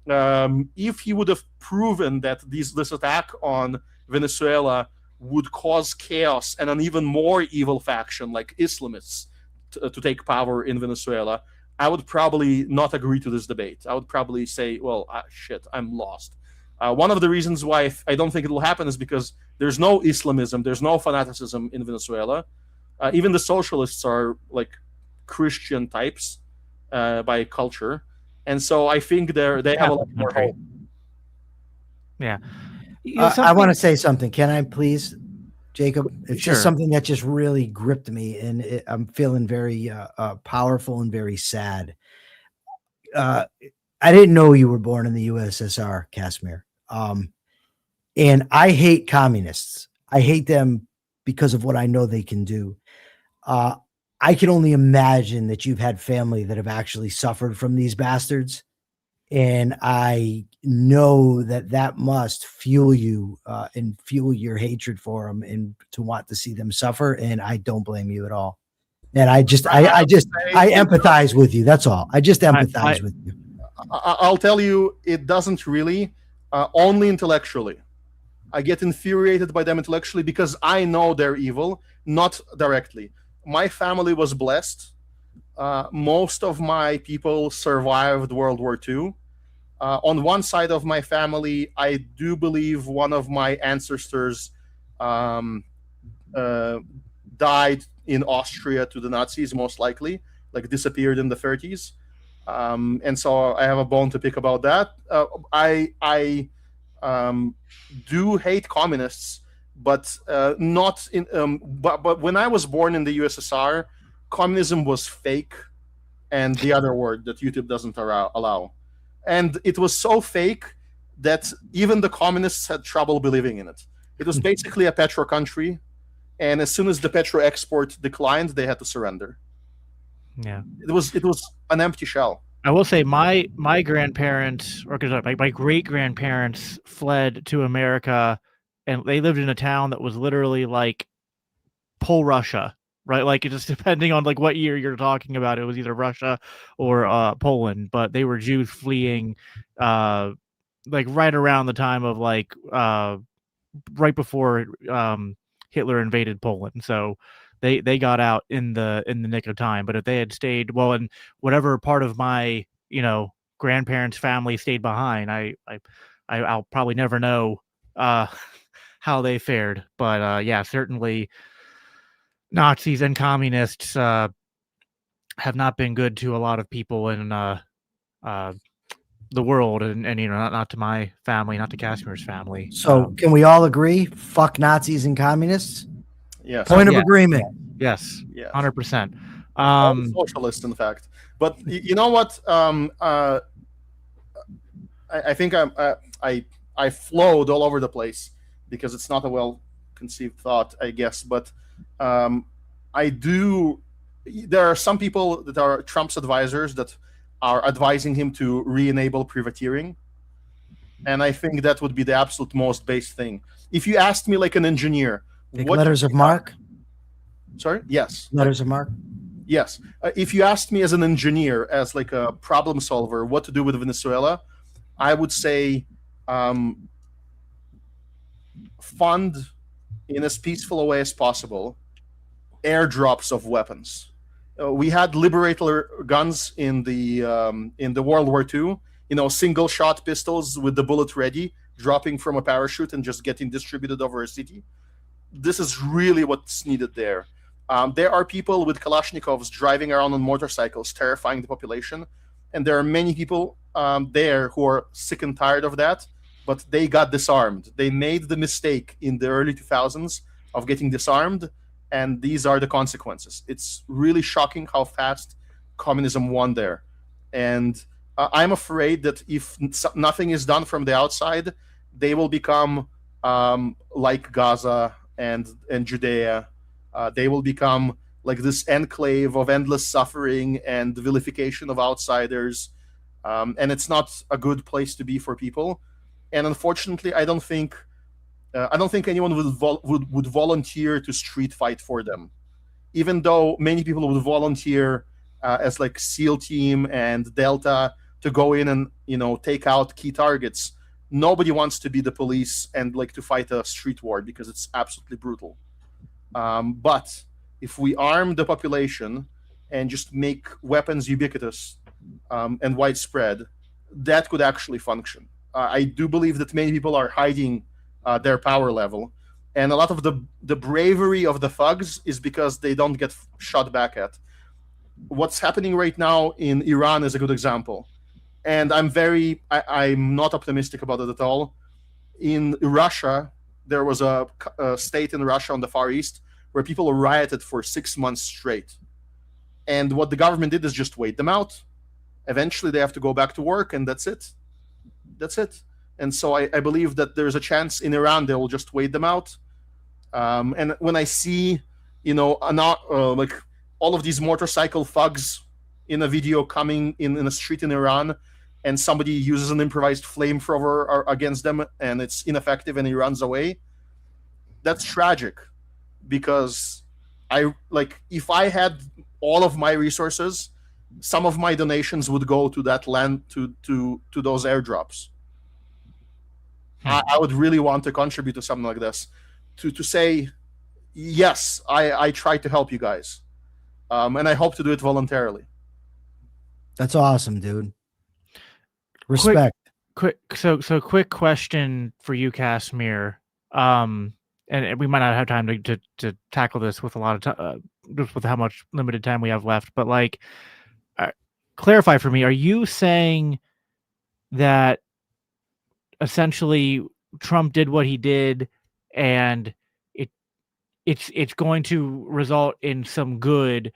Speaker 3: If he would have proven that this attack on Venezuela would cause chaos and an even more evil faction like Islamists to take power in Venezuela, I would probably not agree to this debate. I would probably say, well, shit, I'm lost. One of the reasons why I don't think it will happen is because there's no Islamism, there's no fanaticism in Venezuela. Even the socialists are like Christian types. by culture, and so I think they have a lot
Speaker 1: Catholic
Speaker 3: more
Speaker 1: country.
Speaker 3: hope.
Speaker 1: Yeah.
Speaker 2: I want to say something. Can I please, Jacob? It's
Speaker 1: Sure.
Speaker 2: just something that just really gripped me, and I'm feeling very powerful and very sad. I didn't know you were born in the USSR, Casimir. And I hate communists. I hate them because of what I know they can do. Uh, I can only imagine that you've had family that have actually suffered from these bastards. And I know that that must fuel you and fuel your hatred for them and to want to see them suffer. And I don't blame you at all. And I empathize with you. That's all. I just empathize with you.
Speaker 3: I'll tell you, it doesn't really, only intellectually. I get infuriated by them intellectually because I know they're evil, not directly. My family was blessed. Most of my people survived World War II. On one side of my family, I do believe one of my ancestors um, died in Austria to the Nazis, most likely, like disappeared in the 30s. And so I have a bone to pick about that. I do hate communists, but not in. But when I was born in the USSR, communism was fake, and the other word that YouTube doesn't allow, and it was so fake that even the communists had trouble believing in it. It was basically a petro country, and as soon as the petro export declined, they had to surrender.
Speaker 1: Yeah.
Speaker 3: It was an empty shell.
Speaker 1: I will say my grandparents, or my great grandparents, fled to America, and they lived in a town that was literally like Pole Russia, right? Like, it just depending on like what year you're talking about, it was either Russia or Poland. But they were Jews fleeing, like right around the time of like right before Hitler invaded Poland. So they got out in the nick of time. But if they had stayed, well, in whatever part of my grandparents' family stayed behind, I'll probably never know how they fared. But yeah, certainly Nazis and communists have not been good to a lot of people in the world, and not to my family, not to Casimir's family.
Speaker 2: So can we all agree? Fuck Nazis and communists.
Speaker 3: Yes.
Speaker 2: Point of agreement.
Speaker 1: Yes.
Speaker 3: Yes.
Speaker 1: 100%.
Speaker 3: Socialist, in fact. But you know what? I think I flowed all over the place because it's not a well conceived thought, I guess. But I do. There are some people that are Trump's advisors that are advising him to re-enable privateering, and I think that would be the absolute most base thing. If you asked me, like an engineer,
Speaker 2: Like letters of marque.
Speaker 3: Sorry. Yes.
Speaker 2: Letters of marque.
Speaker 3: Yes. If you asked me as an engineer, as like a problem solver, what to do with Venezuela, I would say fund in as peaceful a way as possible airdrops of weapons. We had Liberator guns in the World War II. Single shot pistols with the bullet ready, dropping from a parachute and just getting distributed over a city. This is really what's needed there. There are people with Kalashnikovs driving around on motorcycles, terrifying the population. And there are many people there who are sick and tired of that, but they got disarmed. They made the mistake in the early 2000s of getting disarmed, and these are the consequences. It's really shocking how fast communism won there. And I'm afraid that if nothing is done from the outside, they will become like Gaza and Judea. They will become like this enclave of endless suffering and vilification of outsiders, and it's not a good place to be for people. And unfortunately, I don't think anyone would volunteer to street fight for them, even though many people would volunteer as like SEAL team and Delta to go in and take out key targets. Nobody wants to be the police and like to fight a street war because it's absolutely brutal. But if we arm the population and just make weapons ubiquitous and widespread, that could actually function. I do believe that many people are hiding their power level, and a lot of the bravery of the thugs is because they don't get shot back at. what's happening right now in Iran is a good example. And I'm not optimistic about it at all. In Russia, there was a state in Russia on the Far East where people rioted for 6 months straight. And what the government did is just wait them out. Eventually, they have to go back to work, and that's it. That's it. And so I believe that there's a chance in Iran they will just wait them out. And when I see, like all of these motorcycle thugs in a video coming in a street in Iran, and somebody uses an improvised flamethrower against them, and it's ineffective, and he runs away, that's tragic. Because if I had all of my resources, some of my donations would go to that land, to those airdrops. I would really want to contribute to something like this, to say, yes, I tried to help you guys, and I hope to do it voluntarily.
Speaker 2: That's awesome, dude. Respect.
Speaker 1: Quick question for you, Casimir. And we might not have time to tackle this with a lot of time, just with how much limited time we have left. But clarify for me: are you saying that essentially Trump did what he did, and it's going to result in some good,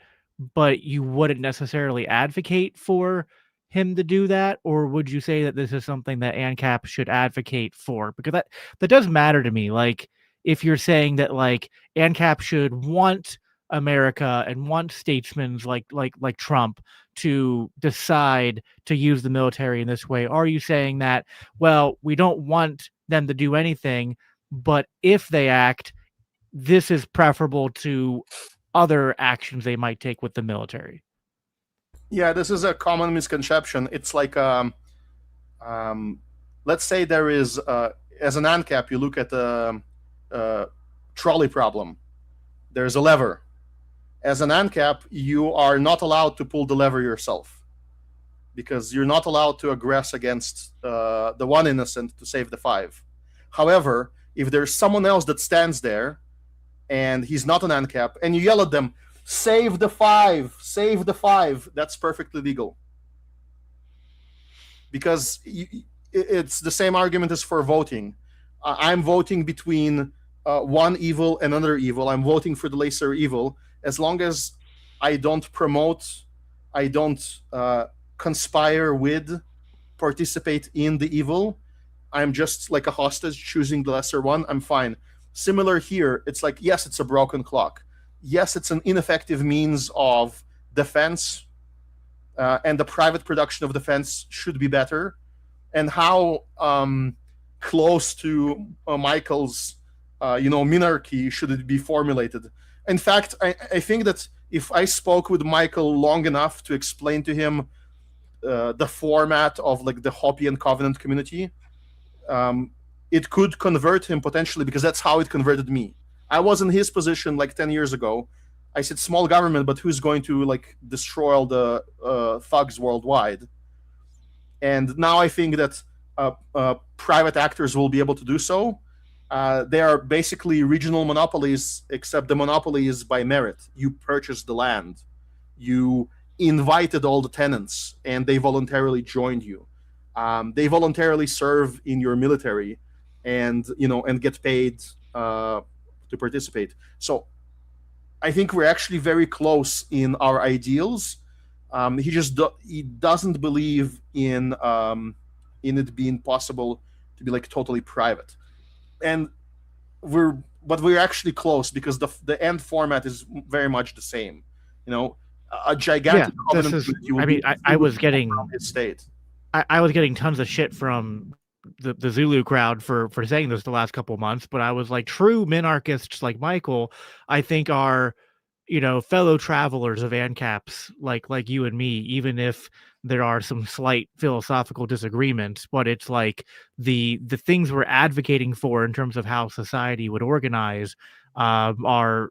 Speaker 1: but you wouldn't necessarily advocate for him to do that? Or would you say that this is something that ANCAP should advocate for? Because that does matter to me. Like, if you're saying that ANCAP should want America and want statesmen like Trump to decide to use the military in this way, are you saying that, well, we don't want them to do anything, but if they act, this is preferable to other actions they might take with the military?
Speaker 3: Yeah, this is a common misconception. It's like, let's say there is, as an ANCAP, you look at the trolley problem. There's a lever. As an ANCAP, you are not allowed to pull the lever yourself, because you're not allowed to aggress against the one innocent to save the five. However, if there's someone else that stands there and he's not an ANCAP, and you yell at them, save the five, that's perfectly legal. Because it's the same argument as for voting. I'm voting between one evil and another evil. I'm voting for the lesser evil. As long as I don't promote, I don't conspire with, participate in the evil, I'm just like a hostage choosing the lesser one, I'm fine. Similar here, it's like, yes, it's a broken clock. Yes, it's an ineffective means of defense, and the private production of defense should be better. And how close to Michael's, minarchy should it be formulated? In fact, I think that if I spoke with Michael long enough to explain to him the format of the Hopi and Covenant community, it could convert him potentially, because that's how it converted me. I was in his position 10 years ago. I said, small government, but who's going to destroy all the thugs worldwide? And now I think that private actors will be able to do so. They are basically regional monopolies, except the monopoly is by merit. You purchased the land. You invited all the tenants, and they voluntarily joined you. They voluntarily serve in your military, and get paid to participate. So I think we're actually very close in our ideals. He doesn't believe in it being possible to be totally private. And we're actually close, because the end format is very much the same. A gigantic covenant.
Speaker 1: I was getting
Speaker 3: his state.
Speaker 1: I was getting tons of shit from the Zulu crowd for saying this the last couple of months, but I was like, true minarchists like Michael, I think, are fellow travelers of ANCAPs like you and me, even if there are some slight philosophical disagreements. But it's like the things we're advocating for in terms of how society would organize are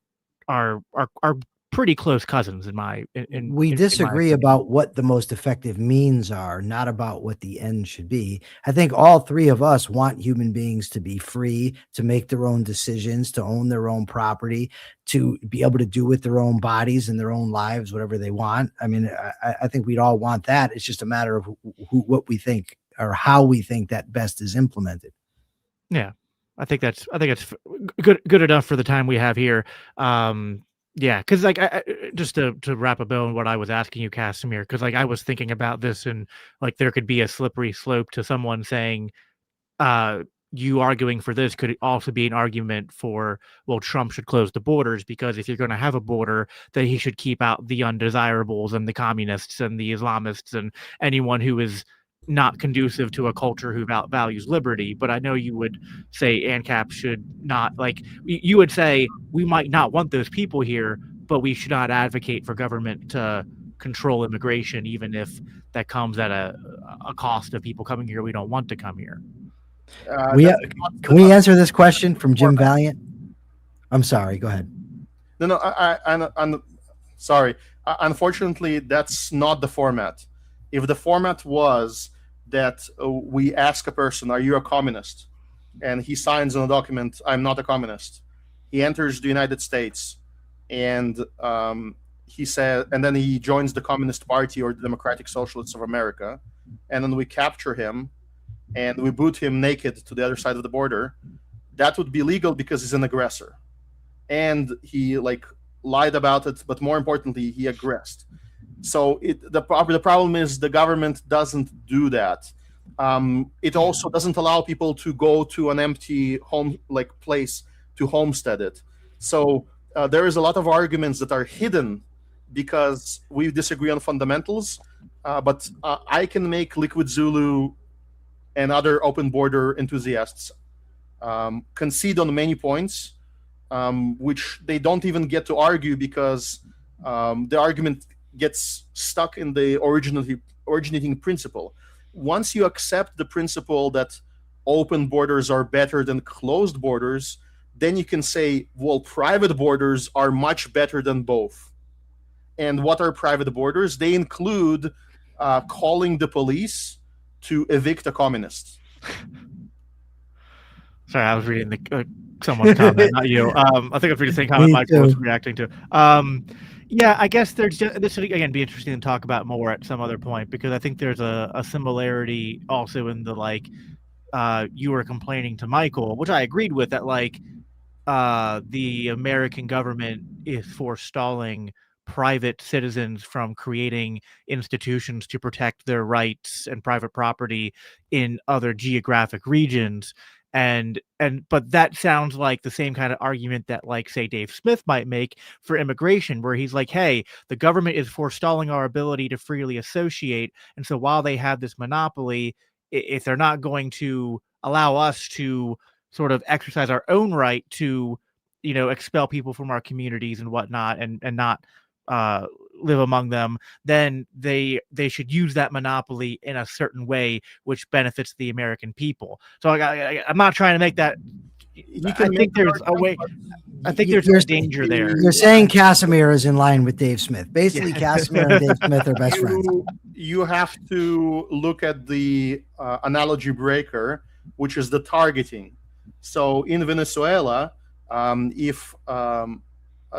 Speaker 1: pretty close cousins in my
Speaker 2: we
Speaker 1: in
Speaker 2: disagree about what the most effective means are, not about what the end should be. I think all three of us want human beings to be free, to make their own decisions, to own their own property, to be able to do with their own bodies and their own lives whatever they want. I mean, I think we'd all want that. It's just a matter of what we think or how we think that best is implemented.
Speaker 1: Yeah, I think it's good enough for the time we have here. Yeah, because like just to wrap a bow on what I was asking you, Casimir, because like I was thinking about this, and like there could be a slippery slope to someone saying, you arguing for this could also be an argument for, well, Trump should close the borders, because if you're going to have a border, then he should keep out the undesirables and the communists and the Islamists and anyone who is not conducive to a culture who values liberty. But I know you would say ANCAP should not, like, you would say we might not want those people here, but we should not advocate for government to control immigration, even if that comes at a cost of people coming here we don't want to come here.
Speaker 2: Can we answer this question from Jim Valiant? I'm sorry. Go ahead.
Speaker 3: No, I'm sorry. Unfortunately, that's not the format. If the format was that we ask a person, "Are you a communist?" and he signs on a document, "I'm not a communist," he enters the United States, and he said, and then he joins the Communist Party or the Democratic Socialists of America, and then we capture him and we boot him naked to the other side of the border, that would be legal because he's an aggressor. And he like lied about it, but more importantly, he aggressed. So the problem is the government doesn't do that. It also doesn't allow people to go to an empty home like place to homestead it. So there is a lot of arguments that are hidden because we disagree on fundamentals. But I can make Liquid Zulu and other open border enthusiasts concede on many points, which they don't even get to argue because the argument gets stuck in the originating principle. Once you accept the principle that open borders are better than closed borders, then you can say, well, private borders are much better than both. And what are private borders? They include calling the police to evict a communist.
Speaker 1: Sorry, I was reading the someone's comment, not you. I think I was reading the same comment Michael was reacting to. Yeah, I guess this would again be interesting to talk about more at some other point, because I think there's a similarity also in the like you were complaining to Michael, which I agreed with, that like the American government is forestalling private citizens from creating institutions to protect their rights and private property in other geographic regions. But that sounds like the same kind of argument that, like, say, Dave Smith might make for immigration, where he's like, hey, the government is forestalling our ability to freely associate. And so while they have this monopoly, if they're not going to allow us to sort of exercise our own right to, expel people from our communities and whatnot, and not live among them, then they should use that monopoly in a certain way which benefits the American people. So I'm not trying to make that. I think there's a way. I think there's a danger there.
Speaker 2: You're saying Casimir is in line with Dave Smith. Basically, yeah. Casimir and Dave Smith are best friends.
Speaker 3: You have to look at the analogy breaker, which is the targeting. So in Venezuela, if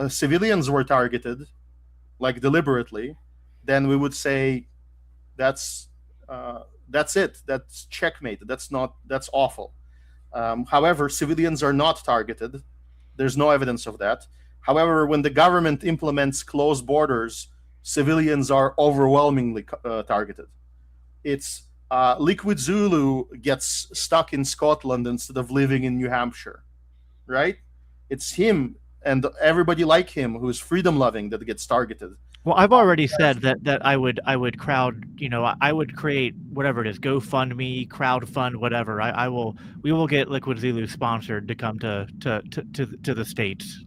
Speaker 3: civilians were targeted, like deliberately, then we would say that's it. That's checkmate. That's awful. However, civilians are not targeted. There's no evidence of that. However, when the government implements closed borders, civilians are overwhelmingly targeted. It's Liquid Zulu gets stuck in Scotland instead of living in New Hampshire, right? It's him and everybody like him who's freedom loving that gets targeted.
Speaker 1: Well, I've already said that I would crowd, I would create whatever it is, GoFundMe, crowdfund, whatever. We will get Liquid Zulu sponsored to come to the States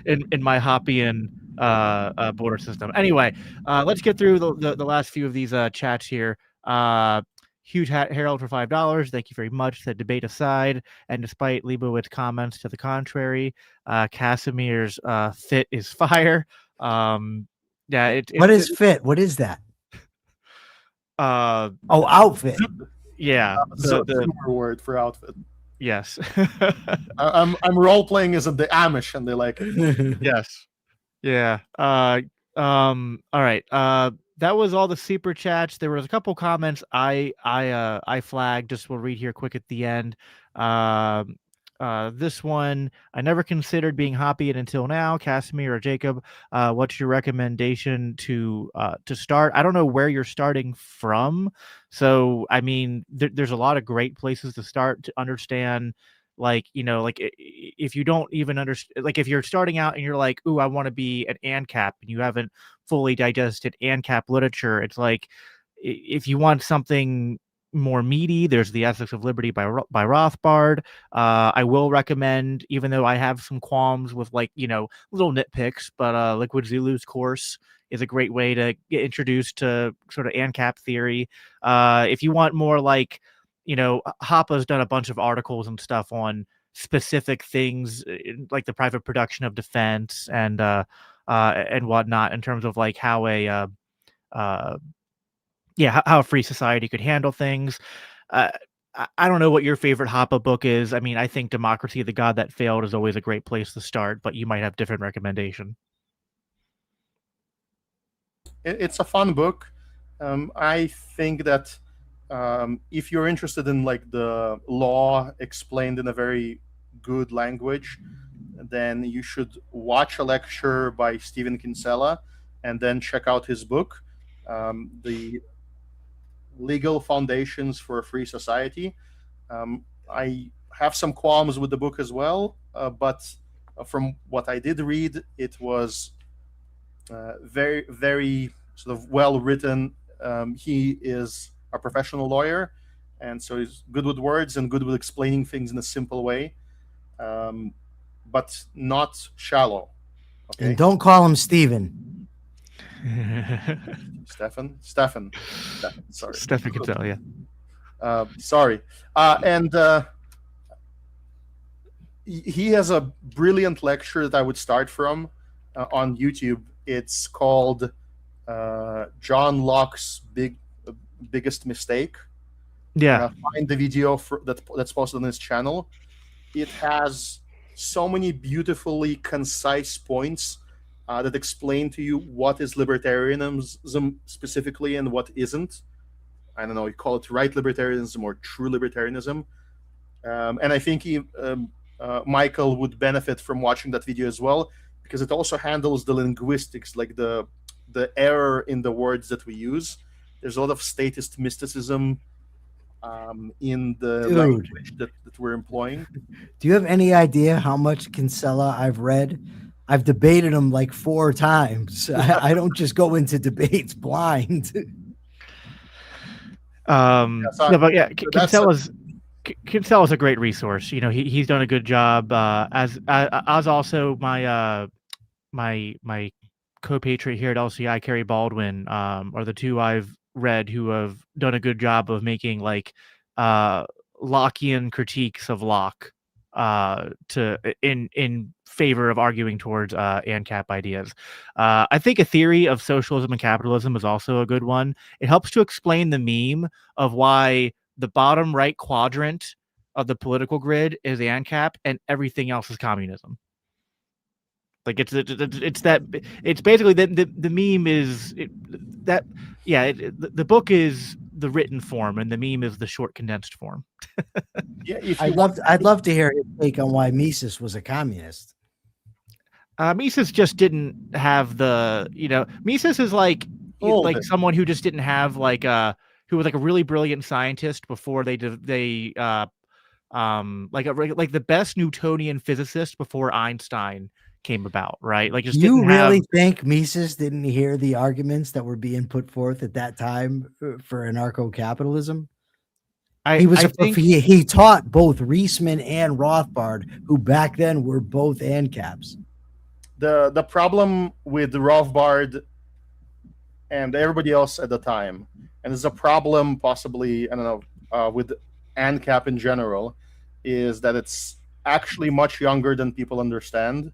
Speaker 1: in my Hoppian border system. Anyway, let's get through the last few of these chats here. Huge Harold for $5. Thank you very much. The debate aside, and despite Leibowitz's comments to the contrary, Casimir's fit is fire. Yeah,
Speaker 2: What is fit? What is that?
Speaker 1: oh,
Speaker 2: outfit.
Speaker 1: Yeah,
Speaker 3: the Zoomer word for outfit.
Speaker 1: Yes.
Speaker 3: I'm role playing as the Amish, and they like it.
Speaker 1: Yes. Yeah. All right. That was all the super chats. There was a couple comments I flagged. Just we'll read here quick at the end. This one, I never considered being hoppy until now. Casimir or Jacob, what's your recommendation to start? I don't know where you're starting from. So, I mean, there's a lot of great places to start to understand. Like, if you don't even understand, like if you're starting out and you're like, ooh, I want to be an ANCAP, and you haven't fully digested ANCAP literature, it's like, if you want something more meaty, there's The Ethics of Liberty by Rothbard. I will recommend, even though I have some qualms with little nitpicks, but Liquid Zulu's course is a great way to get introduced to sort of ANCAP theory. If you want more Hoppa's done a bunch of articles and stuff on specific things like the private production of defense and whatnot, in terms of like how how a free society could handle things. I don't know what your favorite Hoppa book is. I mean, I think Democracy of the God That Failed is always a great place to start, but you might have different recommendation.
Speaker 3: It's a fun book. I think that if you're interested in like the law explained in a very good language, then you should watch a lecture by Stephen Kinsella and then check out his book, The Legal Foundations for a Free Society. I have some qualms with the book as well, but from what I did read, it was very, very sort of well written. He is a professional lawyer, and so he's good with words and good with explaining things in a simple way, but not shallow. Okay?
Speaker 2: And don't call him Steven.
Speaker 3: Stefan. Sorry,
Speaker 1: Stefan can tell you.
Speaker 3: Sorry, and he has a brilliant lecture that I would start from on YouTube. It's called John Locke's biggest mistake.
Speaker 1: Yeah,
Speaker 3: find the video that's posted on his channel. It has so many beautifully concise points that explain to you what is libertarianism specifically and what isn't. I don't know, you call it right libertarianism or true libertarianism. And I think Michael would benefit from watching that video as well, because it also handles the linguistics, like the error in the words that we use. There's a lot of statist mysticism in the language that we're employing.
Speaker 2: Do you have any idea how much Kinsella I've read? I've debated him like 4 times. I don't just go into debates blind.
Speaker 1: Kinsella's a great resource. He's done a good job. As also my my co-patriot here at LCI, Kerry Baldwin, are the two I've read who have done a good job of making Lockean critiques of Locke in favor of arguing towards ANCAP ideas. I think A Theory of Socialism and Capitalism is also a good one. It helps to explain the meme of why the bottom right quadrant of the political grid is ANCAP and everything else is communism. Like it's basically the meme is the book is the written form and the meme is the short condensed form.
Speaker 3: Yeah,
Speaker 2: I'd love to hear his take on why Mises was a communist.
Speaker 1: Mises just didn't have Mises is like someone who just didn't have who was like a really brilliant scientist before like the best Newtonian physicist before Einstein came about, right? Like, just
Speaker 2: you really think Mises didn't hear the arguments that were being put forth at that time for anarcho-capitalism? He taught both Reisman and Rothbard, who back then were both ANCAPs.
Speaker 3: The problem with Rothbard and everybody else at the time, and it's a problem possibly, I don't know, with ANCAP in general, is that it's actually much younger than people understand.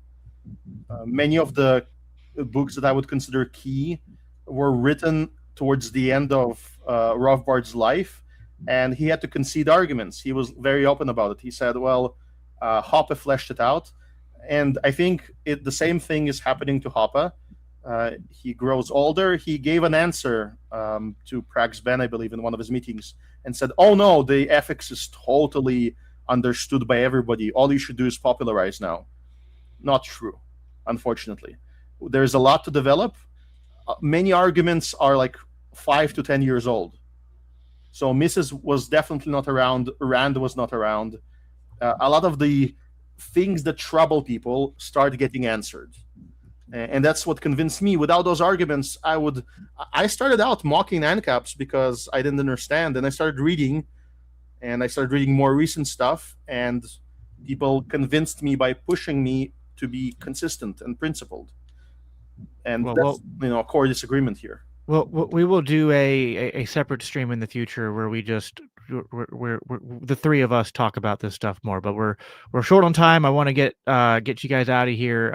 Speaker 3: Many of the books that I would consider key were written towards the end of Rothbard's life, and he had to concede arguments. He was very open about it. He said, "Well, Hoppe fleshed it out," and I think the same thing is happening to Hoppe. He grows older. He gave an answer to Prax Ben, I believe, in one of his meetings, and said, "Oh no, the ethics is totally understood by everybody. All you should do is popularize now." Not true, unfortunately. There's a lot to develop. Many arguments are like 5 to 10 years old. So Mises was definitely not around. Rand was not around. A lot of the things that trouble people start getting answered, and that's what convinced me. Without those arguments, I started out mocking ANCAPs because I didn't understand, and I started reading more recent stuff, and people convinced me by pushing me to be consistent and principled. And that's a core disagreement here.
Speaker 1: Well, we will do a separate stream in the future where we just we're the three of us talk about this stuff more. But we're short on time. I want to get you guys out of here.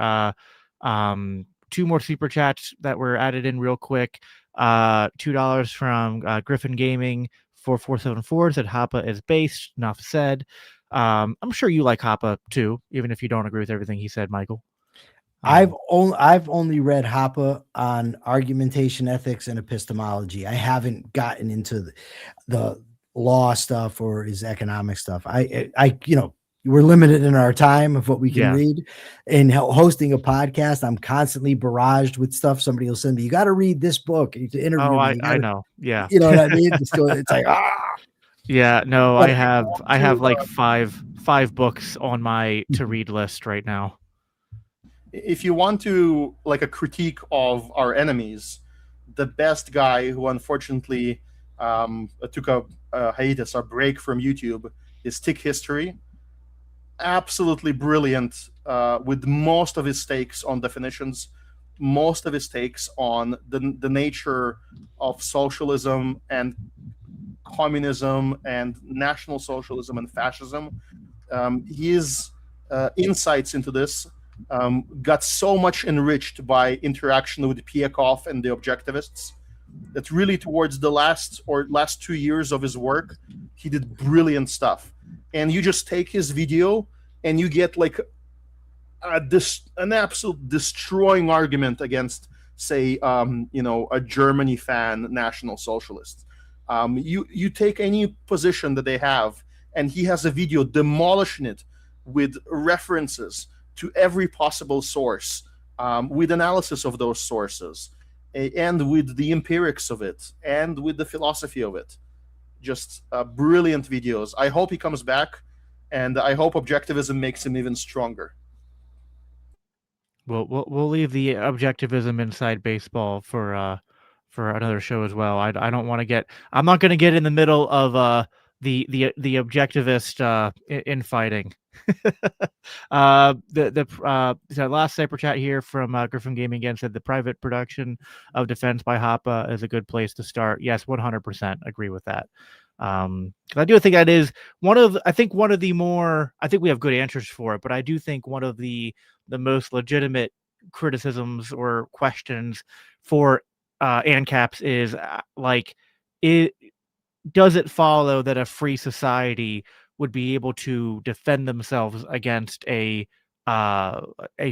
Speaker 1: 2 more super chats that were added in real quick. $2 from Griffin Gaming 4474 said Hoppe is based. Enough said. I'm sure you like Hoppe too, even if you don't agree with everything he said, Michael.
Speaker 2: I've only read Hoppe on argumentation ethics and epistemology. I haven't gotten into the law stuff or his economic stuff. We're limited in our time of what we can read. And hosting a podcast, I'm constantly barraged with stuff. Somebody will send me, "You got to read this book to interview me."
Speaker 1: I know. Yeah.
Speaker 2: You know what I mean? It's like,
Speaker 1: Yeah, no, I have like five books on my to read list right now.
Speaker 3: If you want to like a critique of our enemies, the best guy who unfortunately took a hiatus, a break from YouTube, is Tick History. Absolutely brilliant, with most of his takes on definitions, most of his takes on the nature of socialism and communism and National Socialism and fascism. His insights into this got so much enriched by interaction with Piekov and the objectivists that really towards the last 2 years of his work, he did brilliant stuff. And you just take his video and you get like an absolute destroying argument against, say, a Germany fan National Socialist. You take any position that they have, and he has a video demolishing it with references to every possible source, with analysis of those sources, and with the empirics of it, and with the philosophy of it. Just brilliant videos. I hope he comes back, and I hope objectivism makes him even stronger.
Speaker 1: Well, we'll leave the objectivism inside baseball for another show as well. I don't want to get. I'm not going to get in the middle of the objectivist infighting. The last super chat here from Griffin Gaming again said the private production of Defense by Hoppe is a good place to start. Yes, 100% agree with that. I do think that is one of the more, I think we have good answers for it, but I do think one of the most legitimate criticisms or questions for ANCAPs is does it follow that a free society would be able to defend themselves against a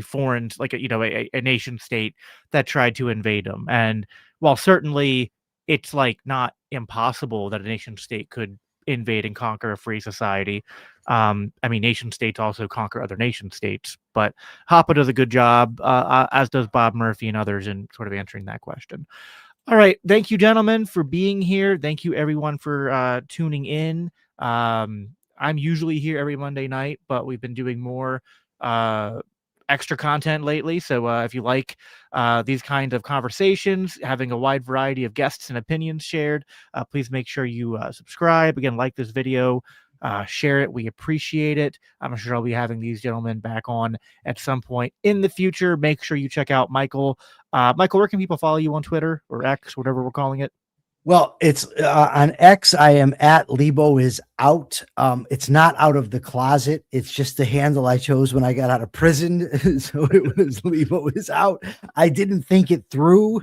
Speaker 1: foreign, like a nation state that tried to invade them? And while certainly it's like not impossible that a nation state could invade and conquer a free society. I mean, nation states also conquer other nation states, but Hoppe does a good job, as does Bob Murphy and others, in sort of answering that question. All right. Thank you, gentlemen, for being here. Thank you, everyone, for tuning in. I'm usually here every Monday night, but we've been doing more extra content lately. So if you like these kinds of conversations, having a wide variety of guests and opinions shared, please make sure you subscribe. Again, like this video, share it. We appreciate it. I'm sure I'll be having these gentlemen back on at some point in the future. Make sure you check out Michael. Michael, where can people follow you on Twitter or X, whatever we're calling it?
Speaker 2: Well, it's on X. I am at Lebo is out. It's not out of the closet. It's just the handle I chose when I got out of prison. So it was Lebo is out. I didn't think it through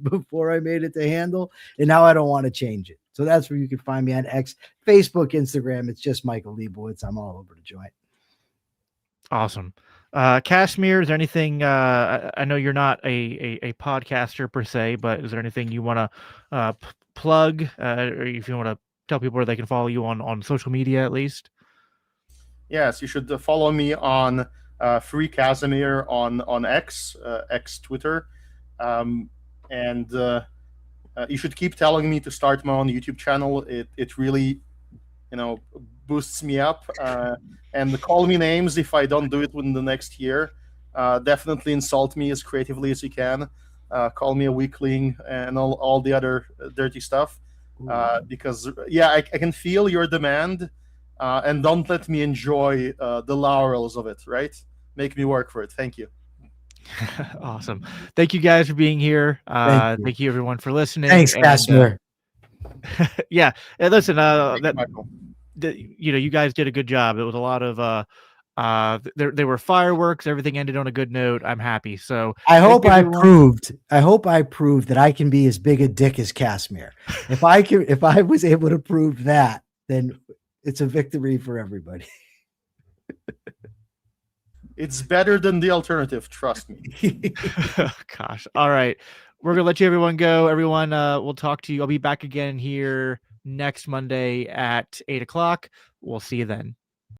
Speaker 2: before I made it the handle, and now I don't want to change it. So that's where you can find me on X, Facebook, Instagram. It's just Michael Leibowitz. I'm all over the joint.
Speaker 1: Awesome. Kashmir, is there anything, I know you're not a podcaster per se, but is there anything you want to plug, or if you want to tell people where they can follow you on social media at least?
Speaker 3: Yes, you should follow me on Free Casimir on X Twitter, and you should keep telling me to start my own YouTube channel. It really, boosts me up. And call me names if I don't do it within the next year. Definitely insult me as creatively as you can. Call me a weakling and all the other dirty stuff. Because I can feel your demand, and don't let me enjoy the laurels of it. Right? Make me work for it. Thank you.
Speaker 1: Awesome. Thank you guys for being here.
Speaker 2: Thank
Speaker 1: you everyone for listening.
Speaker 2: Thanks, Kashmir.
Speaker 1: Yeah, and listen,
Speaker 3: Michael.
Speaker 1: you guys did a good job. It was a lot of there were fireworks. Everything ended on a good note. I'm happy. So
Speaker 2: I hope I proved that I can be as big a dick as Kashmir. If I was able to prove that, then it's a victory for everybody.
Speaker 3: It's better than the alternative. Trust me.
Speaker 1: Gosh. All right. We're going to let everyone go. Everyone, we'll talk to you. I'll be back again here next Monday at 8 o'clock. We'll see you then.